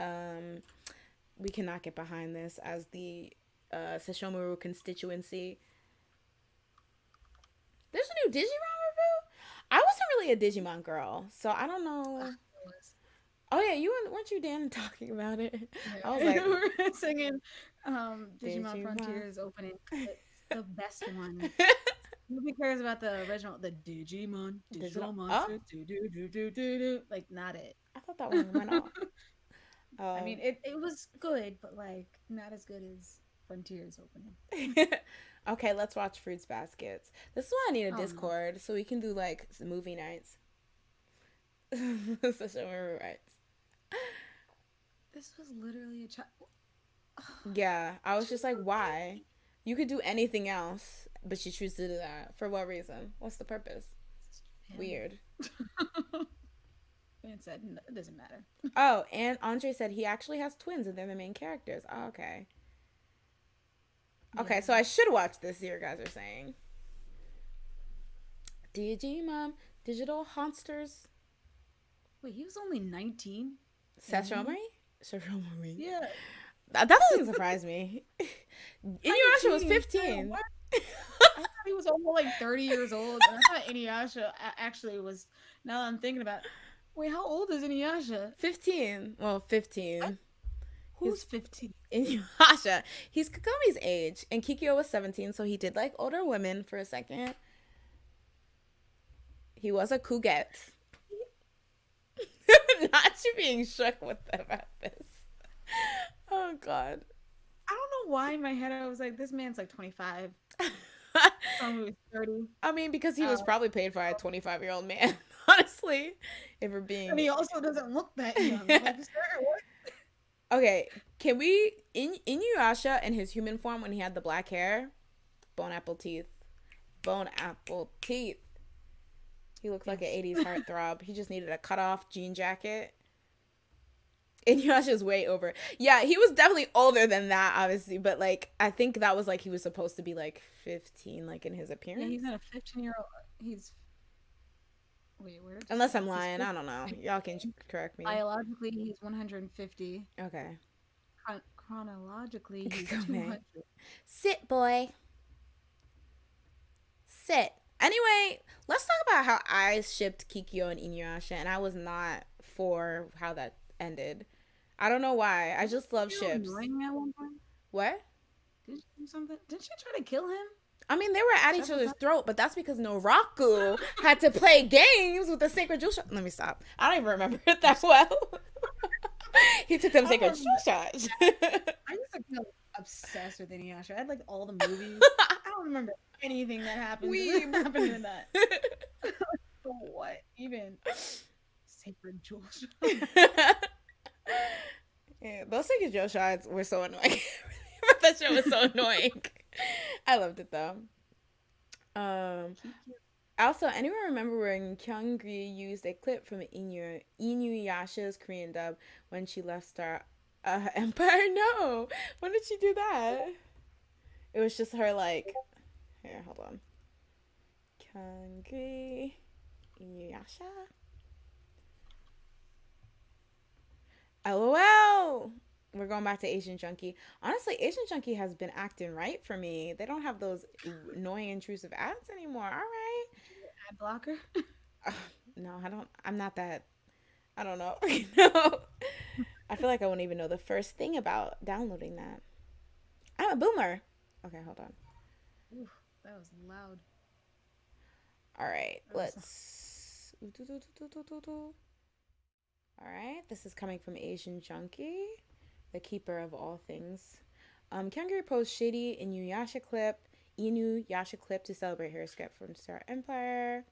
[SPEAKER 1] we cannot get behind this as the Sesshomaru constituency. There's a new Digimon review? I wasn't really a Digimon girl, so I don't know. Oh yeah, weren't you Dan talking about it?
[SPEAKER 2] Yeah.
[SPEAKER 1] I was like,
[SPEAKER 2] we were singing Digimon Frontiers opening. It's the best one. Nobody cares about the original, the Digimon, digital monster, like not it.
[SPEAKER 1] I thought that one went off.
[SPEAKER 2] I mean, it was good, but like not as good as Frontiers opening.
[SPEAKER 1] Okay, let's watch Fruits Baskets. This is why I need a Discord so we can do like movie nights. Such a rights.
[SPEAKER 2] This was literally a child.
[SPEAKER 1] Yeah, I was just like, why? You could do anything else, but you choose to do that. For what reason? What's the purpose? Weird.
[SPEAKER 2] And said it doesn't matter.
[SPEAKER 1] Oh, and Andre said he actually has twins and they're the main characters. Oh, okay. Okay, so I should watch this, you guys are saying. Digimon, Digital Monsters.
[SPEAKER 2] Wait, he was only 19?
[SPEAKER 1] Sesshomaru?
[SPEAKER 2] Yeah.
[SPEAKER 1] That doesn't surprise me. Inuyasha was 15.
[SPEAKER 2] I thought he was almost like 30 years old. And I thought Inuyasha actually was, now that I'm thinking about, wait, how old is Inuyasha?
[SPEAKER 1] 15. Well, 15.
[SPEAKER 2] Who's 15?
[SPEAKER 1] Inuyasha. He's Kagami's age. And Kikyo was 17, so he did like older women for a second. He was a cougar. Not you being shook about this. Oh, God.
[SPEAKER 2] I don't know why in my head I was like, this man's like 25. He was 30.
[SPEAKER 1] I mean, because he was probably paid for a 25-year-old man, honestly. If we're being...
[SPEAKER 2] And he also doesn't look that young. Like,
[SPEAKER 1] okay, can we... Inuyasha in his human form when he had the black hair, bone apple teeth. He looked like an
[SPEAKER 2] Yes.
[SPEAKER 1] 80s heartthrob. He just needed a cut-off jean jacket. Inuyasha's way over. Yeah, he was definitely older than that, obviously, but like I think that was like he was supposed to be like 15, like in his
[SPEAKER 2] Yeah,
[SPEAKER 1] appearance.
[SPEAKER 2] he's not a 15-year-old. He's wait, where did you
[SPEAKER 1] Unless
[SPEAKER 2] say?
[SPEAKER 1] I'm
[SPEAKER 2] He's
[SPEAKER 1] lying, I don't know.
[SPEAKER 2] 15.
[SPEAKER 1] Y'all can correct me.
[SPEAKER 2] Biologically, he's 150.
[SPEAKER 1] Okay.
[SPEAKER 2] Chronologically, he's
[SPEAKER 1] Come back.
[SPEAKER 2] 200.
[SPEAKER 1] Sit, boy. Sit. Anyway, let's talk about how I shipped Kikyo and Inuyasha, and I was not for how that ended. I don't know why. I just love
[SPEAKER 2] She was
[SPEAKER 1] ships.
[SPEAKER 2] annoying at one point.
[SPEAKER 1] What?
[SPEAKER 2] Did she do something? Did she try to kill him?
[SPEAKER 1] I mean, they were at each
[SPEAKER 2] Several
[SPEAKER 1] other's
[SPEAKER 2] times?
[SPEAKER 1] throat, but that's because Noraku had to play games with the sacred jewel shot. Let me stop. I don't even remember it that well. He took them sacred jewel shots.
[SPEAKER 2] I used to feel obsessed with Inuyasha. I had like all the movies. I don't remember anything that happened. Happened in that. What even? Sacred jewel shot.
[SPEAKER 1] Yeah, those sacred jewel shots were so annoying. That show was so annoying. I loved it though. Also, anyone remember when Kyungri used a clip from Inuyasha's Korean dub when she left Star Empire? No. When did she do that? It was just her like. Here, hold on. Kyungri Inuyasha. LOL. We're going back to Asian Junkie. Honestly, Asian Junkie has been acting right for me. They don't have those annoying intrusive ads anymore. All right.
[SPEAKER 2] Ad blocker.
[SPEAKER 1] No, I don't. I'm not that. I don't know. No. I feel like I wouldn't even know the first thing about downloading that. I'm a boomer. Okay, hold on.
[SPEAKER 2] Ooh, that was loud.
[SPEAKER 1] All right, let's. All right, this is coming from Asian Junkie, the keeper of all things. Kyungri posts shady Inuyasha clip to celebrate her escape from Star Empire.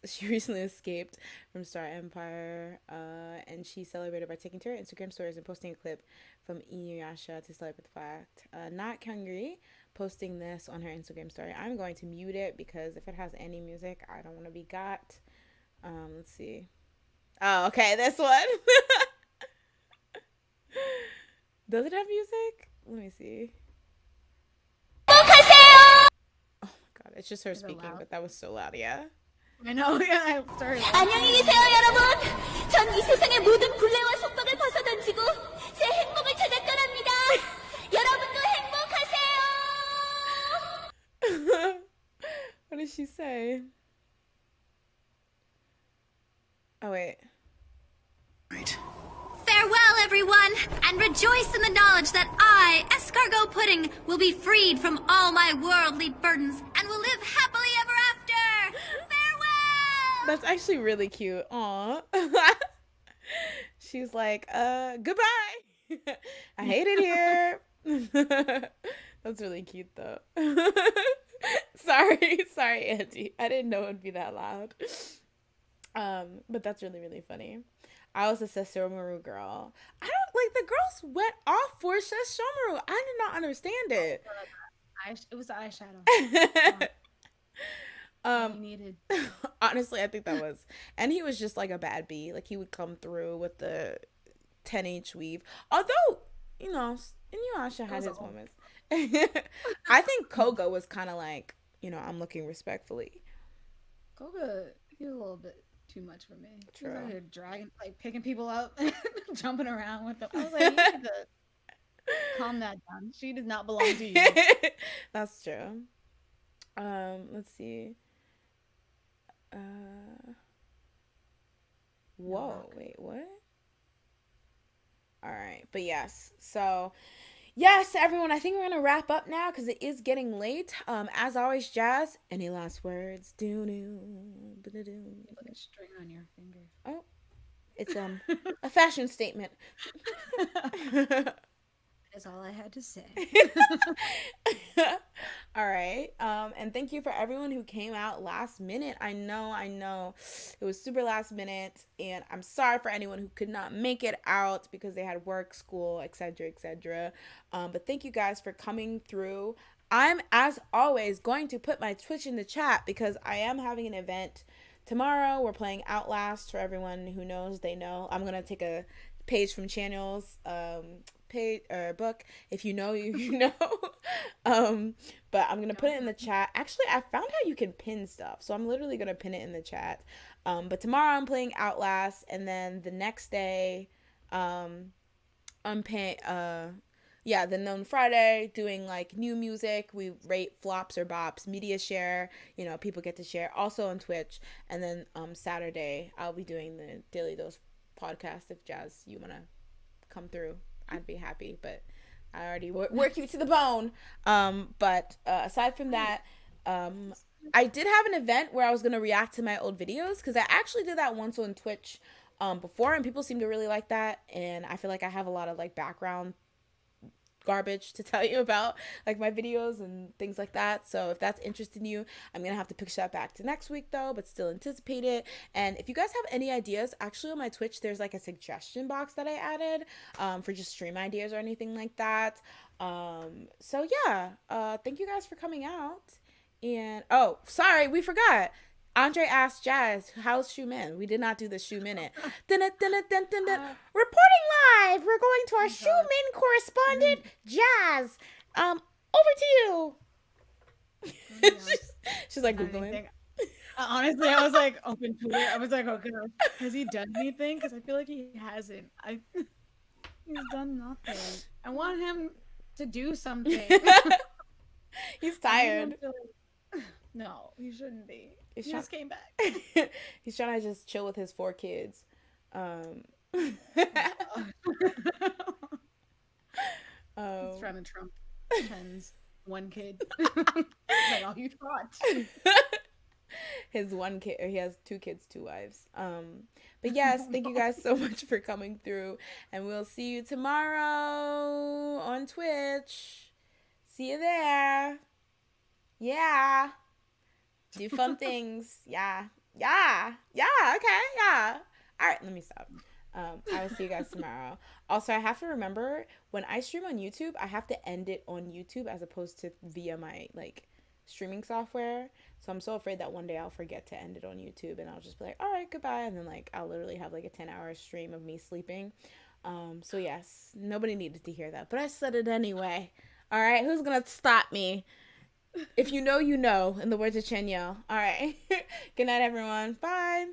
[SPEAKER 1] She recently escaped from Star Empire, and she celebrated by taking to her Instagram stories and posting a clip from Inuyasha to celebrate the fact. Not Kyungri posting this on her Instagram story. I'm going to mute it because if it has any music, I don't want to be got. Let's see. Oh, okay, this one. Does it have music? Let me see. Oh my god, it's just her
[SPEAKER 2] Is it
[SPEAKER 1] speaking,
[SPEAKER 2] loud?
[SPEAKER 1] but that was so loud, yeah.
[SPEAKER 2] I know. Yeah, I started.
[SPEAKER 3] 안녕히 계세요, 여러분. 전 이 세상의 모든 굴레와 속박을 벗어던지고 제 행복을 찾아 떠납니다. 여러분도 행복하세요.
[SPEAKER 1] What did she say? Oh, wait.
[SPEAKER 4] Right.
[SPEAKER 3] Farewell, everyone, and rejoice in the knowledge that I, escargot pudding, will be freed from all my worldly burdens and will live happily ever after. Farewell!
[SPEAKER 1] That's actually really cute. Aw. She's like, goodbye. I hate it here. That's really cute, though. Sorry, Auntie. I didn't know it'd be that loud. But that's really, really funny. I was a Sesshomaru girl. I don't like the girls went off for Sesshomaru. I did not understand it.
[SPEAKER 2] It was the eyeshadow. He needed.
[SPEAKER 1] Honestly, I think that was, and he was just like a bad bee. Like he would come through with the 10-inch weave. Although, you know, Inuyasha had his moments. I think Koga was kind of like, you know, I'm looking respectfully.
[SPEAKER 2] Koga, he was a little bit too much for me. He was
[SPEAKER 1] True.
[SPEAKER 2] out here dragging, like picking people up, jumping around with them. I was like, you need to calm that down. She does not belong to you.
[SPEAKER 1] That's true. Let's see. Whoa, wait, what? All right, but yes. So, yes, everyone, I think we're gonna wrap up now because it is getting late. As always, Jazz, any last words?
[SPEAKER 2] Like a string on your finger.
[SPEAKER 1] Oh, it's a fashion statement.
[SPEAKER 2] That's all I had to say.
[SPEAKER 1] All right. And thank you for everyone who came out last minute. I know it was super last minute, and I'm sorry for anyone who could not make it out because they had work, school, etc., etc. But thank you guys for coming through. I'm, as always, going to put my Twitch in the chat because I am having an event tomorrow. We're playing Outlast. For everyone who knows, they know. I'm going to take a page from Chanyeol'a's page or book. If you know, you know. But I'm going to put it in the chat. Actually, I found how you can pin stuff. So I'm literally going to pin it in the chat. But tomorrow I'm playing Outlast. And then the next day, I'm paying, then on Friday, doing like new music. We rate flops or bops, media share, people get to share also on Twitch. And then Saturday, I'll be doing the Daily Dose podcast. If Jas, you want to come through, I'd be happy. But I already work you to the bone. But aside from that, I did have an event where I was going to react to my old videos because I actually did that once on Twitch before, and people seem to really like that. And I feel like I have a lot of like background garbage to tell you about, like my videos and things like that. So if that's interesting you, I'm gonna have to push that back to next week though, but still anticipate it. And if you guys have any ideas, actually on my Twitch there's like a suggestion box that I added for just stream ideas or anything like that. So yeah, thank you guys for coming out. And oh, sorry, we forgot. Andre asked Jas, how's Shoe Min? We did not do the Shoe Minute. Reporting live, we're going to our Shoe Min correspondent, Jas. Over to you. She's like Googling.
[SPEAKER 2] Honestly, I was like, open Twitter. I was like, okay, has he done anything? Because I feel like he hasn't. He's done nothing. I want him to do something.
[SPEAKER 1] He's tired.
[SPEAKER 2] No, he shouldn't be. He just came back.
[SPEAKER 1] He's trying to just chill with his 4 kids.
[SPEAKER 2] He's trying to trump Chen's 1 kid. Like all you thought.
[SPEAKER 1] His 1 kid, or he has 2 kids, 2 wives. But yes, thank you guys so much for coming through, and we'll see you tomorrow on Twitch. See you there. Yeah. Do fun things. Yeah. Okay. Yeah. All right. Let me stop. I will see you guys tomorrow. Also, I have to remember when I stream on YouTube, I have to end it on YouTube as opposed to via my streaming software. So I'm so afraid that one day I'll forget to end it on YouTube and I'll just be like, all right, goodbye. And then I'll literally have a 10-hour stream of me sleeping. So yes, nobody needed to hear that, but I said it anyway. All right. Who's going to stop me? If you know, you know, in the words of Chanyeol'a. All right. Good night, everyone. Bye.